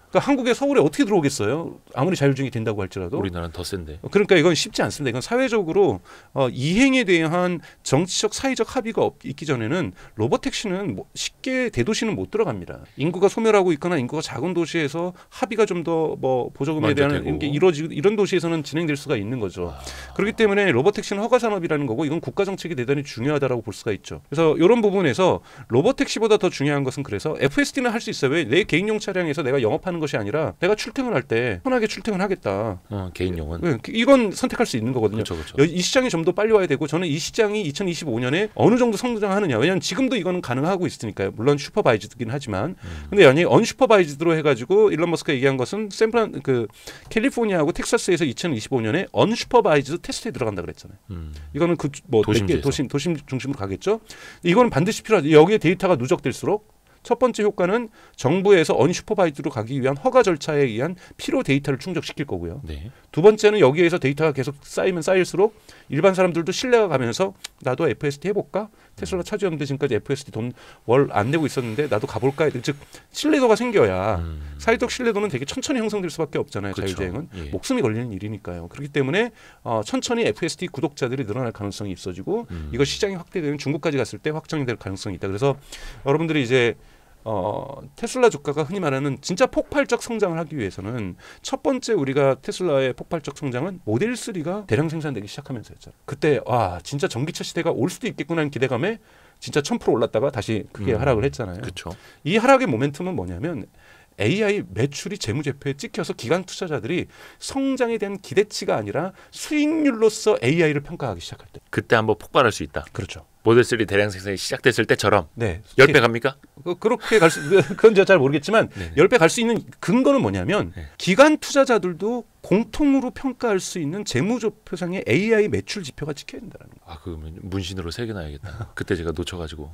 그러니까 한국에 서울에 어떻게 들어오겠어요? 아무리 자율주행이 된다고 할지라도. 우리나라는 더 센데. 그러니까 이건 쉽지 않습니다. 이건 사회적으로 이행에 대한 정치적 사회적 합의가 있기 전에는 로봇택시는 쉽게 대도시는 못 들어갑니다. 인구가 소멸하고 있거나 인구가 작은 도시에서 합의가 좀 더 보조금에 대한 게 이루어지고 이런 도시에서는 진행될 수가 있는 거죠. 그렇기 때문에 로봇택시는 허가 산업이라는 거고 이건 국가 정책이 대단히 중요하다라고 볼 수가 있죠. 그래서 이런 부분에서 로봇택시보다 더 중요한 것은 그래서 FSD는 할 수 있어요. 왜? 내 개인용 차량에서 내가 영업하는 것이 아니라 내가 출퇴근할 때 편하게 출퇴근하겠다. 개인용은. 네, 이건 선택할 수 있는 거거든요. 그렇죠. 이 시장이 좀 더 빨리 와야 되고 저는 이 시장이 2025년에 어느 정도 성장하느냐. 왜냐하면 지금도 이거는 가능하고 있으니까요. 물론 슈퍼바이즈드긴 하지만. 근데 만약에 언슈퍼바이즈드로 해가지고 일론 머스크가 얘기한 것은 캘리포니아하고 텍사스에서 2025년에 언슈퍼바이즈드 테스트에 들어간다 그랬잖아요. 이거는 도심 중심으로 가겠죠. 이거는 반드시 필요하죠. 여기에 데이터가 누적될수록 첫 번째 효과는 정부에서 언슈퍼바이즈로 가기 위한 허가 절차에 의한 필요 데이터를 충족시킬 거고요. 네. 두 번째는 여기에서 데이터가 계속 쌓이면 쌓일수록 일반 사람들도 신뢰가 가면서 나도 FSD 해볼까? 테슬라 차주였는데 지금까지 FSD 돈 월 안 내고 있었는데 나도 가볼까? 즉 신뢰도가 생겨야 사회적 신뢰도는 되게 천천히 형성될 수밖에 없잖아요. 그렇죠. 자율주행은. 예. 목숨이 걸리는 일이니까요. 그렇기 때문에 천천히 FSD 구독자들이 늘어날 가능성이 있어지고 이거 시장이 확대되면 중국까지 갔을 때 확정이 될 가능성이 있다. 그래서 여러분들이 이제 테슬라 주가가 흔히 말하는 진짜 폭발적 성장을 하기 위해서는 첫 번째 우리가 테슬라의 폭발적 성장은 모델 3가 대량 생산되기 시작하면서였잖아요. 그때 와 진짜 전기차 시대가 올 수도 있겠구나 하는 기대감에 진짜 1000% 올랐다가 다시 크게 하락을 했잖아요. 그렇죠. 이 하락의 모멘텀은 뭐냐면 AI 매출이 재무제표에 찍혀서 기관 투자자들이 성장에 대한 기대치가 아니라 수익률로서 AI를 평가하기 시작할 때. 그때 한번 폭발할 수 있다. 그렇죠. 모델 3 대량 생산이 시작됐을 때처럼 네. 10배 갑니까? 그렇게 갈 수 그건 제가 잘 모르겠지만 네. 10배 갈 수 있는 근거는 뭐냐면 네. 기관 투자자들도 공통으로 평가할 수 있는 재무제표상의 AI 매출 지표가 찍혀야 된다는 거예요. 그러면 문신으로 새겨놔야겠다. 그때 제가 놓쳐가지고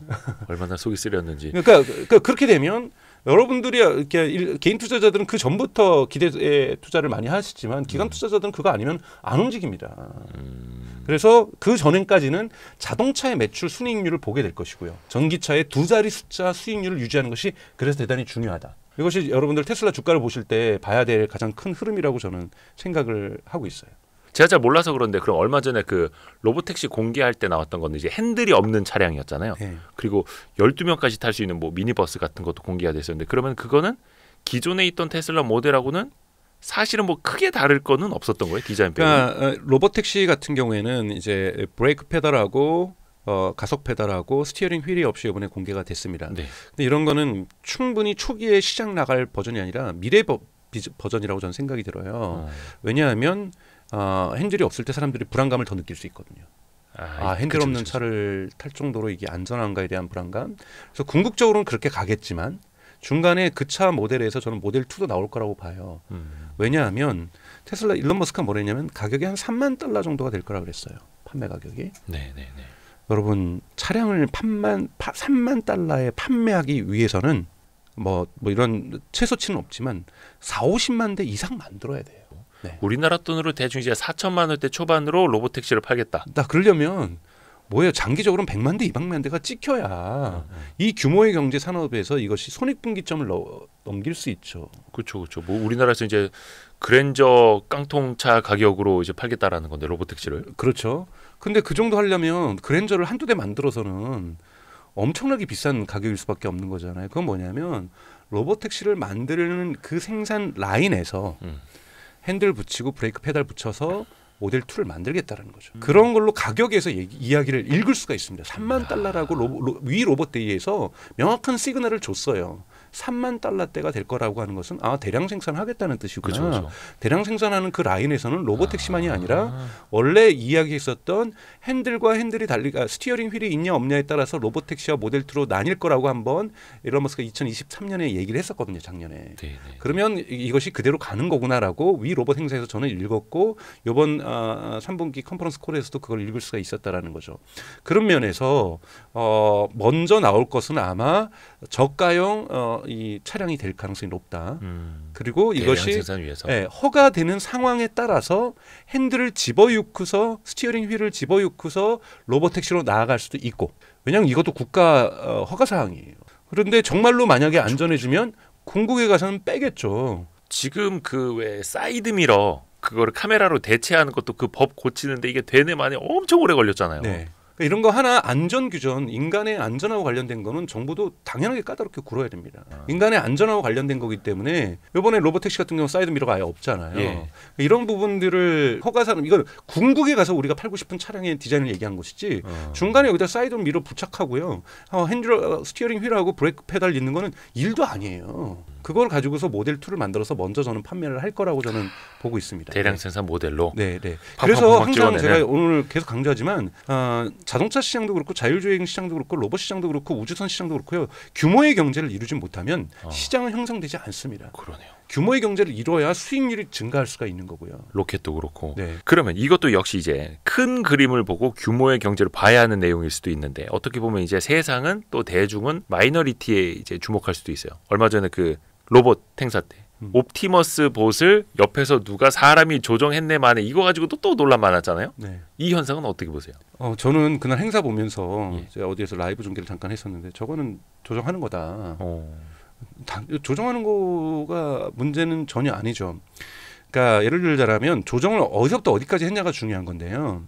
얼마나 속이 쓰렸는지. 그러니까 그렇게 되면 여러분들이 이렇게 개인 투자자들은 그 전부터 기대에 투자를 많이 하시지만 기관 투자자들은 그거 아니면 안 움직입니다. 그래서 그 전까지는 자동차의 매출 순이익률을 보게 될 것이고요. 전기차의 두 자리 숫자 수익률을 유지하는 것이 그래서 대단히 중요하다. 이것이 여러분들 테슬라 주가를 보실 때 봐야 될 가장 큰 흐름이라고 저는 생각을 하고 있어요. 제가 잘 몰라서 그런데 그럼 얼마 전에 그 로봇택시 공개할 때 나왔던 건데 이제 핸들이 없는 차량이었잖아요. 네. 그리고 12명까지 탈 수 있는 뭐 미니버스 같은 것도 공개가 됐었는데 그러면 그거는 기존에 있던 테슬라 모델하고는 사실은 뭐 크게 다를 거는 없었던 거예요. 디자인표는. 그러니까 로봇택시 같은 경우에는 이제 브레이크 페달하고 가속 페달하고 스티어링 휠이 없이 이번에 공개가 됐습니다. 네. 근데 이런 거는 충분히 초기에 시장 나갈 버전이 아니라 미래 버전이라고 저는 생각이 들어요. 왜냐하면 핸들이 없을 때 사람들이 불안감을 더 느낄 수 있거든요. 핸들 없는 차를 탈 정도로 이게 안전한가에 대한 불안감. 그래서 궁극적으로는 그렇게 가겠지만 중간에 그 차 모델에서 저는 모델 2도 나올 거라고 봐요. 왜냐하면 테슬라 일론 머스크가 뭐랬냐면 가격이 한 3만 달러 정도가 될 거라고 그랬어요. 판매 가격이. 네. 여러분 차량을 3만 달러에 판매하기 위해서는 뭐 이런 최소치는 없지만 4-50만 대 이상 만들어야 돼요. 네. 우리나라 돈으로 대충 이제 4천만 원대 초반으로 로봇택시를 팔겠다. 그러려면 뭐예요? 장기적으로는 100만 대, 200만 대가 찍혀야 이 규모의 경제 산업에서 이것이 손익분기점을 넘길 수 있죠. 그렇죠. 뭐 우리나라에서 이제 그랜저 깡통차 가격으로 이제 팔겠다라는 건데 로봇택시를. 그렇죠. 근데 그 정도 하려면 그랜저를 한두 대 만들어서는 엄청나게 비싼 가격일 수밖에 없는 거잖아요. 그건 뭐냐면 로봇택시를 만드는 그 생산 라인에서 핸들 붙이고 브레이크 페달 붙여서 모델 2를 만들겠다는 거죠. 그런 걸로 가격에서 이야기를 읽을 수가 있습니다. 3만 달러라고 위 로봇데이에서 명확한 시그널을 줬어요. 3만 달러대가 될 거라고 하는 것은 대량 생산하겠다는 뜻이구나. 그렇죠, 그렇죠. 대량 생산하는 그 라인에서는 로보택시만이 아니라 원래 이야기했었던 핸들과 핸들이 스티어링 휠이 있냐 없냐에 따라서 로보택시와 모델 2로 나뉠 거라고 한번 일론 머스크가 2023년에 얘기를 했었거든요. 작년에. 네. 그러면 이것이 그대로 가는 거구나라고 위 로봇 행사에서 저는 읽었고 이번 3분기 컨퍼런스 콜에서도 그걸 읽을 수가 있었다라는 거죠. 그런 면에서 먼저 나올 것은 아마 저가형 이 차량이 될 가능성이 높다. 그리고 이것이 허가되는 상황에 따라서 핸들을 집어넣고서 스티어링 휠을 집어넣고서 로보택시로 나아갈 수도 있고 왜냐하면 이것도 국가 허가 사항이에요. 그런데 정말로 만약에 안전해지면 궁극에 가서는 빼겠죠. 지금 그 왜 사이드 미러 그거를 카메라로 대체하는 것도 그 법 고치는데 이게 되네 마네 엄청 오래 걸렸잖아요. 네. 이런 거 하나 안전 규정, 인간의 안전하고 관련된 거는 정부도 당연하게 까다롭게 굴어야 됩니다. 인간의 안전하고 관련된 거기 때문에 이번에 로보택시 같은 경우 사이드 미러가 아예 없잖아요. 예. 이런 부분들을 허가사는 이건 궁극에 가서 우리가 팔고 싶은 차량의 디자인을 얘기한 것이지 중간에 여기다 사이드 미러 부착하고요. 핸들, 스티어링 휠하고 브레이크 페달 있는 거는 일도 아니에요. 그걸 가지고서 모델 2를 만들어서 먼저 저는 판매를 할 거라고 저는 보고 있습니다. 대량 생산 모델로. 네. 그래서 항상 제가 오늘 계속 강조하지만 자동차 시장도 그렇고 자율주행 시장도 그렇고 로봇 시장도 그렇고 우주선 시장도 그렇고요. 규모의 경제를 이루지 못하면 시장은 형성되지 않습니다. 그러네요. 규모의 경제를 이뤄야 수익률이 증가할 수가 있는 거고요. 로켓도 그렇고. 네. 그러면 이것도 역시 이제 큰 그림을 보고 규모의 경제를 봐야 하는 내용일 수도 있는데 어떻게 보면 이제 세상은 또 대중은 마이너리티에 이제 주목할 수도 있어요. 얼마 전에 그 로봇 행사 때 옵티머스 봇을 옆에서 누가 사람이 조정했네 만에 이거 가지고도 또 논란 많았잖아요. 네. 이 현상은 어떻게 보세요? 저는 그날 행사 보면서 제가 어디에서 라이브 중계를 잠깐 했었는데 저거는 조정하는 거다. 조정하는 거가 문제는 전혀 아니죠. 그러니까 예를 들자면 조정을 어디서부터 어디까지 했냐가 중요한 건데요.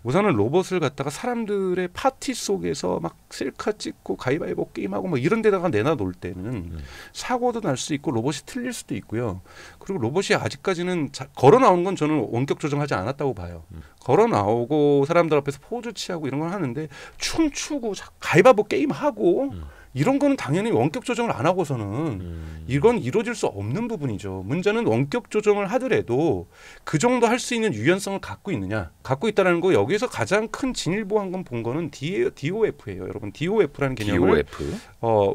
우선은 로봇을 갖다가 사람들의 파티 속에서 막 셀카 찍고 가위바위보 게임하고 뭐 이런 데다가 내놔놓을 때는 사고도 날 수 있고 로봇이 틀릴 수도 있고요. 그리고 로봇이 아직까지는 걸어 나오는 건 저는 원격 조정하지 않았다고 봐요. 걸어 나오고 사람들 앞에서 포즈 취하고 이런 걸 하는데 춤추고 가위바위보 게임하고 이런 거는 당연히 원격 조정을 안 하고서는 이건 이루어질 수 없는 부분이죠. 문제는 원격 조정을 하더라도 그 정도 할 수 있는 유연성을 갖고 있느냐. 갖고 있다는 거 여기서 가장 큰 진일보한 건 본 거는 DOF예요. 여러분 DOF라는 개념을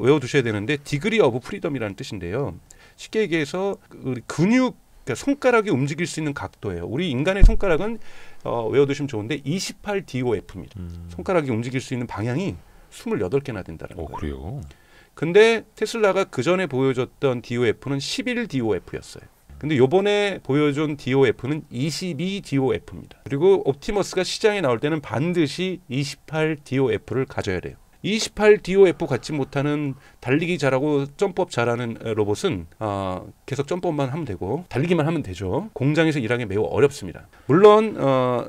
외워두셔야 되는데 디그리 오브 프리덤이라는 뜻인데요. 쉽게 얘기해서 근육 그러니까 손가락이 움직일 수 있는 각도예요. 우리 인간의 손가락은 외워두시면 좋은데 28DOF입니다. 손가락이 움직일 수 있는 방향이 28개나 된다는 거예요. 그래요? 근데 테슬라가 그 전에 보여줬던 DOF는 11DOF였어요. 근데 요번에 보여준 DOF는 22DOF입니다. 그리고 옵티머스가 시장에 나올 때는 반드시 28DOF를 가져야 돼요. 28DOF 갖지 못하는 달리기 잘하고 점프업 잘하는 로봇은 계속 점프업만 하면 되고 달리기만 하면 되죠. 공장에서 일하기 매우 어렵습니다. 물론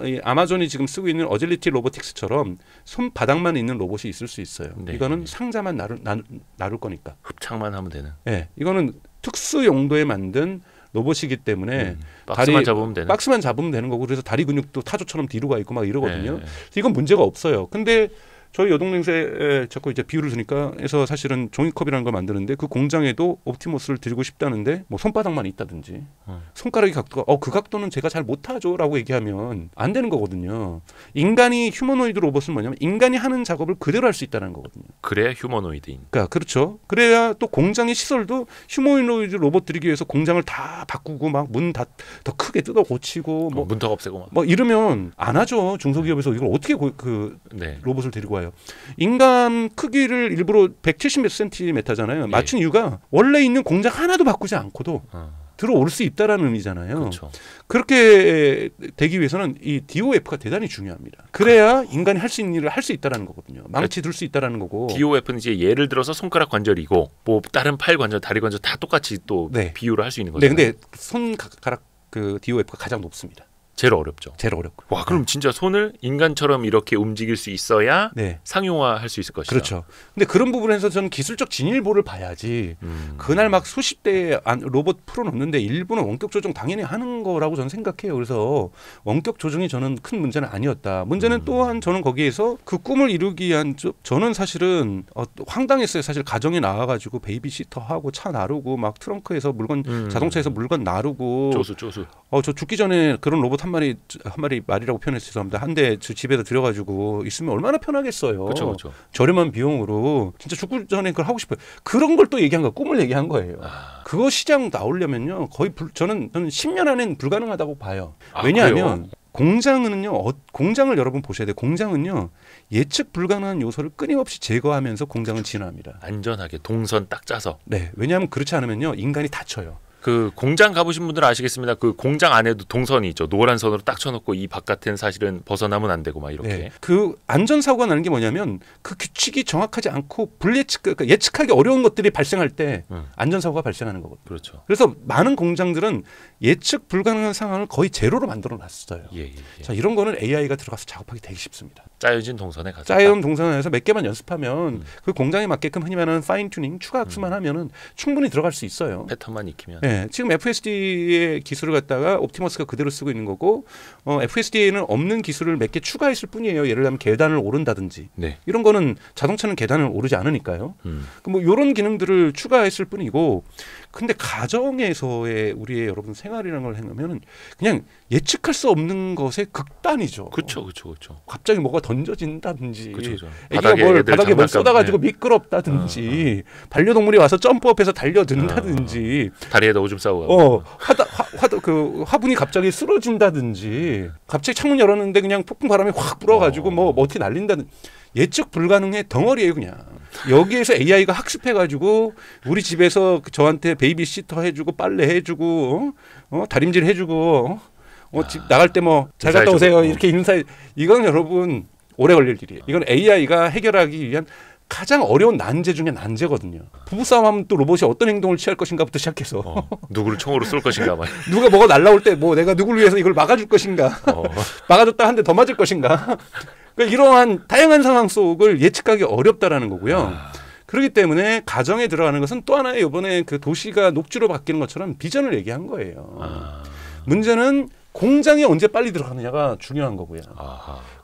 이 아마존이 지금 쓰고 있는 어질리티 로보틱스처럼 손바닥만 있는 로봇이 있을 수 있어요. 네. 이거는 상자만 나눌 거니까. 흡착만 하면 되는. 네, 이거는 특수 용도에 만든 로봇이기 때문에 박스만 잡으면 되는 거고 그래서 다리 근육도 타조처럼 뒤로 가 있고 막 이러거든요. 네. 이건 문제가 없어요. 근데 저희 여동생에 자꾸 이제 비유를 주니까 해서 사실은 종이컵이라는 걸 만드는데 그 공장에도 옵티머스를 들고 싶다는데 뭐 손바닥만 있다든지 손가락의 각도가 그 각도는 제가 잘 못하죠라고 얘기하면 안 되는 거거든요. 인간이 휴머노이드 로봇은 뭐냐면 인간이 하는 작업을 그대로 할 수 있다는 거거든요. 그래야 휴머노이드인. 그러니까 그렇죠. 그래야 또 공장의 시설도 휴머노이드 로봇 들이기 위해서 공장을 다 바꾸고 막 문 다 더 크게 뜯어 고치고 뭐 문턱 없애고 뭐 이러면 안 하죠. 중소기업에서 이걸 어떻게 네. 로봇을 데리고 와요. 인간 크기를 일부러 170몇 cm잖아요. 맞춘 이유가 원래 있는 공장 하나도 바꾸지 않고도 들어올 수 있다라는 의미잖아요. 그렇죠. 그렇게 되기 위해서는 이 DOF가 대단히 중요합니다. 그래야 인간이 할 수 있는 일을 할 수 있다라는 거거든요. 망치 들 수 있다라는 거고. DOF는 이제 예를 들어서 손가락 관절이고 뭐 다른 팔 관절, 다리 관절 다 똑같이 또 비유를 할 수 있는 거죠. 네, 근데 손가락 그 DOF가 가장 높습니다. 제일 어렵죠. 제일 어렵고. 와, 그럼 진짜 손을 인간처럼 이렇게 움직일 수 있어야 네. 상용화할 수 있을 것이다. 그렇죠. 근데 그런 부분에서 저는 기술적 진일보를 봐야지. 그날 막 수십 대의 로봇 풀어놓는데 일부는 원격 조정 당연히 하는 거라고 저는 생각해요. 그래서 원격 조정이 저는 큰 문제는 아니었다. 문제는 또한 저는 거기에서 그 꿈을 이루기 위한 저는 사실은 황당했어요. 사실 가정에 나와가지고 베이비시터하고 차 나르고 막 트렁크에서 물건 자동차에서 물건 나르고 쪼수. 저 죽기 전에 그런 로봇 한 마리 말이라고 표현해서 죄송합니다. 한 대 집에다 들여가지고 있으면 얼마나 편하겠어요. 그렇죠. 저렴한 비용으로 진짜 죽기 전에 그걸 하고 싶어요. 그런 걸 또 얘기한 거예요. 꿈을 얘기한 거예요. 그거 시장 나오려면요 거의 저는 10년 안에는 불가능하다고 봐요. 왜냐하면 공장을 여러분 보셔야 돼요. 공장은요 예측 불가능한 요소를 끊임없이 제거하면서 공장은 진화합니다. 안전하게 동선 딱 짜서. 네, 왜냐하면 그렇지 않으면요 인간이 다쳐요. 그 공장 가보신 분들은 아시겠습니다. 그 공장 안에도 동선이 있죠. 노란 선으로 딱 쳐놓고 이 바깥은 사실은 벗어나면 안 되고 막 이렇게. 네. 그 안전사고가 나는 게 뭐냐면 그 규칙이 정확하지 않고 그러니까 예측하기 어려운 것들이 발생할 때 안전사고가 발생하는 거거든요. 그렇죠. 그래서 많은 공장들은 예측 불가능한 상황을 거의 제로로 만들어 놨어요. 예. 자, 이런 거는 AI가 들어가서 작업하기 되게 쉽습니다. 짜여진 동선에 가서. 짜여진 동선에서 몇 개만 연습하면 그 공장에 맞게끔 흔히 말하는 파인 튜닝, 추가 학습만 하면은 충분히 들어갈 수 있어요. 패턴만 익히면. 네, 지금 FSD의 기술을 갖다가 옵티머스가 그대로 쓰고 있는 거고 FSD에는 없는 기술을 몇 개 추가했을 뿐이에요. 예를 들면 계단을 오른다든지 네. 이런 거는 자동차는 계단을 오르지 않으니까요. 뭐 이런 기능들을 추가했을 뿐이고 근데 가정에서의 우리의 여러분 생활이라는 걸 생각하면 그냥 예측할 수 없는 것의 극단이죠. 그렇죠. 갑자기 뭐가 던져진다든지 그쵸. 애기가 바닥에 뭘 쏟아가지고 네. 미끄럽다든지 반려동물이 와서 점프업해서 달려든다든지 다리에다 오줌 싸고 그 화분이 갑자기 쓰러진다든지 갑자기 창문 열었는데 그냥 폭풍 바람이 확 불어가지고 뭐 어떻게 날린다든지 예측 불가능의 덩어리예요 그냥. 여기에서 AI가 학습해가지고 우리 집에서 저한테 베이비시터 해주고 빨래 해주고 다림질 해주고 집 나갈 때 뭐 잘 갔다 오세요 이렇게 인사해. 이건 여러분 오래 걸릴 일이에요. 이건 AI가 해결하기 위한 가장 어려운 난제 중에 난제거든요. 부부싸움하면 또 로봇이 어떤 행동을 취할 것인가부터 시작해서 누구를 총으로 쏠 것인가 누가 뭐가 날라올 때 뭐 내가 누구를 위해서 이걸 막아줄 것인가 막아줬다 한 대 더 맞을 것인가 그러니까 이러한 다양한 상황 속을 예측하기 어렵다라는 거고요. 그렇기 때문에 가정에 들어가는 것은 또 하나의 이번에 그 도시가 녹지로 바뀌는 것처럼 비전을 얘기한 거예요. 문제는 공장에 언제 빨리 들어가느냐가 중요한 거고요.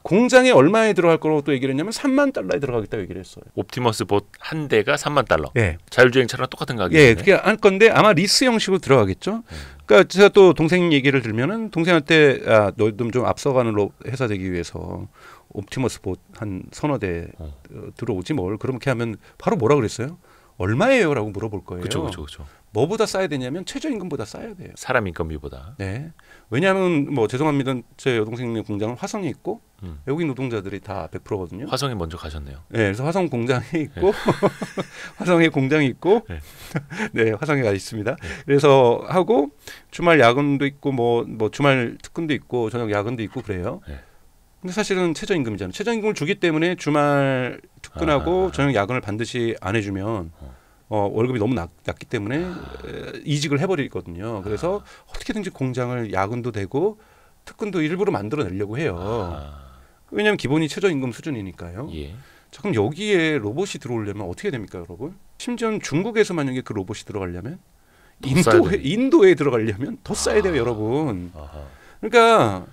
공장에 얼마에 들어갈 거라고 또 얘기를 했냐면 3만 달러에 들어가겠다고 얘기를 했어요. 옵티머스 봇 한 대가 3만 달러. 예. 자율주행차랑 똑같은 가격이네. 예, 그게 할 건데 아마 리스 형식으로 들어가겠죠. 그러니까 제가 또 동생 얘기를 들면은 동생한테 너도 좀 앞서가는 회사 되기 위해서 옵티머스 봇 한 서너 대 들어오지 뭘. 그렇게 하면 바로 뭐라 그랬어요? 얼마예요? 라고 물어볼 거예요. 그렇죠. 뭐보다 싸야 되냐면 최저임금보다 싸야 돼요. 사람 인건비보다. 네. 왜냐하면 뭐 죄송합니다. 제 여동생네 공장은 화성에 있고 외국인 노동자들이 다 100%거든요. 화성에 먼저 가셨네요. 네, 그래서 화성 공장에 있고 화성에 공장이 있고 네, 화성에 가 있습니다. 그래서 하고 주말 야근도 있고 뭐 주말 특근도 있고 저녁 야근도 있고 그래요. 근데 사실은 최저임금이잖아요. 최저임금을 주기 때문에 주말 특근하고 저녁 야근을 반드시 안 해주면 월급이 너무 낮기 때문에 이직을 해버리거든요. 그래서 어떻게든지 공장을 야근도 되고 특근도 일부러 만들어내려고 해요. 왜냐하면 기본이 최저임금 수준이니까요. 예. 자, 그럼 여기에 로봇이 들어오려면 어떻게 됩니까, 여러분? 심지어 중국에서 만약에 그 로봇이 들어가려면 인도에 들어가려면 더 싸야 돼요, 여러분. 그러니까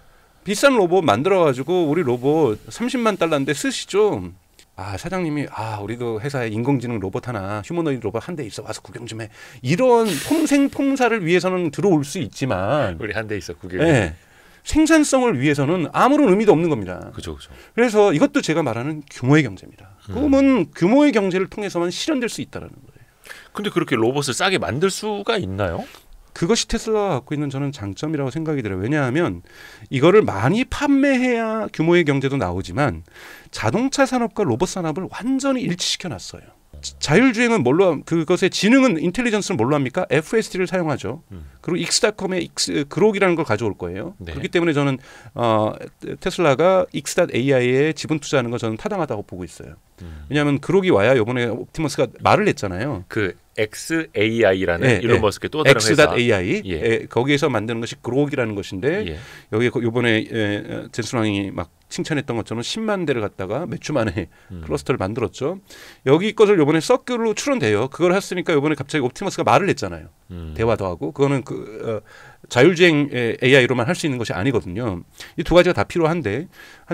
비싼 로봇 만들어가지고 우리 로봇 30만 달러인데 쓰시죠. 사장님이 우리도 회사에 인공지능 로봇 하나 휴머노이드 로봇 한 대 있어 와서 구경 좀 해. 이런 폼생폼사를 위해서는 들어올 수 있지만 우리 한 대 있어 구경. 네, 생산성을 위해서는 아무런 의미도 없는 겁니다. 그렇죠. 그래서 이것도 제가 말하는 규모의 경제입니다. 꿈은 규모의 경제를 통해서만 실현될 수 있다는 거예요. 근데 그렇게 로봇을 싸게 만들 수가 있나요? 그것이 테슬라가 갖고 있는 저는 장점이라고 생각이 들어요. 왜냐하면 이거를 많이 판매해야 규모의 경제도 나오지만 자동차 산업과 로봇 산업을 완전히 일치시켜 놨어요. 자율주행은 그것의 지능은 인텔리전스는 뭘로 합니까? FSD를 사용하죠. 그리고 X.com의 그록이라는 걸 가져올 거예요. 네. 그렇기 때문에 저는 테슬라가 X.AI에 지분 투자하는 거 저는 타당하다고 보고 있어요. 왜냐하면 그록이 와야 이번에 옵티머스가 말을 냈잖아요. 그 XAI라는 예, 일론 예. 머스크의 또 다른 회사. X.AI 예. 거기에서 만드는 것이 그록이라는 것인데 예. 여기 이번에 젠슨 왕이 막 칭찬했던 것처럼 10만 대를 갖다가 몇 주 만에 클러스터를 만들었죠. 여기 것을 이번에 서클로 출원돼요. 그걸 했으니까 이번에 갑자기 옵티머스가 말을 냈잖아요. 대화도 하고 그거는 자율주행 AI로만 할 수 있는 것이 아니거든요. 이 두 가지가 다 필요한데요.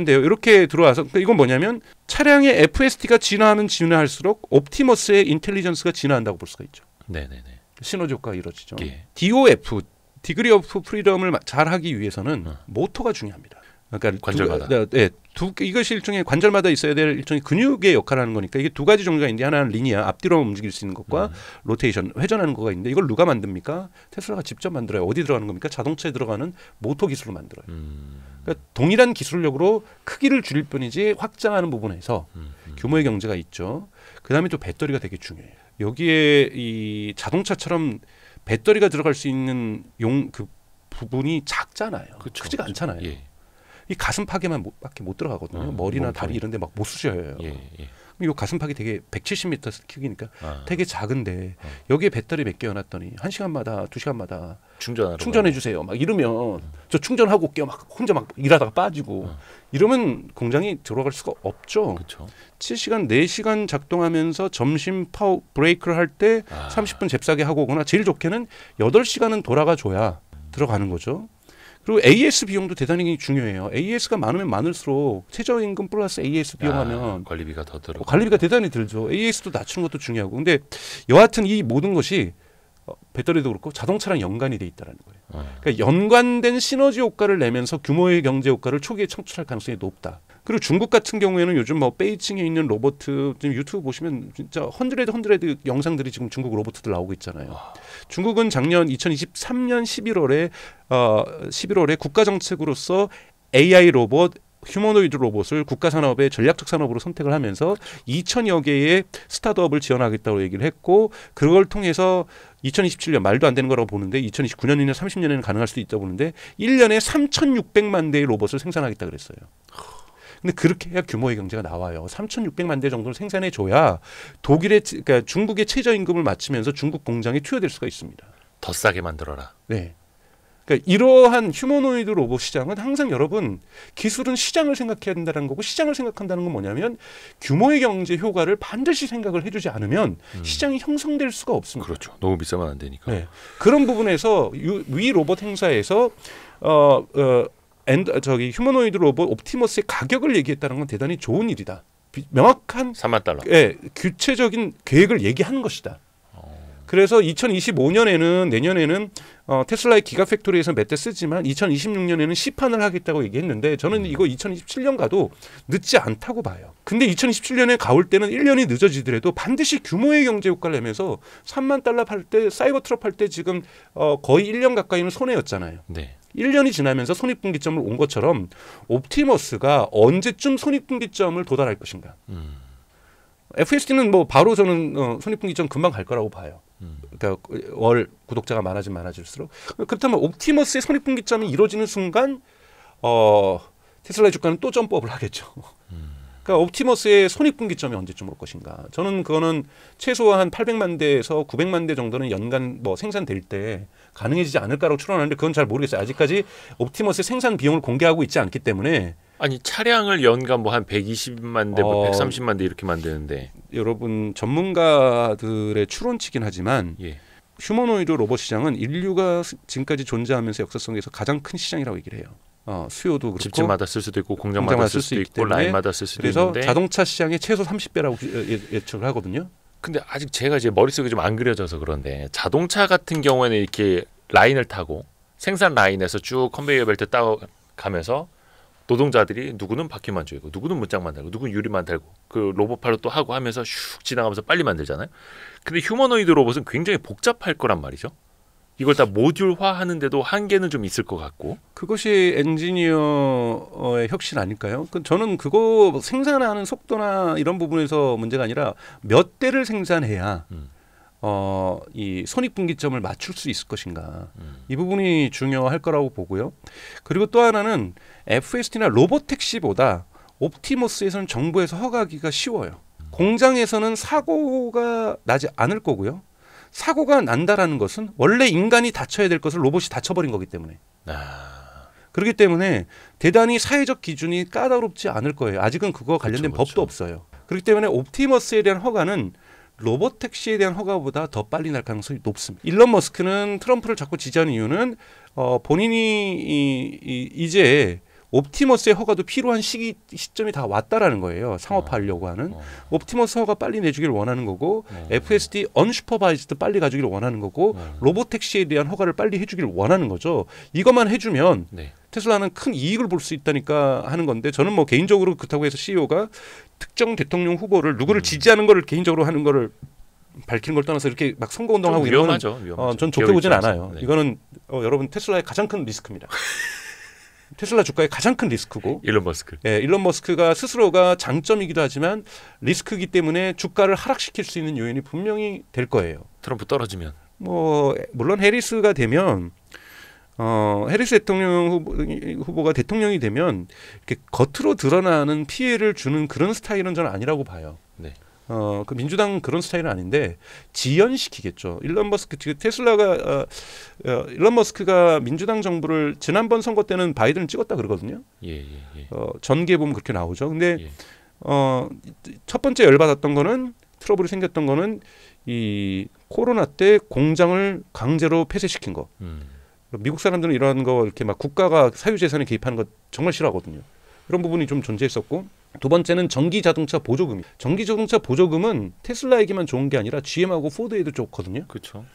이렇게 들어와서 그러니까 이건 뭐냐면 차량의 FSD가 진화할수록 옵티머스의 인텔리전스가 진화한다고 볼 수가 있죠. 네네네. 시너지 효과가 이루어지죠. 예. DOF 디그리 오프 프리덤을 잘 하기 위해서는 모터가 중요합니다. 그러니까 관절마다. 이것이 일종의 관절마다 있어야 될 일종의 근육의 역할을 하는 거니까 이게 두 가지 종류가 있는데 하나는 리니아 앞뒤로 움직일 수 있는 것과 로테이션 회전하는 거가 있는데 이걸 누가 만듭니까? 테슬라가 직접 만들어요. 어디 들어가는 겁니까? 자동차에 들어가는 모터 기술로 만들어요. 그러니까 동일한 기술력으로 크기를 줄일 뿐이지 확장하는 부분에서 규모의 경제가 있죠. 그다음에 또 배터리가 되게 중요해요. 여기에 이 자동차처럼 배터리가 들어갈 수 있는 그 부분이 작잖아요. 그쵸, 크지가 그쵸. 않잖아요. 예. 이 가슴팍에만 밖에 못 들어가거든요. 머리나 다리 이런 데 막 못 쑤셔요. 예. 이 가슴팍이 되게 170m 크기니까 아. 되게 작은데 여기에 배터리 몇 개 넣어놨더니 1시간마다 2시간마다 충전해 주세요. 막 이러면 저 충전하고 올게요. 막 혼자 막 일하다가 빠지고 이러면 공장이 들어갈 수가 없죠. 그렇죠. 7시간 4시간 작동하면서 점심 브레이크를 할 때 30분 잽싸게 하고 오거나 제일 좋게는 8시간은 돌아가 줘야 들어가는 거죠. 그리고 AS 비용도 대단히 중요해요. AS가 많으면 많을수록 최저임금 플러스 AS 비용하면 관리비가 더 들어. 관리비가 대단히 들죠. AS도 낮추는 것도 중요하고. 근데 여하튼 이 모든 것이 배터리도 그렇고 자동차랑 연관이 돼 있다는 거예요. 그러니까 연관된 시너지 효과를 내면서 규모의 경제 효과를 초기에 창출할 가능성이 높다. 그리고 중국 같은 경우에는 요즘 뭐 베이징에 있는 로봇 지금 유튜브 보시면 진짜 헌드레드 영상들이 지금 중국 로봇들 나오고 있잖아요. 중국은 작년 2023년 11월에 국가 정책으로서 AI 로봇 휴머노이드 로봇을 국가 산업의 전략적 산업으로 선택을 하면서 2,000여 개의 스타트업을 지원하겠다고 얘기를 했고 그걸 통해서 2027년 말도 안 되는 거라고 보는데 2029년이나 30년에는 가능할 수도 있다고 보는데 1년에 3,600만 대의 로봇을 생산하겠다 그랬어요. 근데 그렇게 해야 규모의 경제가 나와요. 3,600만 대 정도를 생산해 줘야 그러니까 중국의 최저임금을 맞추면서 중국 공장에 투여될 수가 있습니다. 더 싸게 만들어라. 네. 그러니까 이러한 휴머노이드 로봇 시장은 항상 여러분 기술은 시장을 생각해야 된다는 거고 시장을 생각한다는 건 뭐냐면 규모의 경제 효과를 반드시 생각을 해주지 않으면 시장이 형성될 수가 없습니다. 그렇죠. 너무 비싸면 안 되니까. 네. 그런 부분에서 위 로봇 행사에서 휴머노이드 로봇 옵티머스의 가격을 얘기했다는 건 대단히 좋은 일이다. 명확한 $30,000. 예, 구체적인 계획을 얘기하는 것이다. 그래서 2025년에는 내년에는 테슬라의 기가팩토리에서 몇 대 쓰지만 2026년에는 시판을 하겠다고 얘기했는데 저는 이거 2027년 가도 늦지 않다고 봐요. 근데 2027년에 가올 때는 1년이 늦어지더라도 반드시 규모의 경제 효과를 내면서 $30,000 팔 때 사이버 트럭 할 때 지금 거의 1년 가까이는 손해였잖아요. 네. 1년이 지나면서 손익분기점을 온 것처럼 옵티머스가 언제쯤 손익분기점을 도달할 것인가. FSD는 뭐 바로 저는 손익분기점 금방 갈 거라고 봐요. 그러니까 월 구독자가 많아질수록 그렇다면 옵티머스의 손익분기점이 이루어지는 순간 테슬라의 주가는 또 점프업을 하겠죠. 그러니까 옵티머스의 손익분기점이 언제쯤 올 것인가. 저는 그거는 최소한 800만 대에서 900만 대 정도는 연간 뭐 생산될 때 가능해지지 않을까라고 추론하는데 그건 잘 모르겠어요. 아직까지 옵티머스의 생산 비용을 공개하고 있지 않기 때문에. 아니 차량을 연간 뭐 한 120만 대, 130만 대 이렇게 만드는데 여러분 전문가들의 추론치긴 하지만 예. 휴머노이드 로봇 시장은 인류가 지금까지 존재하면서 역사성에서 가장 큰 시장이라고 얘기를 해요. 수요도 그렇고 집집마다 쓸 수도 있고 공장마다 쓸 수도 있고 라인마다 쓸 수도 그래서 있는데 그래서 자동차 시장의 최소 30배라고 예측을 하거든요. 근데 아직 제가 이제 머릿속에 좀 안 그려져서 그런데 자동차 같은 경우에는 이렇게 라인을 타고 생산 라인에서 쭉 컨베이어 벨트 따가면서 노동자들이 누구는 바퀴만 조이고 누구는 문짝만 달고 누구는 유리만 달고 그 로봇팔로 또 하고 하면서 슉 지나가면서 빨리 만들잖아요. 근데 휴머노이드 로봇은 굉장히 복잡할 거란 말이죠. 이걸 다 모듈화 하는데도 한계는 좀 있을 것 같고. 그것이 엔지니어의 혁신 아닐까요? 저는 그거 생산하는 속도나 이런 부분에서 문제가 아니라 몇 대를 생산해야 이 손익분기점을 맞출 수 있을 것인가. 이 부분이 중요할 거라고 보고요. 그리고 또 하나는 FSD나 로봇택시보다 옵티머스에서는 정부에서 허가하기가 쉬워요. 공장에서는 사고가 나지 않을 거고요. 사고가 난다라는 것은 원래 인간이 다쳐야 될 것을 로봇이 다쳐버린 거기 때문에. 그렇기 때문에 대단히 사회적 기준이 까다롭지 않을 거예요. 아직은 그거 관련된 법도 없어요. 그렇기 때문에 옵티머스에 대한 허가는 로봇 택시에 대한 허가보다 더 빨리 날 가능성이 높습니다. 일론 머스크는 트럼프를 자꾸 지지하는 이유는 본인이 이제 옵티머스의 허가도 필요한 시점이 다 왔다라는 거예요. 상업화하려고 하는. 옵티머스 허가 빨리 내주기를 원하는 거고 FSD 언슈퍼바이즈도 빨리 가주기를 원하는 거고 로봇 택시에 대한 허가를 빨리 해주기를 원하는 거죠. 이것만 해주면 테슬라는 큰 이익을 볼 수 있다니까 하는 건데 저는 뭐 개인적으로 그렇다고 해서 CEO가 특정 대통령 후보를 누구를 지지하는 거를 개인적으로 하는 거를 밝히는 걸 떠나서 이렇게 막 선거운동하고 이런 건 전 좋게 보진 않아요. 이거는 여러분 테슬라의 가장 큰 리스크입니다. 테슬라 주가의 가장 큰 리스크고 일론 머스크. 예, 일론 머스크가 스스로가 장점이기도 하지만 리스크이기 때문에 주가를 하락시킬 수 있는 요인이 분명히 될 거예요. 트럼프 떨어지면 뭐 물론 해리스가 되면 해리스 대통령 후보가 대통령이 되면 이렇게 겉으로 드러나는 피해를 주는 그런 스타일은 저는 아니라고 봐요. 네. 그 민주당 그런 스타일은 아닌데 지연시키겠죠. 일론 머스크 테슬라가 일론 머스크가 민주당 정부를 지난번 선거 때는 바이든을 찍었다 그러거든요. 전기에 보면 그렇게 나오죠. 근데 첫 번째 열받았던 거는 트러블이 생겼던 거는 이 코로나 때 공장을 강제로 폐쇄시킨 거. 미국 사람들은 이러한 거 이렇게 막 국가가 사유재산에 개입하는 거 정말 싫어하거든요. 그런 부분이 좀 존재했었고 두 번째는 전기자동차 보조금. 전기자동차 보조금은 테슬라에게만 좋은 게 아니라 GM하고 포드에도 좋거든요. 그렇죠.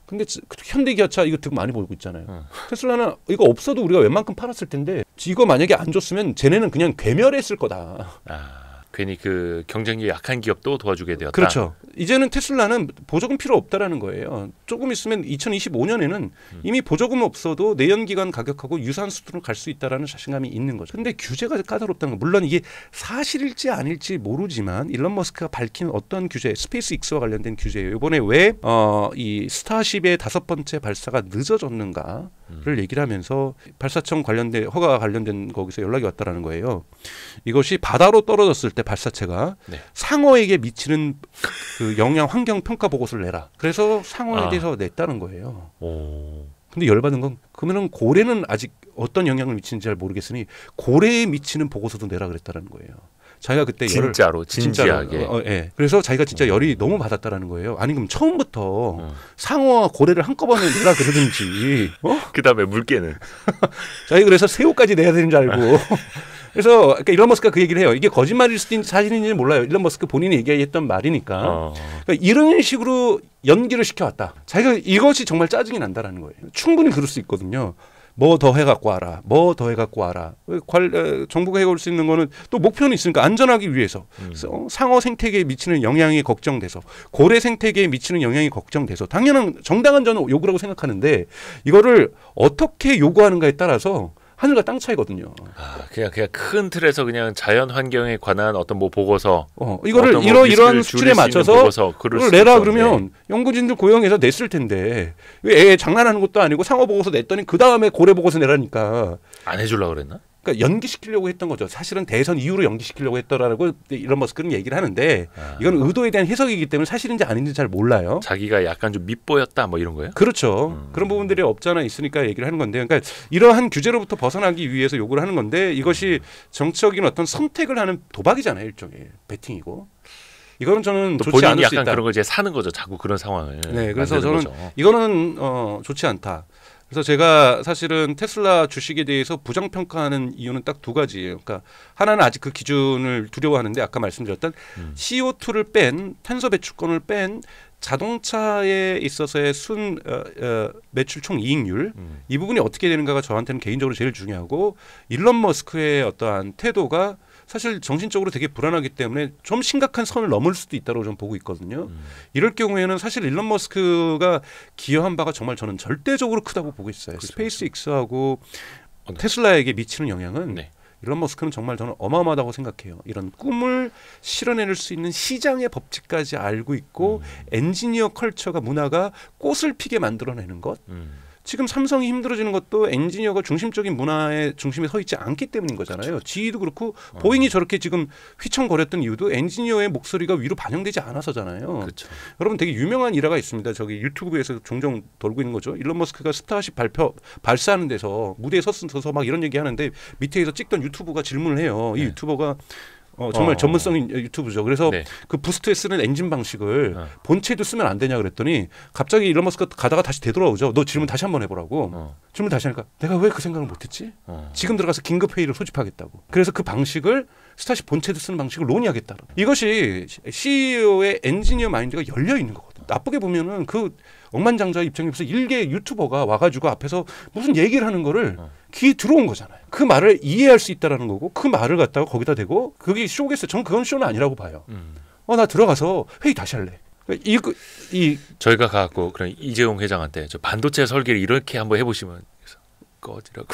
근데 현대기아차 이거 되게 많이 보고 있잖아요. 테슬라는 이거 없어도 우리가 웬만큼 팔았을 텐데 이거 만약에 안 줬으면 쟤네는 그냥 괴멸했을 거다. 괜히 그 경쟁력이 약한 기업도 도와주게 되었다. 그렇죠. 이제는 테슬라는 보조금 필요 없다라는 거예요. 조금 있으면 2025년에는 이미 보조금 없어도 내연기관 가격하고 유사한 수준으로 갈 수 있다라는 자신감이 있는 거죠. 근데 규제가 까다롭다는 거. 물론 이게 사실일지 아닐지 모르지만 일론 머스크가 밝힌 어떤 규제, 스페이스 X와 관련된 규제예요. 이번에 왜 이 스타쉽의 5번째 발사가 늦어졌는가를 얘기를 하면서 발사청 관련된 허가 관련된 거기서 연락이 왔다라는 거예요. 이것이 바다로 떨어졌을 때 발사체가 상어에게 미치는 그 영향 환경 평가 보고서를 내라. 그래서 상어에 대해서 냈다는 거예요. 근데 열받은 건 그러면은 고래는 아직 어떤 영향을 미치는지 잘 모르겠으니 고래에 미치는 보고서도 내라 그랬다는 거예요. 자기가 그때 진짜로 진지하게. 예. 그래서 자기가 진짜 열이 너무 받았다라는 거예요. 아니 그럼 처음부터 상어와 고래를 한꺼번에 내라 그러든지. 그다음에 물개는. 자기 그래서 새우까지 내야 되는 줄 알고. 그래서 그러니까 일론 머스크가 그 얘기를 해요. 이게 거짓말일 수도 있는지 사실인지는 몰라요. 일론 머스크 본인이 얘기했던 말이니까. 그러니까 이런 식으로 연기를 시켜왔다. 자기가 이것이 정말 짜증이 난다라는 거예요. 충분히 그럴 수 있거든요. 뭐 더 해갖고 와라. 뭐 더 해갖고 와라. 정부가 해올 수 있는 거는 또 목표는 있으니까 안전하기 위해서 상어 생태계에 미치는 영향이 걱정돼서 고래 생태계에 미치는 영향이 걱정돼서 당연한 정당한 저는 요구라고 생각하는데 이거를 어떻게 요구하는가에 따라서 하늘과 땅 차이거든요. 그냥 큰 틀에서 그냥 자연 환경에 관한 어떤 뭐 보고서 이거를 이러한 수준에 맞춰서 그걸 내라 그러면 연구진들 고용해서 냈을 텐데 왜 장난하는 것도 아니고 상어 보고서 냈더니 그 다음에 고래 보고서 내라니까 안 해주려고 그랬나? 그러니까 연기시키려고 했던 거죠. 사실은 대선 이후로 연기시키려고 했더라고 일론 머스크는 얘기를 하는데 이건 의도에 대한 해석이기 때문에 사실인지 아닌지 잘 몰라요. 자기가 약간 좀 밉보였다 뭐 이런 거예요? 그렇죠. 그런 부분들이 없지 않아 있으니까 얘기를 하는 건데 그러니까 이러한 규제로부터 벗어나기 위해서 요구를 하는 건데 이것이 정치적인 어떤 선택을 하는 도박이잖아요. 일종의 베팅이고. 이거는 저는 좋지 않을 수 있다. 약간 그런 걸 이제 사는 거죠. 자꾸 그런 상황을. 네, 그래서 저는 이거는 좋지 않다. 그래서 제가 사실은 테슬라 주식에 대해서 부정평가하는 이유는 딱 두 가지예요. 그러니까 하나는 아직 그 기준을 두려워하는데 아까 말씀드렸던 CO2를 뺀 탄소 배출권을 뺀 자동차에 있어서의 매출 총 이익률 이 부분이 어떻게 되는가가 저한테는 개인적으로 제일 중요하고 일론 머스크의 어떠한 태도가 사실 정신적으로 되게 불안하기 때문에 좀 심각한 선을 넘을 수도 있다고 저는 보고 있거든요. 이럴 경우에는 사실 일론 머스크가 기여한 바가 정말 저는 절대적으로 크다고 보고 있어요. 그렇죠. 스페이스 X하고 테슬라에게 미치는 영향은 일론 머스크는 정말 저는 어마어마하다고 생각해요. 이런 꿈을 실현해낼 수 있는 시장의 법칙까지 알고 있고 엔지니어 컬처가 문화가 꽃을 피게 만들어내는 것. 지금 삼성이 힘들어지는 것도 엔지니어가 중심적인 문화의 중심에 서 있지 않기 때문인 거잖아요. GE도 그렇고 보잉이 저렇게 지금 휘청거렸던 이유도 엔지니어의 목소리가 위로 반영되지 않아서잖아요. 그렇죠. 여러분 되게 유명한 일화가 있습니다. 저기 유튜브에서 종종 돌고 있는 거죠. 일론 머스크가 스타쉽 발사하는 데서 무대에 서서 막 이런 얘기 하는데 밑에서 찍던 유튜버가 질문을 해요. 이 유튜버가 정말 전문성인 유튜브죠. 그래서 네. 그 부스트에 쓰는 엔진 방식을 본체도 쓰면 안 되냐 그랬더니 갑자기 일론 머스크가 가다가 다시 되돌아오죠. 너 질문 다시 한번 해보라고. 질문 다시 하니까 내가 왜 그 생각을 못했지? 지금 들어가서 긴급 회의를 소집하겠다고. 그래서 그 방식을 스타쉽 본체도 쓰는 방식을 논의하겠다. 이것이 CEO의 엔지니어 마인드가 열려 있는 거거든. 나쁘게 보면은 그 억만장자 입장에서 일개 유튜버가 와가지고 앞에서 무슨 얘기를 하는 거를 귀에 들어온 거잖아요. 그 말을 이해할 수 있다라는 거고 그 말을 갖다가 거기다 대고 그게 쇼겠어요. 저는 그건 쇼는 아니라고 봐요. 나 들어가서 회의 다시 할래. 저희가 가갖고 그런 이재용 회장한테 저 반도체 설계를 이렇게 한번 해보시면 꺼지라고.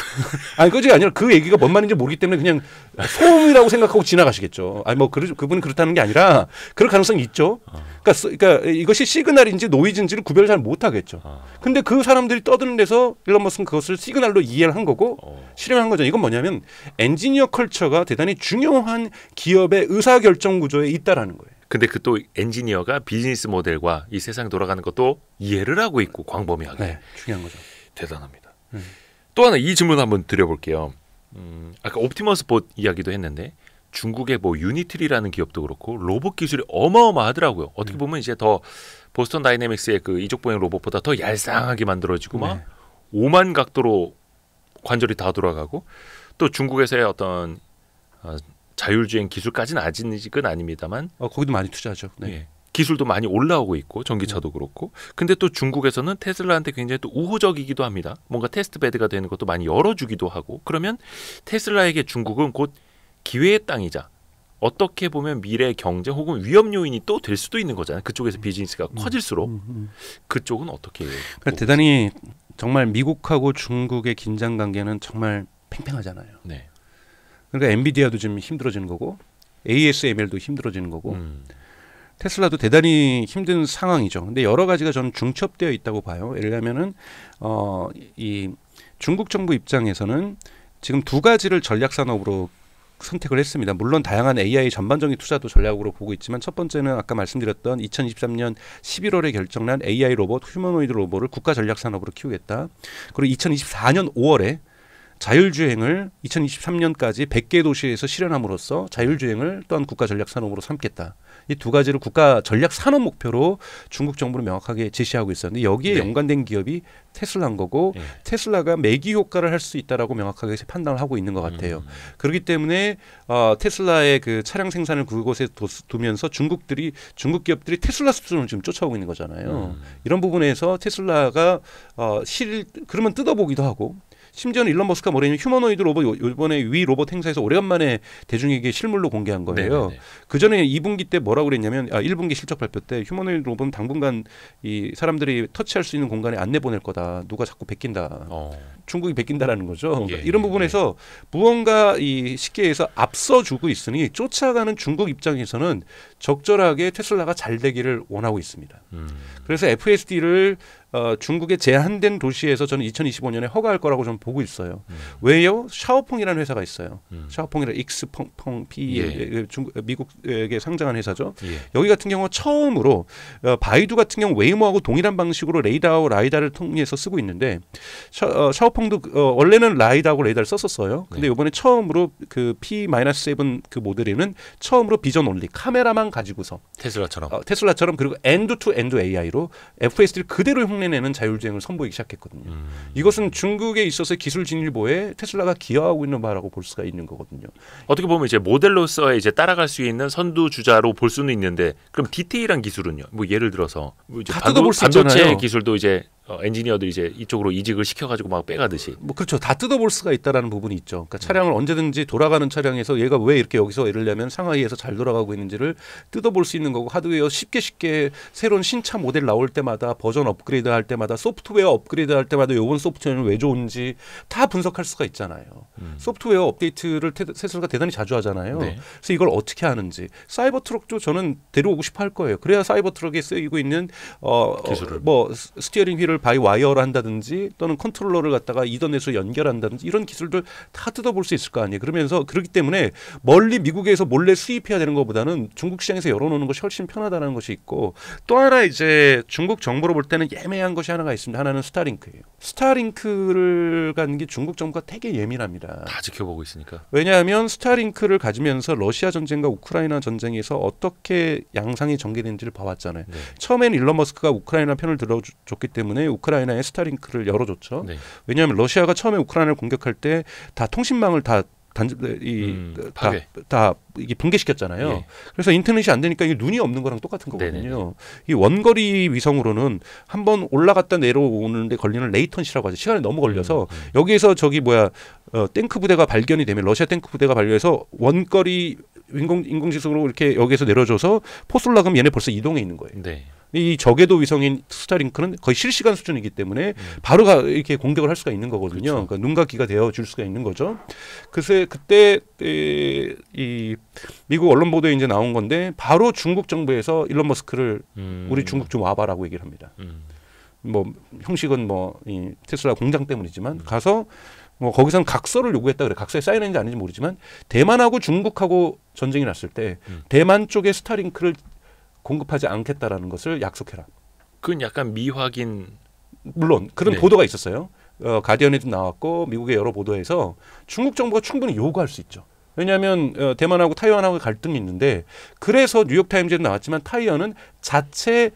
아니 꺼지가 아니라 그 얘기가 뭔 말인지 모르기 때문에 그냥 소음이라고 생각하고 지나가시겠죠. 아니 뭐 그분이 그렇다는 게 아니라 그럴 가능성이 있죠. 그러니까 이것이 시그널인지 노이즈인지를 구별 잘 못하겠죠. 근데 그 사람들이 떠드는 데서 일론 머스크는 그것을 시그널로 이해를 한 거고 실행한 거죠. 이건 뭐냐면 엔지니어 컬처가 대단히 중요한 기업의 의사결정 구조에 있다라는 거예요. 근데 그 또 엔지니어가 비즈니스 모델과 이 세상 돌아가는 것도 이해를 하고 있고 광범위하게. 네, 중요한 거죠. 대단합니다. 또 하나 이 질문 한번 드려볼게요. 아까 옵티머스 봇 이야기도 했는데 중국의 뭐 유니트리라는 기업도 그렇고 로봇 기술이 어마어마하더라고요. 어떻게 보면 이제 더 보스턴 다이내믹스의 그 이족 보행 로봇보다 더 얄쌍하게 만들어지고 막 오만 각도로 관절이 다 돌아가고 또 중국에서의 어떤 자율주행 기술까지는 아직은 아닙니다만 거기도 많이 투자하죠. 네. 예, 기술도 많이 올라오고 있고 전기차도 그렇고 근데 또 중국에서는 테슬라한테 굉장히 또 우호적이기도 합니다. 뭔가 테스트 베드가 되는 것도 많이 열어주기도 하고 그러면 테슬라에게 중국은 곧 기회의 땅이자 어떻게 보면 미래 경제 혹은 위험 요인이 또 될 수도 있는 거잖아요. 그쪽에서 비즈니스가 커질수록 그쪽은 어떻게 그러니까 대단히 정말 미국하고 중국의 긴장 관계는 정말 팽팽하잖아요. 네. 그러니까 엔비디아도 지금 힘들어지는 거고 ASML도 힘들어지는 거고 테슬라도 대단히 힘든 상황이죠. 근데 여러 가지가 저는 중첩되어 있다고 봐요. 예를 들면은 이 중국 정부 입장에서는 지금 두 가지를 전략 산업으로 선택을 했습니다. 물론 다양한 AI 전반적인 투자도 전략으로 보고 있지만 첫 번째는 아까 말씀드렸던 2023년 11월에 결정난 AI 로봇, 휴머노이드 로봇을 국가 전략 산업으로 키우겠다. 그리고 2024년 5월에 자율주행을 2023년까지 100개 도시에서 실현함으로써 자율주행을 또한 국가 전략 산업으로 삼겠다. 이 두 가지를 국가 전략 산업 목표로 중국 정부는 명확하게 제시하고 있었는데 여기에 연관된 기업이 테슬라인 거고 테슬라가 매기 효과를 할 수 있다라고 명확하게 판단을 하고 있는 것 같아요. 그렇기 때문에 테슬라의 그 차량 생산을 그곳에 두면서 중국 기업들이 테슬라 수준을 지금 쫓아오고 있는 거잖아요. 이런 부분에서 테슬라가 그러면 뜯어보기도 하고 심지어는 일론 머스크가 뭐냐면 휴머노이드 로봇 이번에 위 로봇 행사에서 오래간만에 대중에게 실물로 공개한 거예요. 그 전에 2분기 때 뭐라고 그랬냐면 1분기 실적 발표 때 휴머노이드 로봇은 당분간 이 사람들이 터치할 수 있는 공간에 안 내보낼 거다. 누가 자꾸 베낀다. 중국이 베낀다라는 거죠. 그러니까 이런 부분에서 무언가 이 시기에서 앞서주고 있으니 쫓아가는 중국 입장에서는 적절하게 테슬라가 잘 되기를 원하고 있습니다. 그래서 FSD를 중국의 제한된 도시에서 저는 2025년에 허가할 거라고 저는 보고 있어요. 왜요? 샤오펑이라는 회사가 있어요. 샤오펑이라는 익스펑 PE 미국에 상장한 회사죠. 여기 같은 경우 처음으로 바이두 같은 경우 웨이모하고 동일한 방식으로 레이더하고 라이다를 통해서 쓰고 있는데 샤오펑도 원래는 라이다하고 레이다를 썼었어요. 근데 이번에 처음으로 그 P-7 그 모델에는 처음으로 비전 온리 카메라만 가지고서 테슬라처럼 그리고 엔드 투 엔드 AI로 FSD를 그대로 흉내내는 자율주행을 선보이기 시작했거든요. 이것은 중국에 있어서 기술 진일보에 테슬라가 기여하고 있는 바라고 볼 수가 있는 거거든요. 어떻게 보면 이제 모델로서 이제 따라갈 수 있는 선두 주자로 볼 수는 있는데 그럼 디테일한 기술은요? 뭐 예를 들어서 뭐 이제 반도체 기술도 이제 엔지니어들이 이제 이쪽으로 이직을 시켜가지고 막 빼가듯이. 뭐 그렇죠. 다 뜯어볼 수가 있다라는 부분이 있죠. 그러니까 차량을 언제든지 돌아가는 차량에서 얘가 왜 이렇게 여기서 예를 들면 상하이에서 잘 돌아가고 있는지를 뜯어볼 수 있는 거고 하드웨어 쉽게 새로운 신차 모델 나올 때마다 버전 업그레이드 할 때마다 소프트웨어 업그레이드 할 때마다 요번 소프트웨어는 왜 좋은지 다 분석할 수가 있잖아요. 소프트웨어 업데이트를 테슬라가 대단히 자주 하잖아요. 그래서 이걸 어떻게 하는지 사이버 트럭도 저는 데려오고 싶어 할 거예요. 그래야 사이버 트럭에 쓰이고 있는 기술을 뭐 스티어링 휠을 기술을 바이 와이어로 한다든지 또는 컨트롤러를 갖다가 이더넷으로 연결한다든지 이런 기술들 다 뜯어볼 수 있을 거 아니에요. 그러면서 그렇기 때문에 멀리 미국에서 몰래 수입해야 되는 것보다는 중국 시장에서 열어놓는 것이 훨씬 편하다는 것이 있고 또 하나 이제 중국 정부로 볼 때는 예매한 것이 하나가 있습니다. 하나는 스타링크예요. 스타링크를 가는 게 중국 정부가 되게 예민합니다. 다 지켜보고 있으니까. 왜냐하면 스타링크를 가지면서 러시아 전쟁과 우크라이나 전쟁에서 어떻게 양상이 전개되는지를 봐왔잖아요. 네. 처음에는 일론 머스크가 우크라이나 편을 들어줬기 때문에 우크라이나에 스타링크를 열어줬죠. 네. 왜냐하면 러시아가 처음에 우크라이나를 공격할 때 다 통신망을 다 이게 붕괴시켰잖아요. 예. 그래서 인터넷이 안 되니까 이게 눈이 없는 거랑 똑같은 거거든요. 네네네. 이 원거리 위성으로는 한번 올라갔다 내려오는데 걸리는 레이턴시라고 하죠. 시간이 너무 걸려서 여기에서 탱크 부대가 발견이 되면 러시아 탱크 부대가 발견해서 원거리 인공지능으로 이렇게 여기에서 내려줘서 포스를 나가면 얘네 벌써 이동해 있는 거예요. 네. 이 저궤도 위성인 스타링크는 거의 실시간 수준이기 때문에 바로 이렇게 공격을 할 수가 있는 거거든요. 그렇죠. 그러니까 눈과 귀가 되어 줄 수가 있는 거죠. 글쎄 그때 이 미국 언론 보도에 이제 나온 건데 바로 중국 정부에서 일론 머스크를 우리 중국 좀 와봐라고 얘기를 합니다. 뭐 형식은 뭐 이 테슬라 공장 때문이지만 가서 뭐 거기서는 각서를 요구했다 그래. 각서에 사인했는지 아닌지 모르지만 대만하고 중국하고 전쟁이 났을 때 대만 쪽에 스타링크를 공급하지 않겠다라는 것을 약속해라. 그건 약간 미확인. 물론 그런 네. 보도가 있었어요. 가디언에도 나왔고 미국의 여러 보도에서 중국 정부가 충분히 요구할 수 있죠. 왜냐하면 대만하고 타이완하고 갈등이 있는데 그래서 뉴욕타임즈에도 나왔지만 타이완은 자체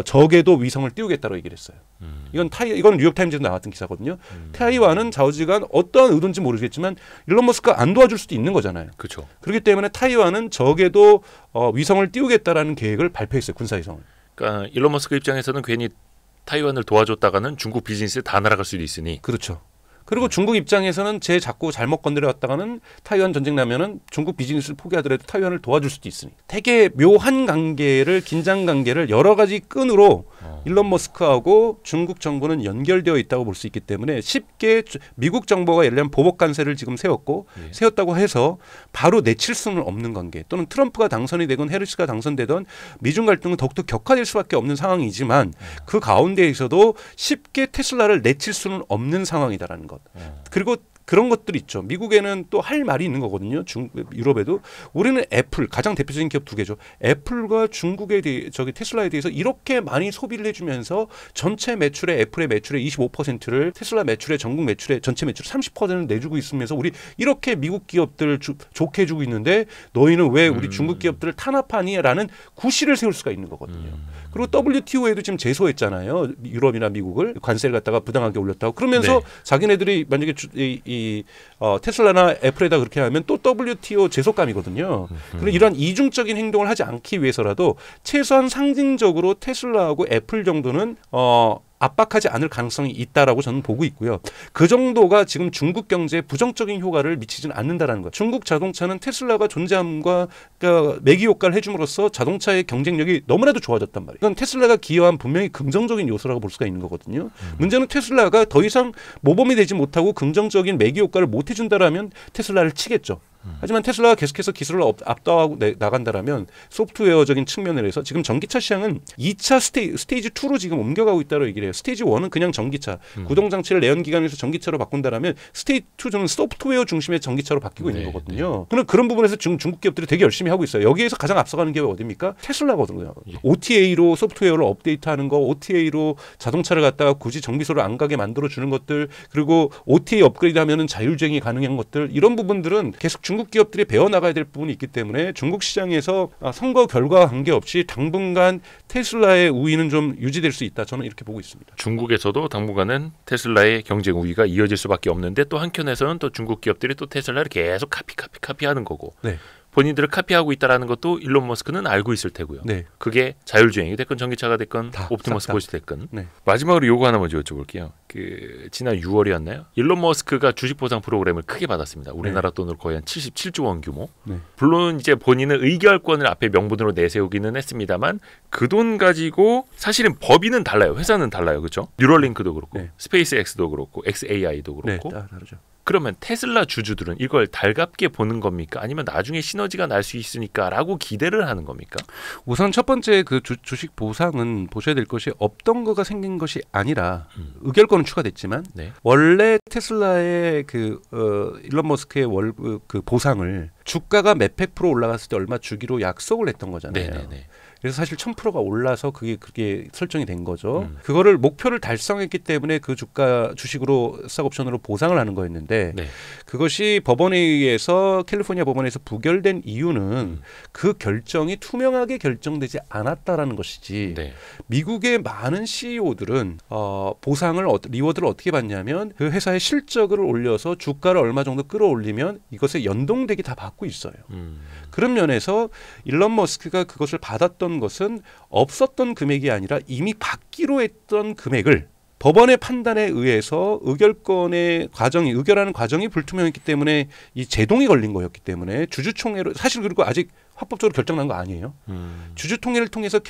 저궤도 위성을 띄우겠다고 얘기를 했어요. 이건 뉴욕타임즈에도 나왔던 기사거든요. 타이완은 좌우지간 어떠한 의도인지 모르겠지만 일론 머스크가 안 도와줄 수도 있는 거잖아요. 그렇죠. 그렇기 때문에 타이완은 저궤도 위성을 띄우겠다라는 계획을 발표했어요. 군사위성을. 그러니까 일론 머스크 입장에서는 괜히 타이완을 도와줬다가는 중국 비즈니스에 다 날아갈 수도 있으니. 그렇죠. 그리고 중국 입장에서는 자꾸 잘못 건드려왔다가는 타이완 전쟁 나면은 중국 비즈니스를 포기하더라도 타이완을 도와줄 수도 있으니 되게 묘한 관계를 긴장 관계를 여러 가지 끈으로 일론 머스크하고 중국 정부는 연결되어 있다고 볼 수 있기 때문에 쉽게 미국 정부가 예를 들면 보복 관세를 지금 세웠다고 해서 바로 내칠 수는 없는 관계 또는 트럼프가 당선이 되건 해리스가 당선되던 미중 갈등은 더욱더 격화될 수밖에 없는 상황이지만 그 가운데에서도 쉽게 테슬라를 내칠 수는 없는 상황이다라는 것. 그리고 그런 것들이 있죠. 미국에는 또 할 말이 있는 거거든요. 유럽에도 우리는 애플 가장 대표적인 기업 두 개죠. 애플과 중국에 대해 테슬라에 대해서 이렇게 많이 소비를 해주면서 전체 매출의 애플의 매출의 25%를 테슬라 매출의 전국 매출의 전체 매출 30%를 내주고 있으면서 우리 이렇게 미국 기업들을 좋게 해주고 있는데 너희는 왜 우리 중국 기업들을 탄압하니라는 구실을 세울 수가 있는 거거든요. 그리고 WTO에도 지금 제소했잖아요. 유럽이나 미국을 관세를 갖다가 부당하게 올렸다고. 그러면서 네. 자기네들이 만약에 테슬라나 애플에다 그렇게 하면 또 WTO 제소감이거든요. 그리고 이러한 이중적인 행동을 하지 않기 위해서라도 최소한 상징적으로 테슬라하고 애플 정도는 압박하지 않을 가능성이 있다라고 저는 보고 있고요. 그 정도가 지금 중국 경제에 부정적인 효과를 미치지는 않는다라는 거예요. 중국 자동차는 테슬라가 존재함과 그러니까 매기 효과를 해줌으로써 자동차의 경쟁력이 너무나도 좋아졌단 말이에요. 이건 테슬라가 기여한 분명히 긍정적인 요소라고 볼 수가 있는 거거든요. 문제는 테슬라가 더 이상 모범이 되지 못하고 긍정적인 매기 효과를 못 해준다라면 테슬라를 치겠죠. 하지만 테슬라가 계속해서 기술을 앞다하고 나간다라면 소프트웨어적인 측면을 해서 지금 전기차 시장은 2차 스테이지 2로 지금 옮겨가고 있다고 얘기를 해요. 스테이지 1은 그냥 전기차, 구동장치를 내연기관에서 전기차로 바꾼다라면 스테이지 2는 소프트웨어 중심의 전기차로 바뀌고 있는 거거든요. 그런 부분에서 지금 중국 기업들이 되게 열심히 하고 있어요. 여기에서 가장 앞서가는 게 어디입니까? 테슬라거든요. OTA로 소프트웨어를 업데이트하는 거, OTA로 자동차를 갖다가 굳이 정비소를 안 가게 만들어주는 것들, 그리고 OTA 업그레이드하면은 자율주행이 가능한 것들, 이런 부분들은 계속 중국 기업들이 배워나가야 될 부분이 있기 때문에 중국 시장에서 선거 결과와 관계없이 당분간 테슬라의 우위는 좀 유지될 수 있다. 저는 이렇게 보고 있습니다. 중국에서도 당분간은 테슬라의 경쟁 우위가 이어질 수밖에 없는데 또 한켠에서는 또 중국 기업들이 또 테슬라를 계속 카피하는 거고 네. 본인들을 카피하고 있다는 것도 일론 머스크는 알고 있을 테고요. 네. 그게 자율주행이 됐건 전기차가 됐건 옵티머스 봇이 됐건. 네. 마지막으로 요거 하나 먼저 여쭤볼게요. 지난 6월이었나요? 일론 머스크가 주식 보상 프로그램을 크게 받았습니다. 우리나라 돈으로 거의 한 77조 원 규모. 네. 물론 이제 본인은 의결권을 앞에 명분으로 내세우기는 했습니다만 그 돈 가지고 사실은 법인은 달라요. 회사는 달라요. 그렇죠? 뉴럴링크도 그렇고 네. 스페이스X도 그렇고 XAI도 그렇고 네, 다르죠. 그러면 테슬라 주주들은 이걸 달갑게 보는 겁니까? 아니면 나중에 시너지가 날 수 있으니까라고 기대를 하는 겁니까? 우선 첫 번째 그 주식 보상은 보셔야 될 것이 없던 거가 생긴 것이 아니라 의결권은 추가됐지만 네. 원래 테슬라의 그 일론 머스크의 그 보상을 주가가 몇백 프로 올라갔을 때 얼마 주기로 약속을 했던 거잖아요. 네네네. 그래서 사실 1000%가 올라서 그게 설정이 된 거죠. 그거를 목표를 달성했기 때문에 그 주식으로 스톡옵션으로 보상을 하는 거였는데 네. 그것이 법원에 의해서 캘리포니아 법원에서 부결된 이유는 그 결정이 투명하게 결정되지 않았다라는 것이지. 네. 미국의 많은 CEO들은 보상을 리워드를 어떻게 받냐면 그 회사의 실적을 올려서 주가를 얼마 정도 끌어올리면 이것에 연동되게 다 받고 있어요. 그런 면에서 일론 머스크가 그것을 받았던 것은 없었던 금액이 아니라 이미 받기로 했던 금액을 법원의 판단에 의해서 의결하는 과정이 불투명했기 때문에 이 제동이 걸린 거였기 때문에 주주총회로 사실 그리고 아직 합법적으로 결정난 거 아니에요. 주주총회를 통해서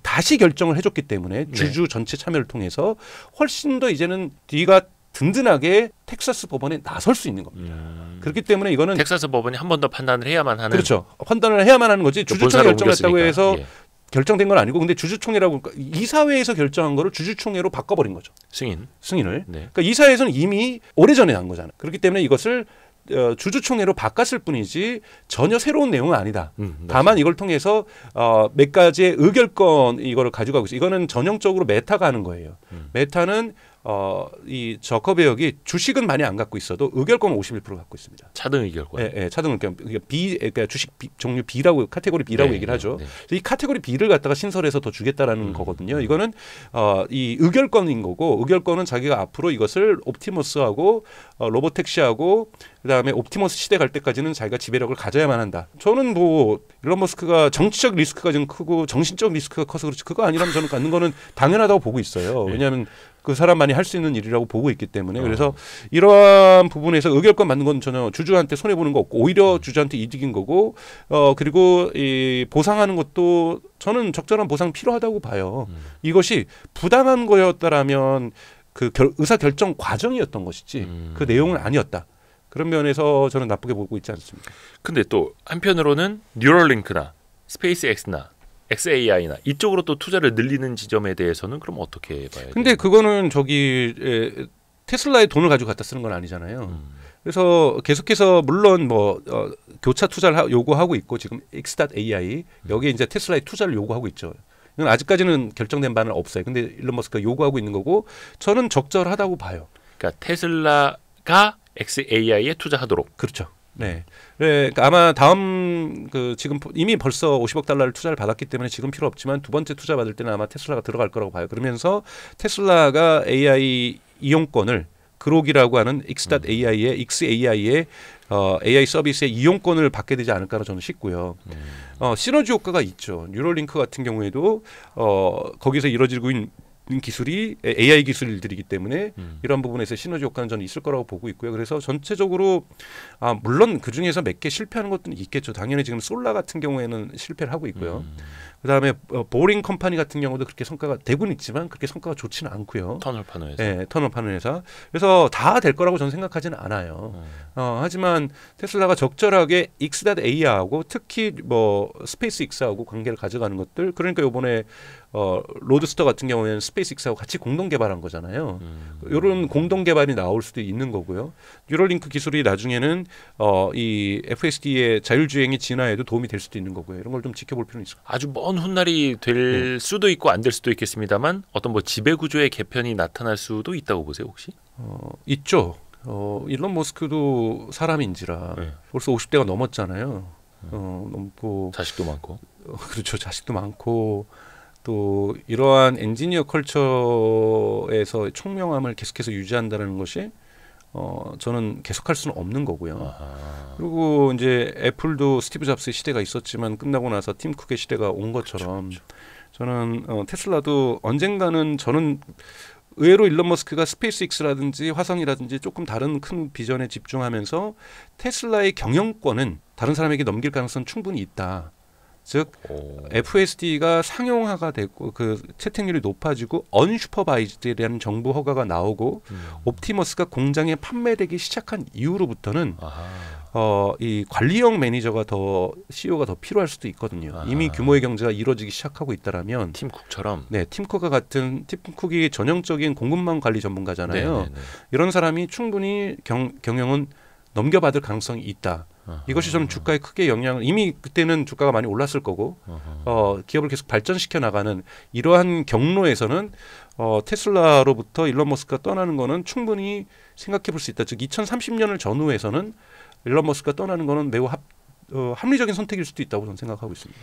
다시 결정을 해줬기 때문에 주주 전체 참여를 통해서 훨씬 더 이제는 뒤가 든든하게 텍사스 법원에 나설 수 있는 겁니다. 그렇기 때문에 이거는 텍사스 법원이 한 번 더 판단을 해야만 하는. 그렇죠. 판단을 해야만 하는 거지. 주주총회 결정했다고 해서 예. 결정된 건 아니고 근데 주주총회라고 이사회에서 결정한 거를 주주총회로 바꿔버린 거죠. 승인을. 네. 그러니까 이사회에서는 이미 오래전에 한 거잖아요. 그렇기 때문에 이것을 주주총회로 바꿨을 뿐이지 전혀 새로운 내용은 아니다. 다만 이걸 통해서 몇 가지의 의결권 이거를 가져가고 있어요. 이거는 전형적으로 메타가 하는 거예요. 메타는 이 저커베역이 주식은 많이 안 갖고 있어도 의결권 51% 갖고 있습니다. 차등 의결권. 네, 차등 의결권. 그러니까 주식 종류 B라고 카테고리 B라고 얘기를 하죠. 이 카테고리 B를 갖다가 신설해서 더 주겠다라는 거거든요. 이거는 이 의결권인 거고 의결권은 자기가 앞으로 이것을 옵티머스하고 로보택시하고 그다음에 옵티머스 시대 갈 때까지는 자기가 지배력을 가져야만 한다. 저는 뭐 일론 머스크가 정치적 리스크가 좀 크고 정신적 리스크가 커서 그렇지 그거 아니라면 저는 갖는 거는 당연하다고 보고 있어요. 왜냐하면 그 사람만이 할 수 있는 일이라고 보고 있기 때문에 그래서 이러한 부분에서 의결권 받는 건 전혀 주주한테 손해 보는 거 없고 오히려 주주한테 이득인 거고 그리고 이 보상하는 것도 저는 적절한 보상 필요하다고 봐요. 이것이 부당한 거였다라면 그 의사 결정 과정이었던 것이지 그 내용은 아니었다. 그런 면에서 저는 나쁘게 보고 있지 않습니다. 근데 또 한편으로는 뉴럴링크나 스페이스X나 XAI나 이쪽으로 또 투자를 늘리는 지점에 대해서는 그럼 어떻게 봐야 돼요? 근데 그거는 테슬라의 돈을 가지고 갖다 쓰는 건 아니잖아요. 그래서 계속해서 물론 뭐 교차 투자를 요구하고 있고 지금 X.AI 여기에 이제 테슬라의 투자를 요구하고 있죠. 이건 아직까지는 결정된 바는 없어요. 근데 일론 머스크가 요구하고 있는 거고 저는 적절하다고 봐요. 그러니까 테슬라가 XAI에 투자하도록. 그렇죠. 네. 그러니까 아마 다음 지금 이미 벌써 50억 달러를 투자를 받았기 때문에 지금 필요 없지만 두 번째 투자 받을 때는 아마 테슬라가 들어갈 거라고 봐요. 그러면서 테슬라가 AI 이용권을 그록이라고 하는 XAI의 AI 서비스의 이용권을 받게 되지 않을까로 저는 싶고요. 시너지 효과가 있죠. 뉴럴링크 같은 경우에도 거기서 이루어지고 있는 기술이 AI 기술들이기 때문에 이런 부분에서 시너지 효과는 저는 있을 거라고 보고 있고요. 그래서 전체적으로 물론 그 중에서 몇 개 실패하는 것도 있겠죠. 당연히 지금 솔라 같은 경우에는 실패를 하고 있고요. 그다음에 보링 컴퍼니 같은 경우도 그렇게 성과가 되고는 있지만 그렇게 성과가 좋지는 않고요. 터널 파는 회사. 네, 터널 파는 회사. 그래서 다 될 거라고 저는 생각하지는 않아요. 하지만 테슬라가 적절하게 X.AI하고 특히 뭐 스페이스X하고 관계를 가져가는 것들. 그러니까 이번에 로드스터 같은 경우에는 스페이스X하고 같이 공동 개발한 거잖아요. 이런 공동 개발이 나올 수도 있는 거고요. 뉴럴링크 기술이 나중에는 이 FSD의 자율주행이 진화에도 도움이 될 수도 있는 거고요. 이런 걸 좀 지켜볼 필요는 있을 것 같아요. 아주 먼 훗날이 될 수도 있고 안 될 수도 있겠습니다만 어떤 뭐 지배 구조의 개편이 나타날 수도 있다고 보세요 혹시? 있죠. 일론 머스크도 사람인지라 벌써 50대가 넘었잖아요. 넘고 자식도 많고. 그렇죠. 자식도 많고 또 이러한 엔지니어 컬처에서 총명함을 계속해서 유지한다는 것이 저는 계속할 수는 없는 거고요. 그리고 이제 애플도 스티브 잡스의 시대가 있었지만 끝나고 나서 팀 쿡의 시대가 온 것처럼 그렇죠. 저는 테슬라도 언젠가는 저는 의외로 일론 머스크가 스페이스X라든지 화성이라든지 조금 다른 큰 비전에 집중하면서 테슬라의 경영권은 다른 사람에게 넘길 가능성은 충분히 있다. 즉 오. FSD가 상용화가 되고 그 채택률이 높아지고 언슈퍼바이즈드라는 정부 허가가 나오고 옵티머스가 공장에 판매되기 시작한 이후로부터는 아하. 이 관리형 매니저가 더 CEO가 더 필요할 수도 있거든요. 아. 이미 규모의 경제가 이루어지기 시작하고 있다라면 팀쿡처럼. 네, 팀쿡과 같은 팀쿡이 전형적인 공급망 관리 전문가잖아요. 네네네. 이런 사람이 충분히 경영은 넘겨받을 가능성이 있다. 아하. 이것이 좀 주가에 크게 영향을 이미 그때는 주가가 많이 올랐을 거고 아하. 기업을 계속 발전시켜 나가는 이러한 경로에서는 테슬라로부터 일론 머스크가 떠나는 거는 충분히 생각해 볼 수 있다. 즉 2030년을 전후해서는 일론 머스크가 떠나는 거는 매우 합리적인 선택일 수도 있다고 저는 생각하고 있습니다.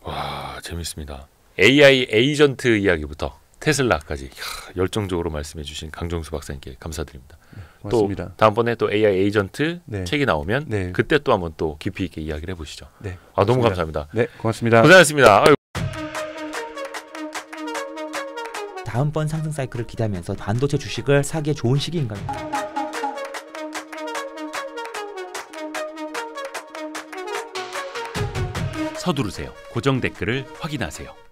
와, 재밌습니다. AI 에이전트 이야기부터 테슬라까지 열정적으로 말씀해 주신 강정수 박사님께 감사드립니다. 고맙습니다. 또 다음번에 또 AI 에이전트 네. 책이 나오면 네. 그때 또 한번 또 깊이 있게 이야기를 해보시죠. 네, 아, 너무 고맙습니다. 감사합니다. 네, 고맙습니다. 고생하셨습니다. 아유. 다음번 상승 사이클을 기대하면서 반도체 주식을 사기에 좋은 시기인가요? 서두르세요. 고정 댓글을 확인하세요.